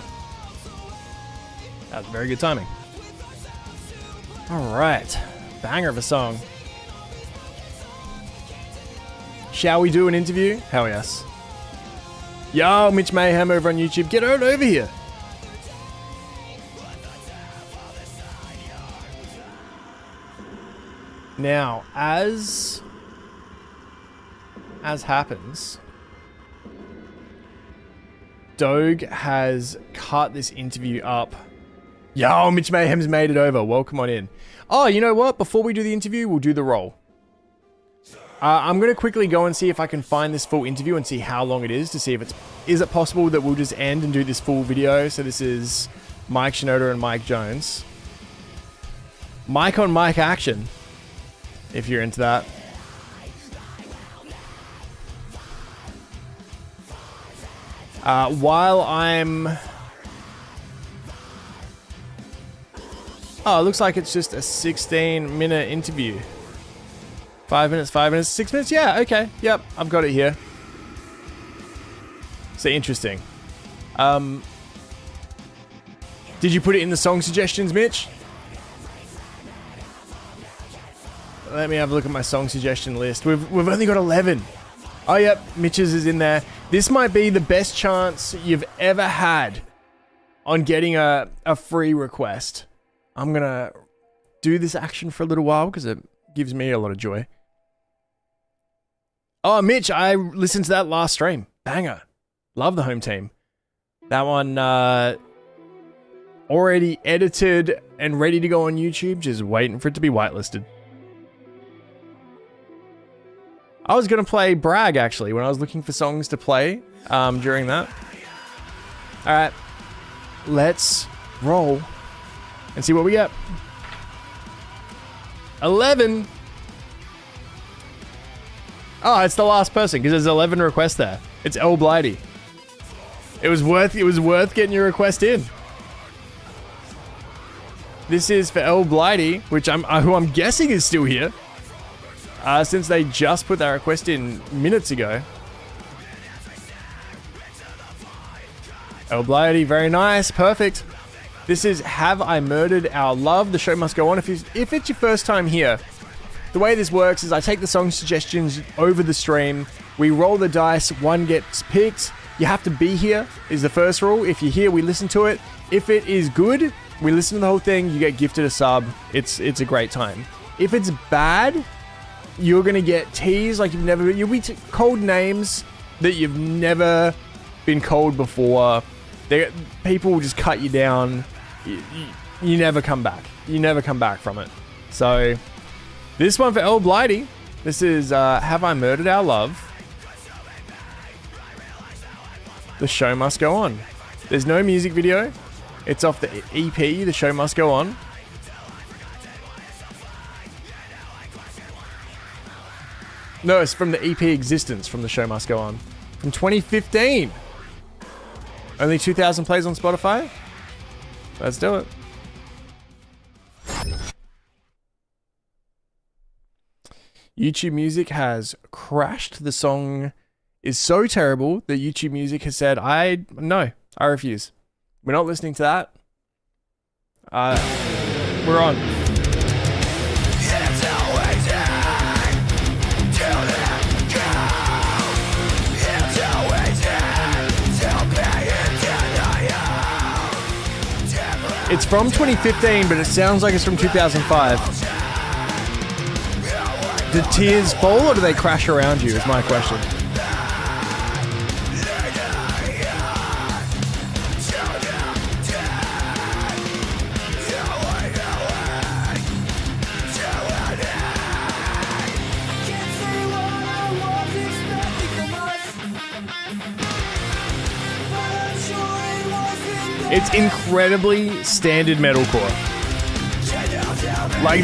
That was very good timing. All right. Banger of a song. Shall we do an interview? Hell yes. Yo, Mitch Mayhem over on YouTube. Get on over here. Now, as happens, Doge has cut this interview up. Yo, Mitch Mayhem's made it over. Welcome on in. Oh, you know what? Before we do the interview, we'll do the roll. I'm going to quickly go and see if I can find this full interview and see how long it is to see if is it possible that we'll just end and do this full video. So this is Mike Shinoda and Mike Jones. Mike on mic action, if you're into that. While I'm... Oh, it looks like it's just a 16-minute interview. 5 minutes, 5 minutes, 6 minutes? Yeah, okay. Yep, I've got it here. So interesting. Did you put it in the song suggestions, Mitch? Let me have a look at my song suggestion list. We've only got 11. Oh, yep, Mitch's is in there. This might be the best chance you've ever had on getting a free request. I'm going to do this action for a little while because it gives me a lot of joy. Oh, Mitch, I listened to that last stream. Banger. Love the home team. That one already edited and ready to go on YouTube. Just waiting for it to be whitelisted. I was going to play Brag, actually, when I was looking for songs to play during that. All right. Let's roll and see what we get. 11. Oh, it's the last person because there's 11 requests there. It's El Blighty. It was worth getting your request in. This is for El Blighty, which who I'm guessing is still here. Since they just put that request in minutes ago. El Blighty, very nice, perfect. This is Have I Murdered Our Love? The show must go on. If it's your first time here, the way this works is I take the song suggestions over the stream. We roll the dice. One gets picked. You have to be here is the first rule. If you're here, we listen to it. If it is good, we listen to the whole thing. You get gifted a sub. It's a great time. If it's bad, you're going to get teased like you'll be called names that you've never been called before. People will just cut you down. You never come back. You never come back from it. So, this one for El Blighty. This is Have I Murdered Our Love? The show must go on. There's no music video. It's off the EP, The Show Must Go On. No, it's from the EP Existence, from The Show Must Go On. From 2015. Only 2,000 plays on Spotify. Let's do it. YouTube Music has crashed. The song is so terrible that YouTube Music has said, no, I refuse. We're not listening to that. We're on. It's from 2015, but it sounds like it's from 2005. Do tears fall or do they crash around you is my question. It's incredibly standard metalcore. Like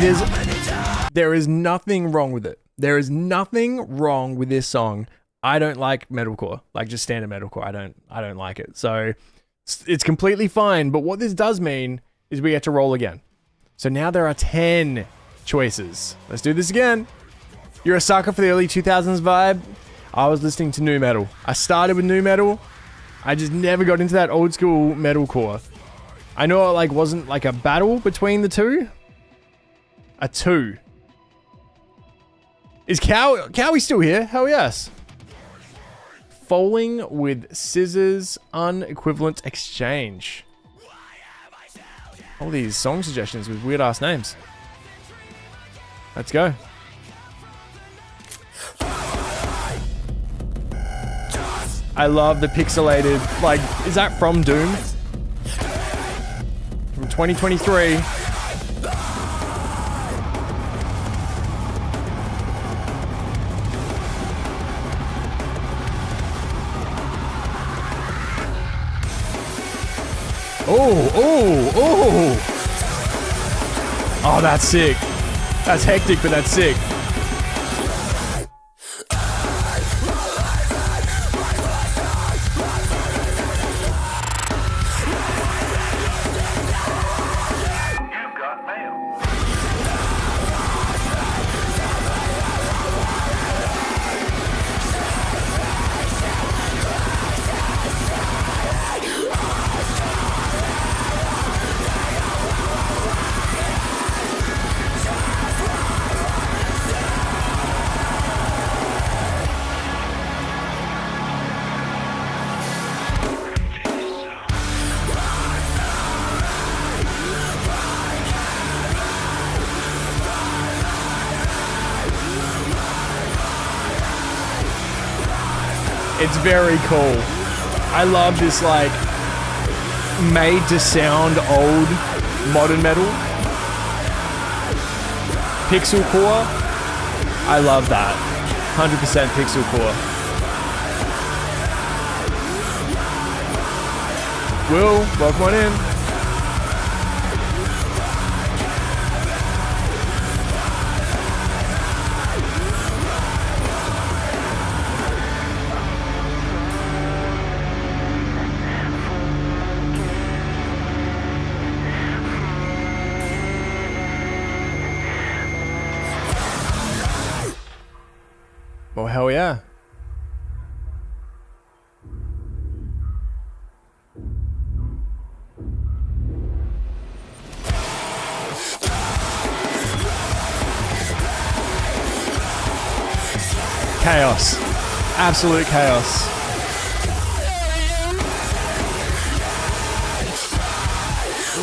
there is nothing wrong with it. There is nothing wrong with this song. I don't like metalcore, like just standard metalcore. I don't like it. So it's completely fine. But what this does mean is we get to roll again. So now there are 10 choices. Let's do this again. You're a sucker for the early 2000s vibe. I was listening to nu metal. I started with nu metal. I just never got into that old school metalcore. I know it like wasn't like a battle between the two. A two. Is Cowie still here? Hell yes. Falling with Scissors, Unequivalent Exchange. All these song suggestions with weird ass names. Let's go. I love the pixelated, like, is that from Doom? From 2023. Oh, that's sick. That's hectic, but that's sick. It's very cool. I love this, like, made to sound old modern metal. Pixel core. I love that. 100% pixel core. Will, welcome on in. Oh, hell yeah. Chaos. Absolute chaos.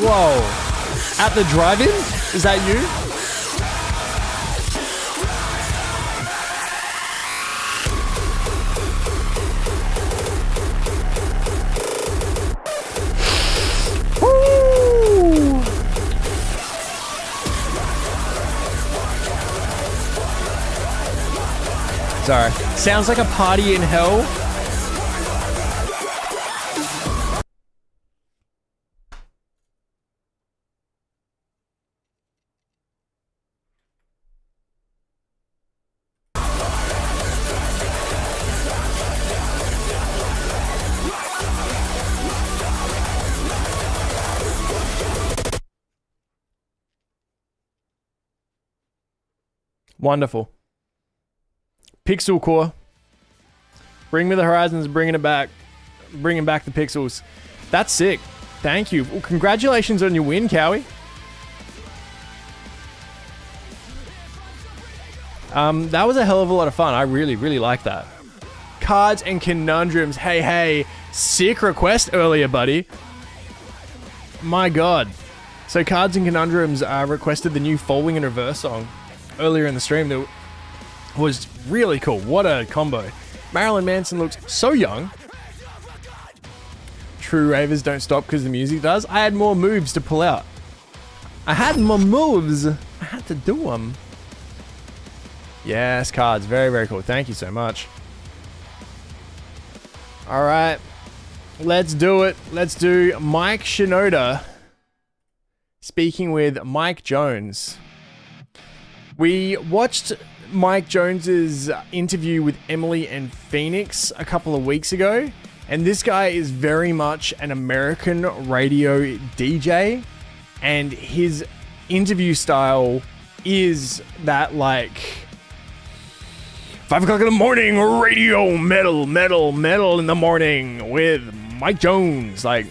Whoa. At the drive-in? Is that you? Sorry. Sounds like a party in hell. Wonderful. Pixel core. Bring me the horizons, bringing it back. Bringing back the pixels. That's sick. Thank you. Well, congratulations on your win, Cowie. That was a hell of a lot of fun. I really, really like that. Cards and Conundrums. Hey, hey. Sick request earlier, buddy. My God. So Cards and Conundrums requested the new Falling in Reverse song earlier in the stream. That was really cool. What a combo. Marilyn Manson looks so young. True ravers don't stop because the music does. I had more moves to pull out. I had more moves. I had to do them. Yes, Cards. Very, very cool. Thank you so much. All right. Let's do it. Let's do Mike Shinoda speaking with Mike Jones. We watched Mike Jones's interview with Emily and Phoenix a couple of weeks ago, and this guy is very much an American radio DJ, and his interview style is that, like, 5 o'clock in the morning radio metal in the morning with Mike Jones, like,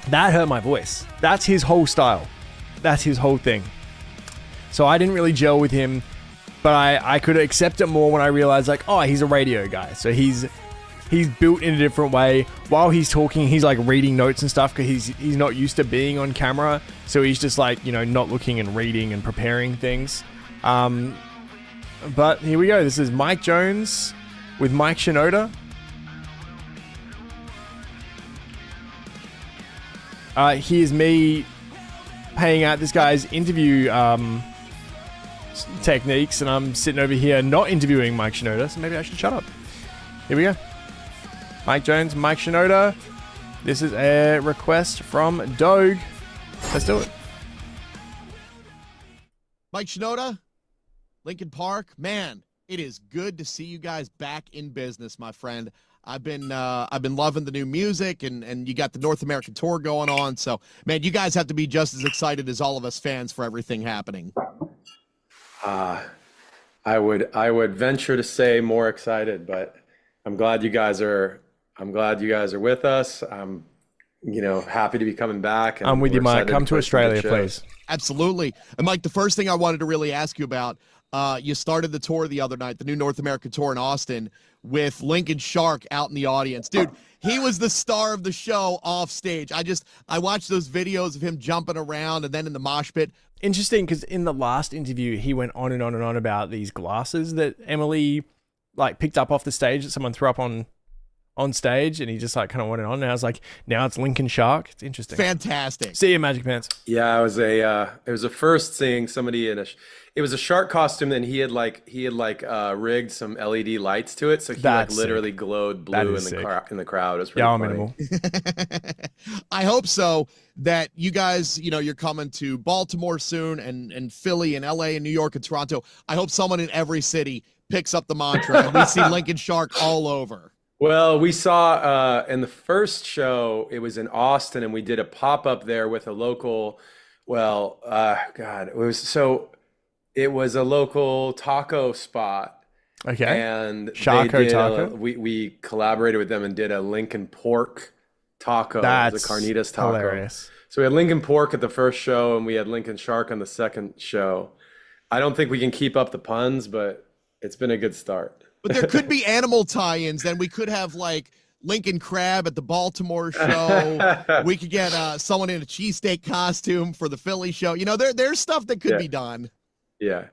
that hurt my voice. That's his whole style. That's his whole thing. So I didn't really gel with him, but I could accept it more when I realized, like, oh, he's a radio guy. So he's built in a different way. While he's talking, he's like reading notes and stuff because he's not used to being on camera. So he's just like, you know, not looking and reading and preparing things. But here we go. This is Mike Jones with Mike Shinoda. Here's me paying out this guy's interview techniques, and I'm sitting over here not interviewing Mike Shinoda, so maybe I should shut up. Here we go. Mike Jones, Mike Shinoda. This is a request from Doug. Let's do it. Mike Shinoda, Linkin Park. Man, it is good to see you guys back in business, my friend. I've been loving the new music, and you got the North American tour going on. So, man, you guys have to be just as excited as all of us fans for everything happening. I would venture to say more excited, but I'm glad you guys are with us. I'm, you know, happy to be coming back. And I'm with you, Mike. Come to Australia, please. Absolutely. And Mike, the first thing I wanted to really ask you about, you started the tour the other night, the new North American tour in Austin, with Linkin Shark out in the audience. Dude, he was the star of the show off stage. I watched those videos of him jumping around and then in the mosh pit. Interesting, because in the last interview, he went on and on and on about these glasses that Emily like picked up off the stage that someone threw up on stage, and he just like kind of went on. And I was like, now it's Linkin Shark. It's interesting. Fantastic. See you, Magic Pants. Yeah, it was a first seeing somebody in it was a shark costume, and he had rigged some LED lights to it, so he literally glowed blue in the crowd. It was pretty funny. I hope so that you guys, you know, you're coming to Baltimore soon, and Philly and LA and New York and Toronto. I hope someone in every city picks up the mantra and we see Linkin Shark all over. Well, we saw in the first show, it was in Austin, and we did a pop-up there with a local, it was a local taco spot. Okay. And Taco. We collaborated with them and did a Linkin Pork taco. That's the carnitas taco. Hilarious. So we had Linkin Pork at the first show, and we had Linkin Shark on the second show. I don't think we can keep up the puns, but it's been a good start. But there could be animal tie-ins. Then we could have like Lincoln Crab at the Baltimore show. We could get someone in a cheesesteak costume for the Philly show. You know, there's stuff that could be done. Yeah.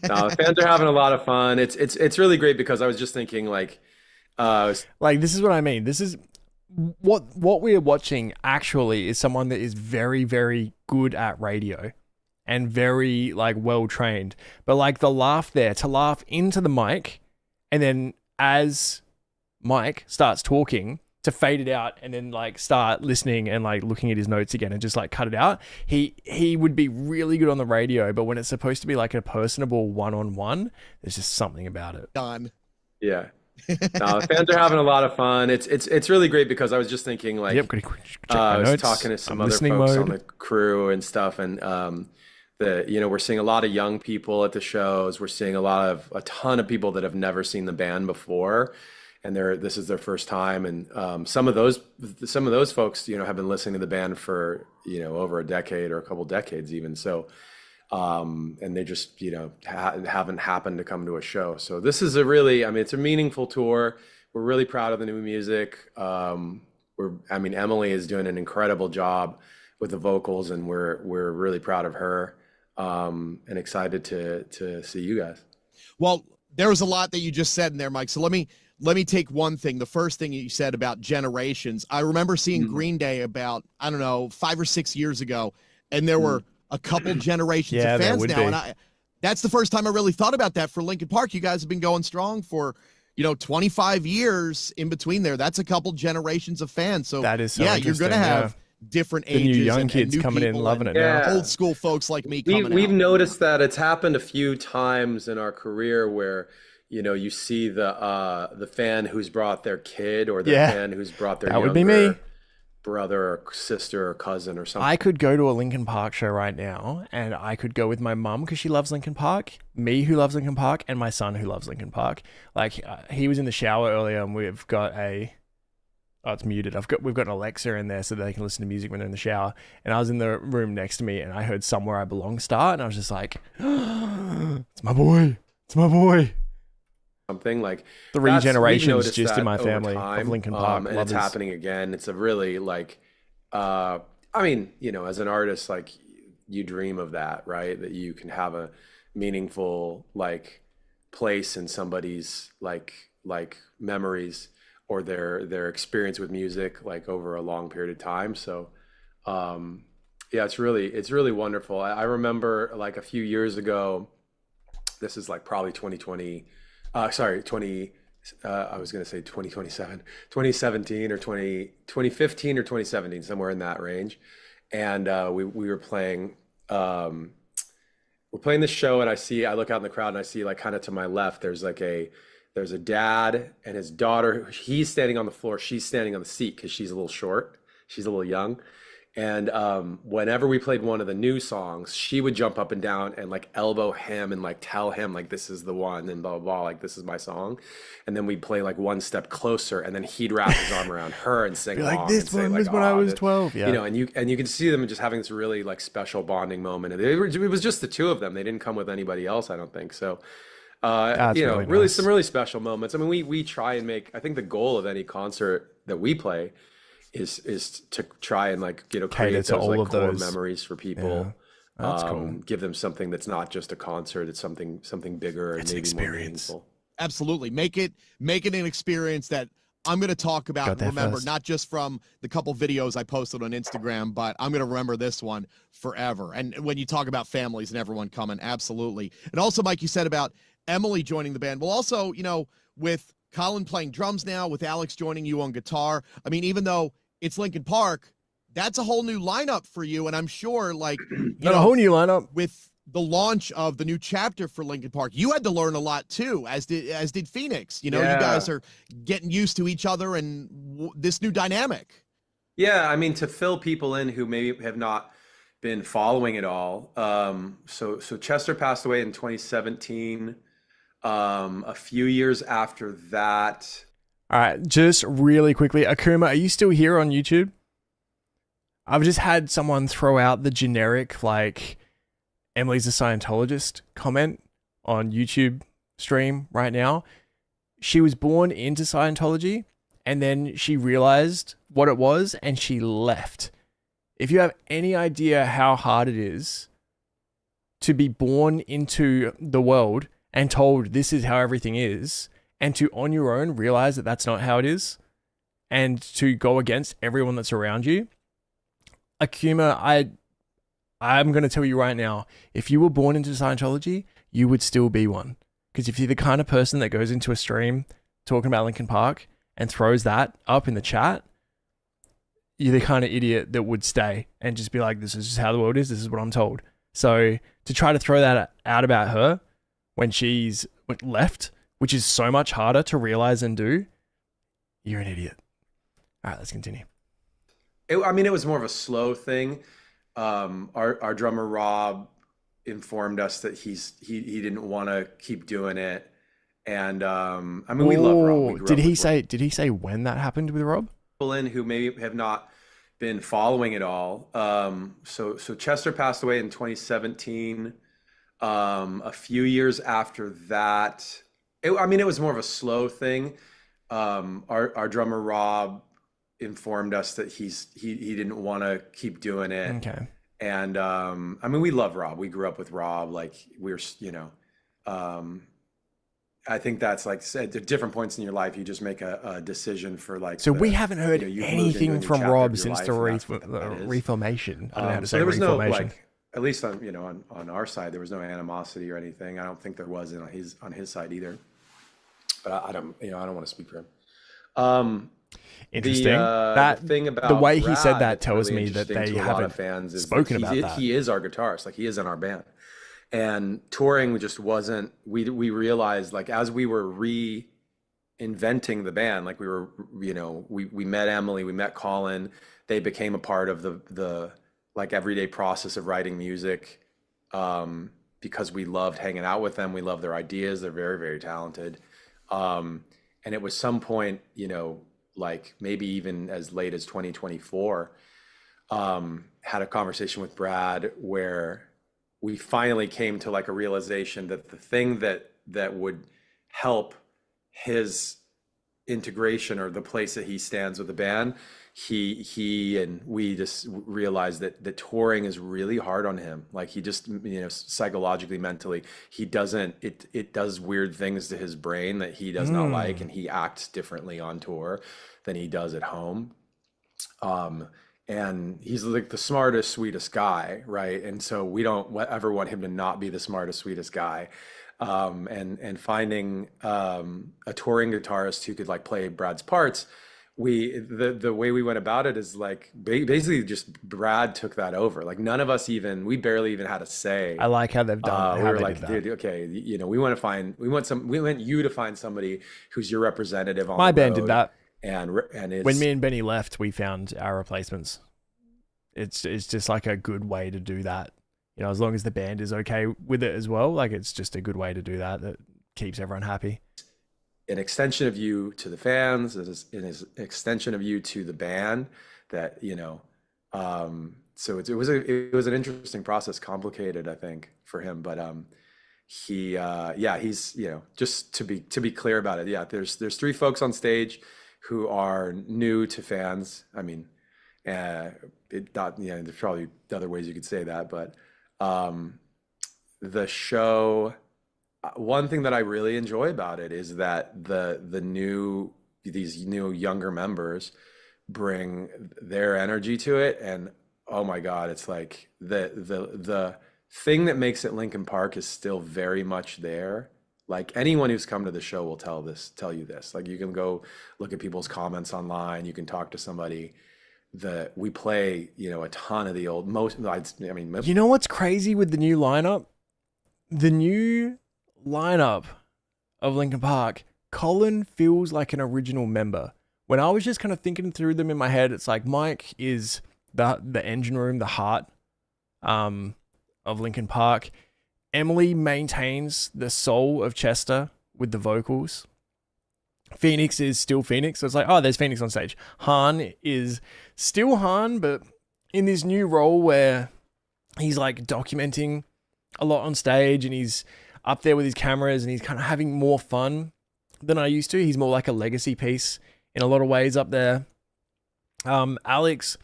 No, fans are having a lot of fun. It's really great, because I was just thinking like this is what I mean. This is what we're watching actually is someone that is very, very good at radio and very like well trained. But like the laugh there, to laugh into the mic, and then as Mike starts talking, to fade it out and then like start listening and like looking at his notes again and just like cut it out. He would be really good on the radio, but when it's supposed to be like a personable one-on-one, there's just something about it. Done. Yeah. No, fans are having a lot of fun. It's really great, because I was just thinking like, I was talking to some other folks on the crew and stuff, and we're seeing a lot of young people at the shows. We're seeing a ton of people that have never seen the band before, and this is their first time. And some of those folks, you know, have been listening to the band for, you know, over a decade or a couple decades even. So, and they just, you know, haven't happened to come to a show. So this is it's a meaningful tour. We're really proud of the new music. Emily is doing an incredible job with the vocals, and we're really proud of her. And excited to see you guys. Well, there was a lot that you just said in there, Mike. So let me take one thing. The first thing you said about generations. I remember seeing Green Day about, I don't know, 5 or 6 years ago, and there were a couple generations of fans now. And that's the first time I really thought about that for Linkin Park. You guys have been going strong for, you know, 25 years in between there. That's a couple generations of fans. So that is so you're going to have different ages, the new young and kids new coming in loving it. Yeah. Now. Old school folks like me coming We've out. noticed that it's happened a few times in our career where, you know, you see the fan who's brought their kid, or the fan who's brought their younger brother or sister or cousin or something. I could go to a Linkin Park show right now, and I could go with my mum because she loves Linkin Park, me who loves Linkin Park, and my son who loves Linkin Park. Like he was in the shower earlier, and we've got a Oh, it's muted. We've got an Alexa in there so they can listen to music when they're in the shower. And I was in the room next to me and I heard Somewhere I Belong start, and I was just like, it's my boy. It's my boy. Something like three generations just in my family of Linkin Park. And it's happening again. It's a really like, I mean, you know, as an artist, like you dream of that, right? That you can have a meaningful like place in somebody's like memories or their experience with music like over a long period of time. So yeah, it's really wonderful. I remember like a few years ago, this is like probably 2017 or 2015 or 2017, somewhere in that range. And we were playing, we're playing this show, and I look out in the crowd and I see like kind of to my left, there's a dad and his daughter. He's standing on the floor, she's standing on the seat because she's a little short, she's a little young. And whenever we played one of the new songs, she would jump up and down and like elbow him and like tell him like, this is the one, and blah, blah, blah, like this is my song. And then we'd play like one step closer, and then he'd wrap his arm around her and sing along. Like this one was when I was 12. Yeah. You know, and you can see them just having this really like special bonding moment. And it was just the two of them. They didn't come with anybody else, I don't think. So, you know, really nice. Some really special moments. I mean, we try and make, I think the goal of any concert that we play is to try and like, you know, create those like core memories for people. Yeah. That's cool. Give them something that's not just a concert. It's something bigger and maybe more meaningful. Absolutely. Make it an experience that I'm going to talk about and remember, not just from the couple videos I posted on Instagram, but I'm going to remember this one forever. And when you talk about families and everyone coming, absolutely. And also, Mike, you said about Emily joining the band. Well, also, you know, with Colin playing drums now, with Alex joining you on guitar. I mean, even though it's Linkin Park, that's a whole new lineup for you. And I'm sure, like, you know, a whole new lineup with the launch of the new chapter for Linkin Park, you had to learn a lot too, as did Phoenix. You know, you guys are getting used to each other and this new dynamic. Yeah, I mean, to fill people in who maybe have not been following it all. So Chester passed away in 2017. A few years after that. All right, just really quickly, Akuma, are you still here on YouTube? I've just had someone throw out the generic, like, Emily's a Scientologist comment on YouTube stream right now. She was born into Scientology, and then she realized what it was, and she left. If you have any idea how hard it is to be born into the world and told this is how everything is, and to on your own realize that that's not how it is, and to go against everyone that's around you, Akuma, I'm going to tell you right now, if you were born into Scientology, you would still be one. Because if you're the kind of person that goes into a stream talking about Linkin Park and throws that up in the chat, you're the kind of idiot that would stay and just be like, this is just how the world is. This is what I'm told. So to try to throw that out about her when she's left, which is so much harder to realize and do, you're an idiot. All right, let's continue. I mean, it was more of a slow thing. Our drummer Rob informed us that he didn't want to keep doing it, and I mean, we love Rob. Did he say when that happened with Rob? People in who maybe have not been following it all. So Chester passed away in 2017. A few years after that, I mean, it was more of a slow thing. Our drummer Rob informed us that he didn't want to keep doing it. Okay. And I mean, we love Rob. We grew up with Rob. Like we're, you know, I think that's like at different points in your life, you just make a decision for like. So we haven't heard anything from Rob since the reformation. I don't know how to say so there was no, reformation. like, at least on our side, there was no animosity or anything. I don't think there was on his side either. But I don't want to speak for him. Interesting. The thing about the way he Rad said that tells really me that they to a lot haven't of fans is spoken about that. He is our guitarist, like he is in our band, and touring just wasn't. We realized, like, as we were reinventing the band, like we were, we met Emily, we met Colin, they became a part of the like everyday process of writing music, because we loved hanging out with them, we love their ideas, they're very, very talented. And it was some point, like maybe even as late as 2024, had a conversation with Brad where we finally came to like a realization that the thing that would help his integration, or the place that he stands with the band, he and we just realized that the touring is really hard on him. Like he just, psychologically, mentally, he doesn't, it does weird things to his brain that he does not like, and he acts differently on tour than he does at home. And he's like the smartest, sweetest guy, right? And so we don't ever want him to not be the smartest, sweetest guy. And finding a touring guitarist who could like play Brad's parts, the way we went about it is like basically just Brad took that over. Like none of us we barely even had a say. I like how they've done. We were like, dude, okay, we want you to find somebody who's your representative on my the band road. Did that. And when me and Benny left, we found our replacements. It's just like a good way to do that. As long as the band is okay with it as well, like it's just a good way to do that. That keeps everyone happy. An extension of you to the fans, an extension of you to the band. That so it was an interesting process, complicated, I think, for him. But he's just to be clear about it. Yeah, there's 3 folks on stage who are new to fans. I mean, there's probably other ways you could say that, but the show, one thing that I really enjoy about it is that these new younger members bring their energy to it, and oh my God, it's like the thing that makes it Linkin Park is still very much there. Like anyone who's come to the show will tell you this. Like you can go look at people's comments online. You can talk to somebody. We play, a ton of the old. You know what's crazy with the new lineup? The new lineup of Linkin Park, Colin feels like an original member. When I was just kind of thinking through them in my head, it's like Mike is the engine room, the heart of Linkin Park. Emily maintains the soul of Chester with the vocals. Phoenix is still Phoenix. So it's like, oh, there's Phoenix on stage. Han is still Han, but in this new role where he's like documenting a lot on stage and he's up there with his cameras and he's kind of having more fun than I used to. He's more like a legacy piece in a lot of ways up there. Alex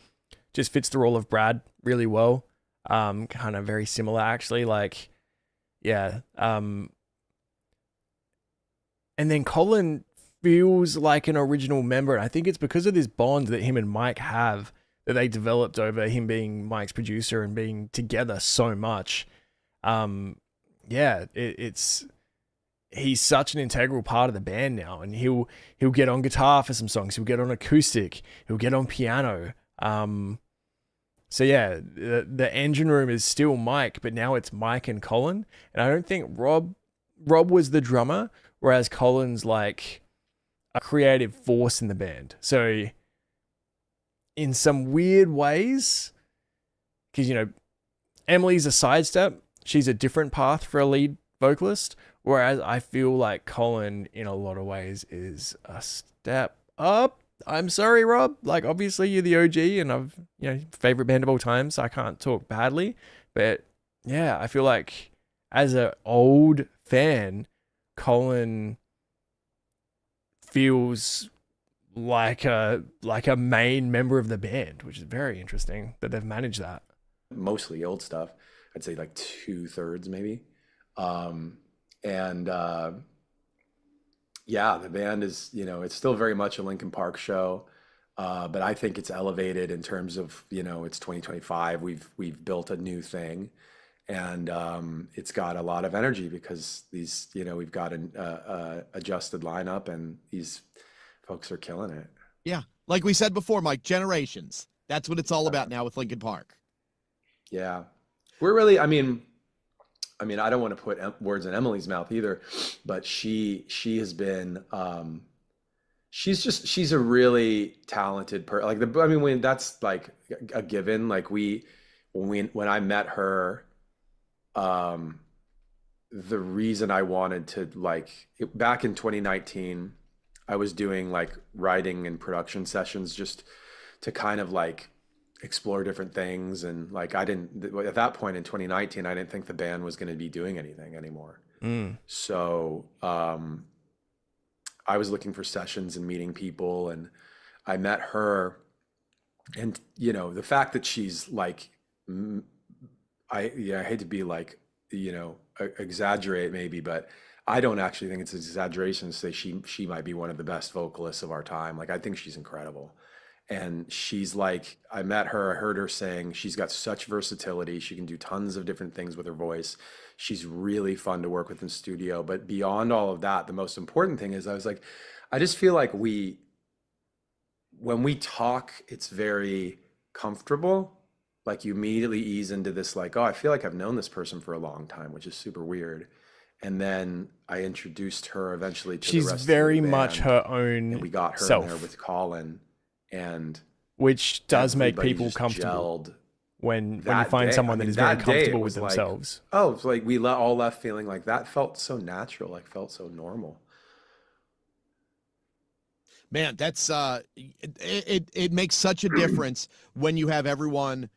just fits the role of Brad really well. Kind of very similar, actually. Like, yeah. And then Colin feels like an original member. And I think it's because of this bond that him and Mike have that they developed over him being Mike's producer and being together so much. He's such an integral part of the band now, and he'll get on guitar for some songs. He'll get on acoustic. He'll get on piano. So yeah, the engine room is still Mike, but now it's Mike and Colin. And I don't think Rob was the drummer, whereas Colin's like a creative force in the band. So in some weird ways, because Emily's a sidestep, she's a different path for a lead vocalist, whereas I feel like Colin in a lot of ways is a step up. I'm sorry, Rob. Like, obviously you're the OG and I've, favorite band of all time, so I can't talk badly. But yeah, I feel like as an old fan, Colin feels like a main member of the band, which is very interesting that they've managed that. Mostly old stuff. I'd say like 2/3 maybe. Yeah, the band is, it's still very much a Linkin Park show, but I think it's elevated in terms of, it's 2025. We've built a new thing, and it's got a lot of energy because these, we've got an adjusted lineup, and these folks are killing it. Yeah, like we said before, Mike, generations. That's what it's all about now with Linkin Park. Yeah, we're really, I mean, I don't want to put words in Emily's mouth either, but she has been, she's a really talented person. When that's like a given, like when I met her, the reason I wanted to back in 2019, I was doing like writing and production sessions just to kind of like explore different things. And like, at that point in 2019, I didn't think the band was going to be doing anything anymore. So I was looking for sessions and meeting people, and I met her. And, you know, the fact that she's like, I hate to be like, you know, exaggerate maybe, but I don't actually think it's an exaggeration to say she might be one of the best vocalists of our time. Like, I think she's incredible. And she's like, I met her, I heard her sing. She's got such versatility. She can do tons of different things with her voice. She's really fun to work with in studio. But beyond all of that, the most important thing is I was like, I just feel like when we talk, it's very comfortable. Like, you immediately ease into this, like, oh, I feel like I've known this person for a long time, which is super weird. And then I introduced her eventually to the rest of the band. She's very much her own and we got her self. in there with Colin. And which does make people comfortable when you find someone that is very comfortable with themselves. Oh, it's like we all left feeling like that felt so natural, like felt so normal. Man, that's it makes such a difference when you have everyone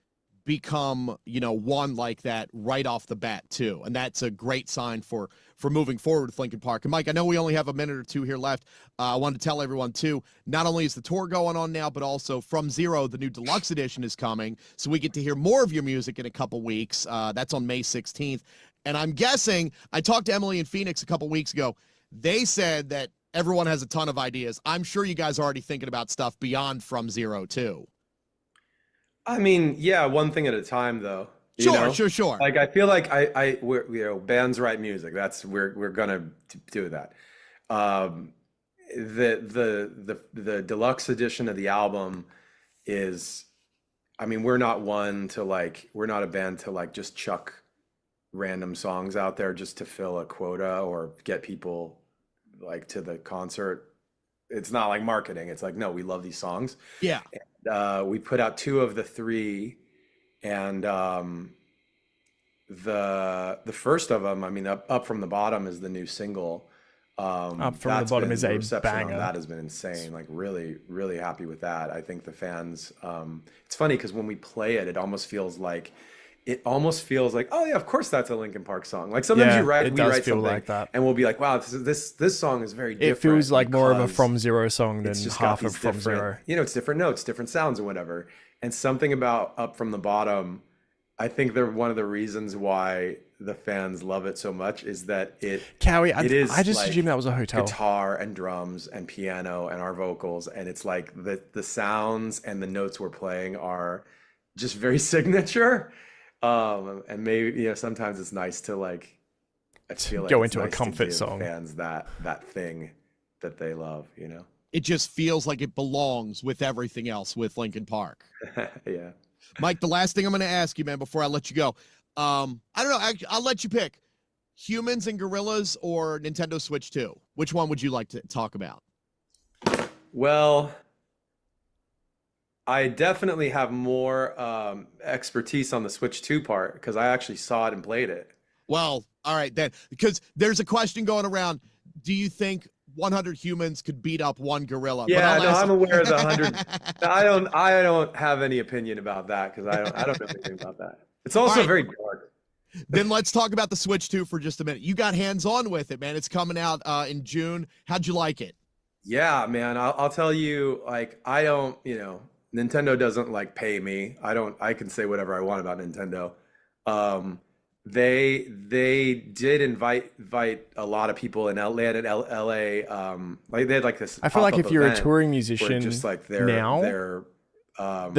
become, you know, one like that right off the bat too. And that's a great sign for moving forward with Linkin Park. And Mike, I know we only have a minute or two here left. I wanted to tell everyone too, not only is the tour going on now, but also From Zero, the new deluxe edition is coming. So we get to hear more of your music in a couple weeks. That's on May 16th. And I'm guessing, I talked to Emily in Phoenix a couple weeks ago. They said that everyone has a ton of ideas. I'm sure you guys are already thinking about stuff beyond From Zero too. I mean, yeah, one thing at a time though. Sure. Like, I feel like we're, you know, bands write music. That's we're gonna do that. The deluxe edition of the album is, I mean, we're not a band to like just chuck random songs out there just to fill a quota or get people like to the concert. It's not like marketing. It's like, no, we love these songs. Yeah. And, we put out 2 of the 3. And the first of them, I mean, up From the Bottom is the new single. Up From the Bottom is a banger. That has been insane. Like, really, really happy with that. I think the fans. It's funny because when we play it, it almost feels like, oh yeah, of course that's a Linkin Park song. Like, sometimes we write something like that, and we'll be like, wow, this song is very different. It feels like more of a From Zero song than half of From Zero. You know, it's different notes, different sounds, or whatever. And something about Up From the Bottom, I think they're one of the reasons why the fans love it so much is that it is I just like assumed that was a hotel. Guitar and drums and piano and our vocals, and it's like the sounds and the notes we're playing are just very signature. And maybe, you know, sometimes it's nice to like, I feel like go into a comfort song. Fans that thing that they love, you know. It just feels like it belongs with everything else with Linkin Park. Yeah. Mike, the last thing I'm going to ask you, man, before I let you go, I don't know. I'll let you pick Humans and Gorillas or Nintendo Switch 2. Which one would you like to talk about? Well, I definitely have more expertise on the Switch 2 part because I actually saw it and played it. Well, all right then, because there's a question going around. Do you think 100 humans could beat up one gorilla? Yeah, no, I'm aware of the 100. I don't have any opinion about that because I don't know anything about that. It's also very dark. Then let's talk about the Switch 2 for just a minute. You got hands-on with it, man. It's coming out in June. How'd you like it? Yeah, man. I'll tell you, like, I don't, you know, Nintendo doesn't like pay me. I can say whatever I want about Nintendo. They did invite a lot the this. I feel like if you're a touring musician just like the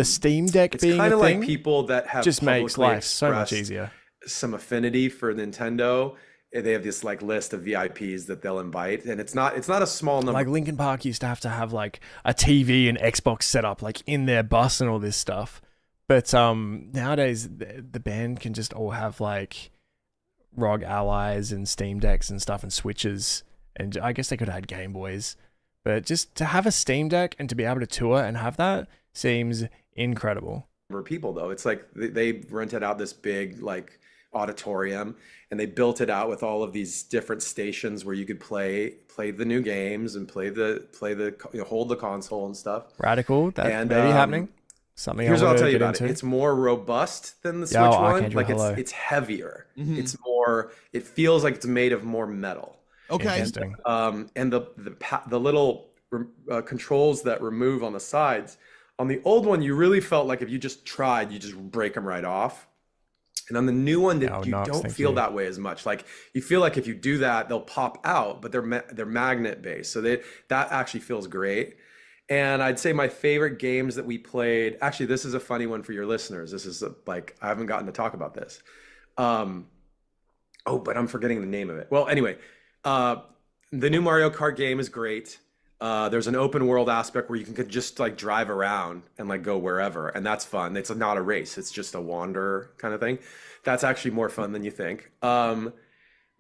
Steam Deck being kind of like people that have just makes life so much easier. Some affinity for Nintendo. They have this like list of VIPs that they'll invite, and it's not a small number. Like Linkin Park used to have like a TV and Xbox set up like in their bus and all this stuff. But nowadays the band can just all have like ROG Allies and Steam Decks and stuff and Switches, and I guess they could have had Game Boys. But just to have a Steam Deck and to be able to tour and have that seems incredible. For people though, it's like they rented out this big like auditorium, and they built it out with all of these different stations where you could play the new games and hold the console and stuff. Radical. That may be happening. Something. Here's what I'll tell you about it. It's more robust than the Switch one. Like it's heavier. It's more. It feels like it's made of more metal. Okay. Interesting. And the little controls that remove on the sides. On the old one, you really felt like if you just tried, you just break them right off. And on the new one, you don't feel that way as much. Like you feel like if you do that, they'll pop out, but they're magnet based, so that actually feels great. And I'd say my favorite games that we played. Actually, this is a funny one for your listeners. This is like I haven't gotten to talk about this. But I'm forgetting the name of it. Well, anyway, the new Mario Kart game is great. There's an open world aspect where you can just like drive around and like go wherever, and that's fun. It's not a race; it's just a wander kind of thing. That's actually more fun than you think. The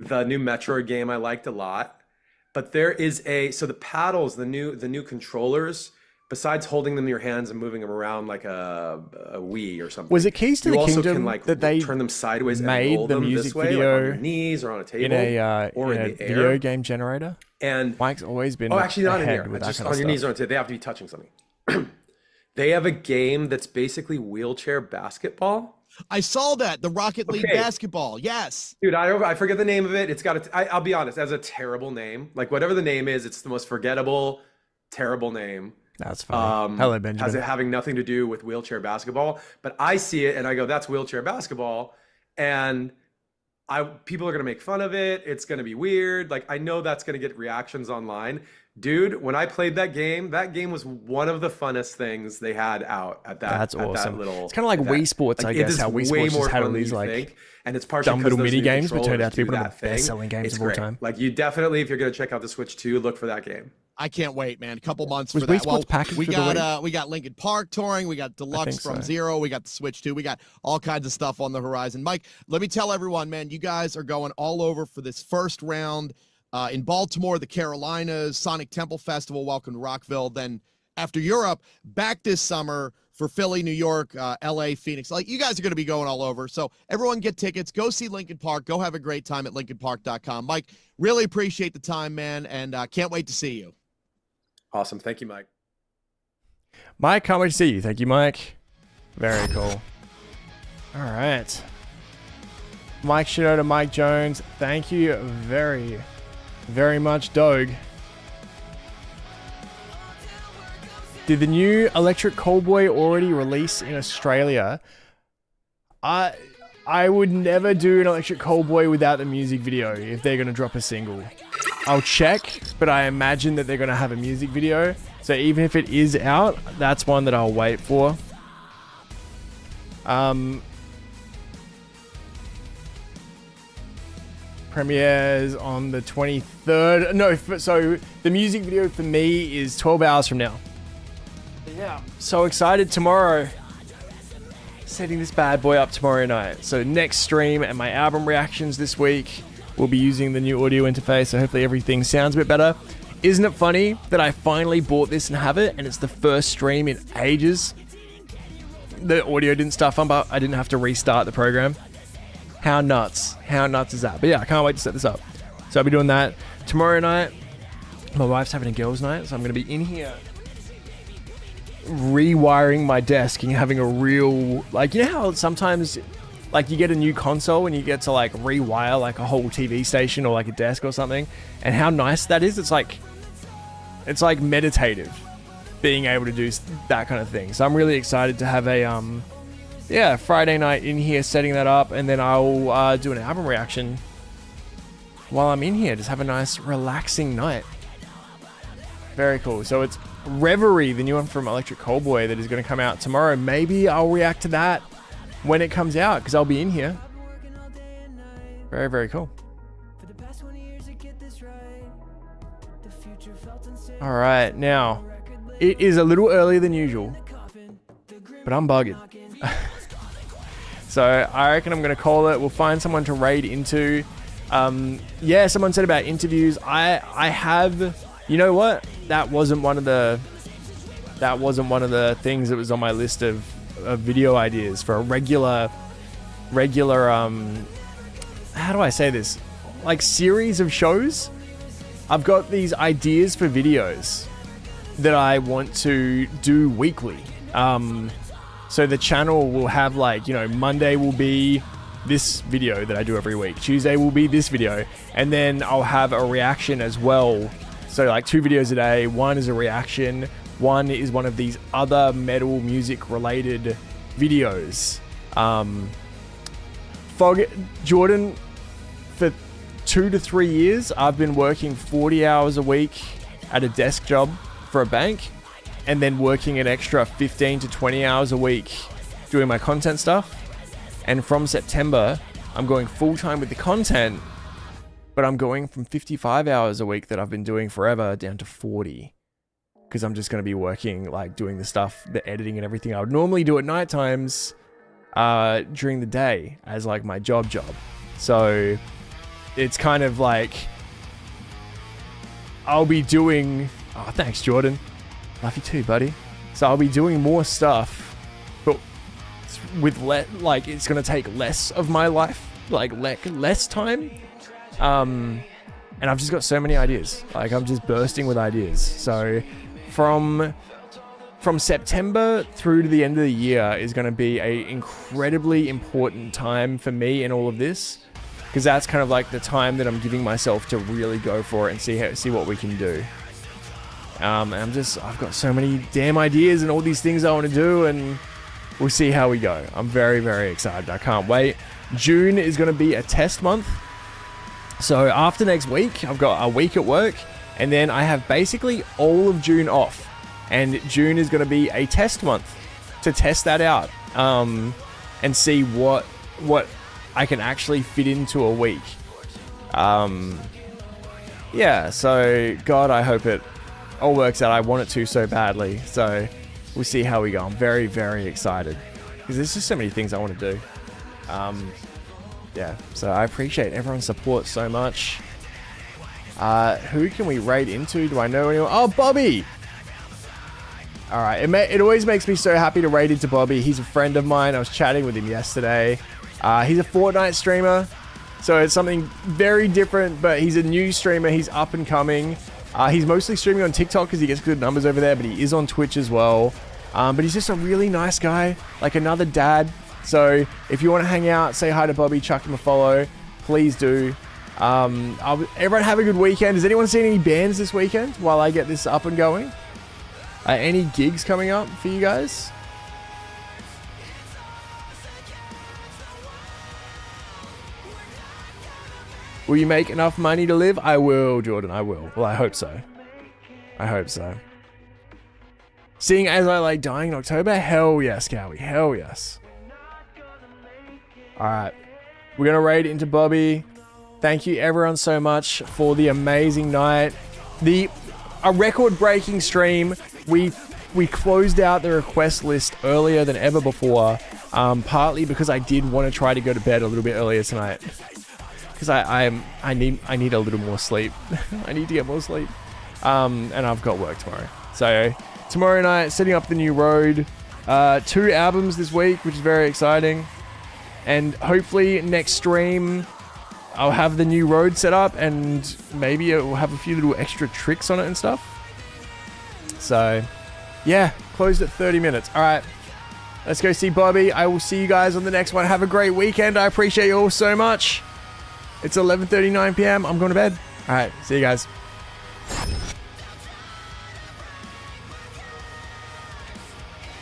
new Metroid game I liked a lot, but there is so the paddles, the new controllers. Besides holding them in your hands and moving them around like a Wii or something, was it Keys to the Kingdom can, like, that they turn them sideways made and roll the them music this way, video like on your knees or on a table in a the video air. game generator? And Mike's always been actually not in ahead there. with Just that kind on of your knees stuff. or on a table. They have to be touching something. They have a game that's basically wheelchair basketball. I saw that, the Rocket League basketball. Yes, dude. I forget the name of it. It's got I'll be honest, it has a terrible name. Like whatever the name is, it's the most forgettable, terrible name. That's funny. Hello, Benjamin. Has it having nothing to do with wheelchair basketball, but I see it and I go, that's wheelchair basketball, and people are gonna make fun of it. It's gonna be weird. Like I know that's gonna get reactions online. Dude, when I played that game was one of the funnest things they had out at that. That's awesome. That little, it's kind of like Wii Sports, like, I guess. How Wii Sports just had all these like and it's partially dumb little mini games, but turned out to be one of the best-selling games of all time. Like you definitely, if you're gonna check out the Switch 2, look for that game. I can't wait, man. A couple months was for Wii that. Sports packaged we got Linkin Park touring. We got Deluxe from Zero. We got the Switch 2. We got all kinds of stuff on the horizon. Mike, let me tell everyone, man, you guys are going all over for this first round in Baltimore, the Carolinas, Sonic Temple Festival. Welcome to Rockville. Then after Europe, back this summer for Philly, New York, LA, Phoenix. Like you guys are going to be going all over. So everyone get tickets. Go see Linkin Park. Go have a great time at linkinpark.com. Mike, really appreciate the time, man, and can't wait to see you. Awesome. Thank you, Mike. Mike, can't wait to see you. Thank you, Mike. Very cool. All right. Mike Shinoda, Mike Jones, thank you very, very much, Doug. Did the new Electric Callboy already release in Australia? I would never do an Electric Callboy without the music video if they're going to drop a single. I'll check, but I imagine that they're going to have a music video. So even if it is out, that's one that I'll wait for. Premieres on the 23rd. No, so the music video for me is 12 hours from now. Yeah, so excited tomorrow. Setting this bad boy up tomorrow night. So next stream and my album reactions this week, we'll be using the new audio interface, so hopefully everything sounds a bit better. Isn't it funny that I finally bought this and have it, and it's the first stream in ages? The audio didn't stuff up, but I didn't have to restart the program. How nuts? How nuts is that? But yeah, I can't wait to set this up. So I'll be doing that tomorrow night. My wife's having a girls' night, so I'm going to be in here rewiring my desk and having a real, like, you know how sometimes like you get a new console and you get to like rewire like a whole TV station or like a desk or something, and how nice that is. It's like meditative being able to do that kind of thing. So I'm really excited to have a Friday night in here setting that up, and then I'll do an album reaction while I'm in here. Just have a nice relaxing night. Very cool. So it's Reverie, the new one from Electric Callboy, that is going to come out tomorrow. Maybe I'll react to that when it comes out, because I'll be in here. Very, very cool. All right, now it is a little earlier than usual, but I'm bugging. So I reckon I'm going to call it. We'll find someone to raid into. Someone said about interviews. I have. You know what? That wasn't one of the things that was on my list of video ideas for a regular how do I say this? Like series of shows. I've got these ideas for videos that I want to do weekly. So the channel will have like, you know, Monday will be this video that I do every week. Tuesday will be this video. And then I'll have a reaction as well. So like 2 videos a day. One is a reaction. One is one of these other metal music related videos. Jordan, for 2 to 3 years, I've been working 40 hours a week at a desk job for a bank, and then working an extra 15 to 20 hours a week doing my content stuff. And from September, I'm going full time with the content, but I'm going from 55 hours a week that I've been doing forever down to 40. Because I'm just going to be working, like doing the stuff, the editing and everything I would normally do at night times during the day as like my job. So it's kind of like I'll be doing... Oh, thanks, Jordan. Love you too, buddy. So I'll be doing more stuff, but with it's going to take less of my life, like less time. And I've just got so many ideas. Like I'm just bursting with ideas. So from September through to the end of the year is going to be a incredibly important time for me in all of this, because that's kind of like the time that I'm giving myself to really go for it and see what we can do. I've got so many damn ideas and all these things I want to do, and we'll see how we go. I'm very, very excited. I can't wait. June is going to be a test month. So after next week, I've got a week at work, and then I have basically all of June off. And June is going to be a test month to test that out, and see what I can actually fit into a week. Yeah, so God, I hope it all works out. I want it to so badly. So we'll see how we go. I'm very, very excited because there's just so many things I want to do. Yeah, so I appreciate everyone's support so much. Who can we raid into? Do I know anyone? Oh, Bobby! Alright, it always makes me so happy to raid into Bobby. He's a friend of mine. I was chatting with him yesterday. He's a Fortnite streamer, so it's something very different, but he's a new streamer. He's up and coming. He's mostly streaming on TikTok because he gets good numbers over there, but he is on Twitch as well. But he's just a really nice guy, like another dad. So if you want to hang out, say hi to Bobby, chuck him a follow, please do. Everyone have a good weekend. Has anyone seen any bands this weekend while I get this up and going? Any gigs coming up for you guys? Will you make enough money to live? I will, Jordan, I will. Well, I hope so. I hope so. Seeing As I Lay Dying in October? Hell yes, Cowie. Hell yes. Alright. We're going to raid into Bobby. Thank you everyone so much for the amazing night. A record-breaking stream. We closed out the request list earlier than ever before. Partly because I did want to try to go to bed a little bit earlier tonight. Because I need a little more sleep. I need to get more sleep. And I've got work tomorrow. So tomorrow night, setting up the new road. 2 albums this week, which is very exciting. And hopefully next stream, I'll have the new road set up, and maybe it will have a few little extra tricks on it and stuff. So yeah, closed at 30 minutes. All right, let's go see Bobby. I will see you guys on the next one. Have a great weekend. I appreciate you all so much. It's 11:39 p.m. I'm going to bed. All right, see you guys.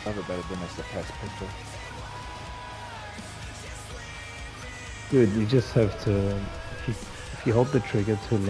Never better than a suppressed picture. Dude, you just have to, if you hold the trigger too long,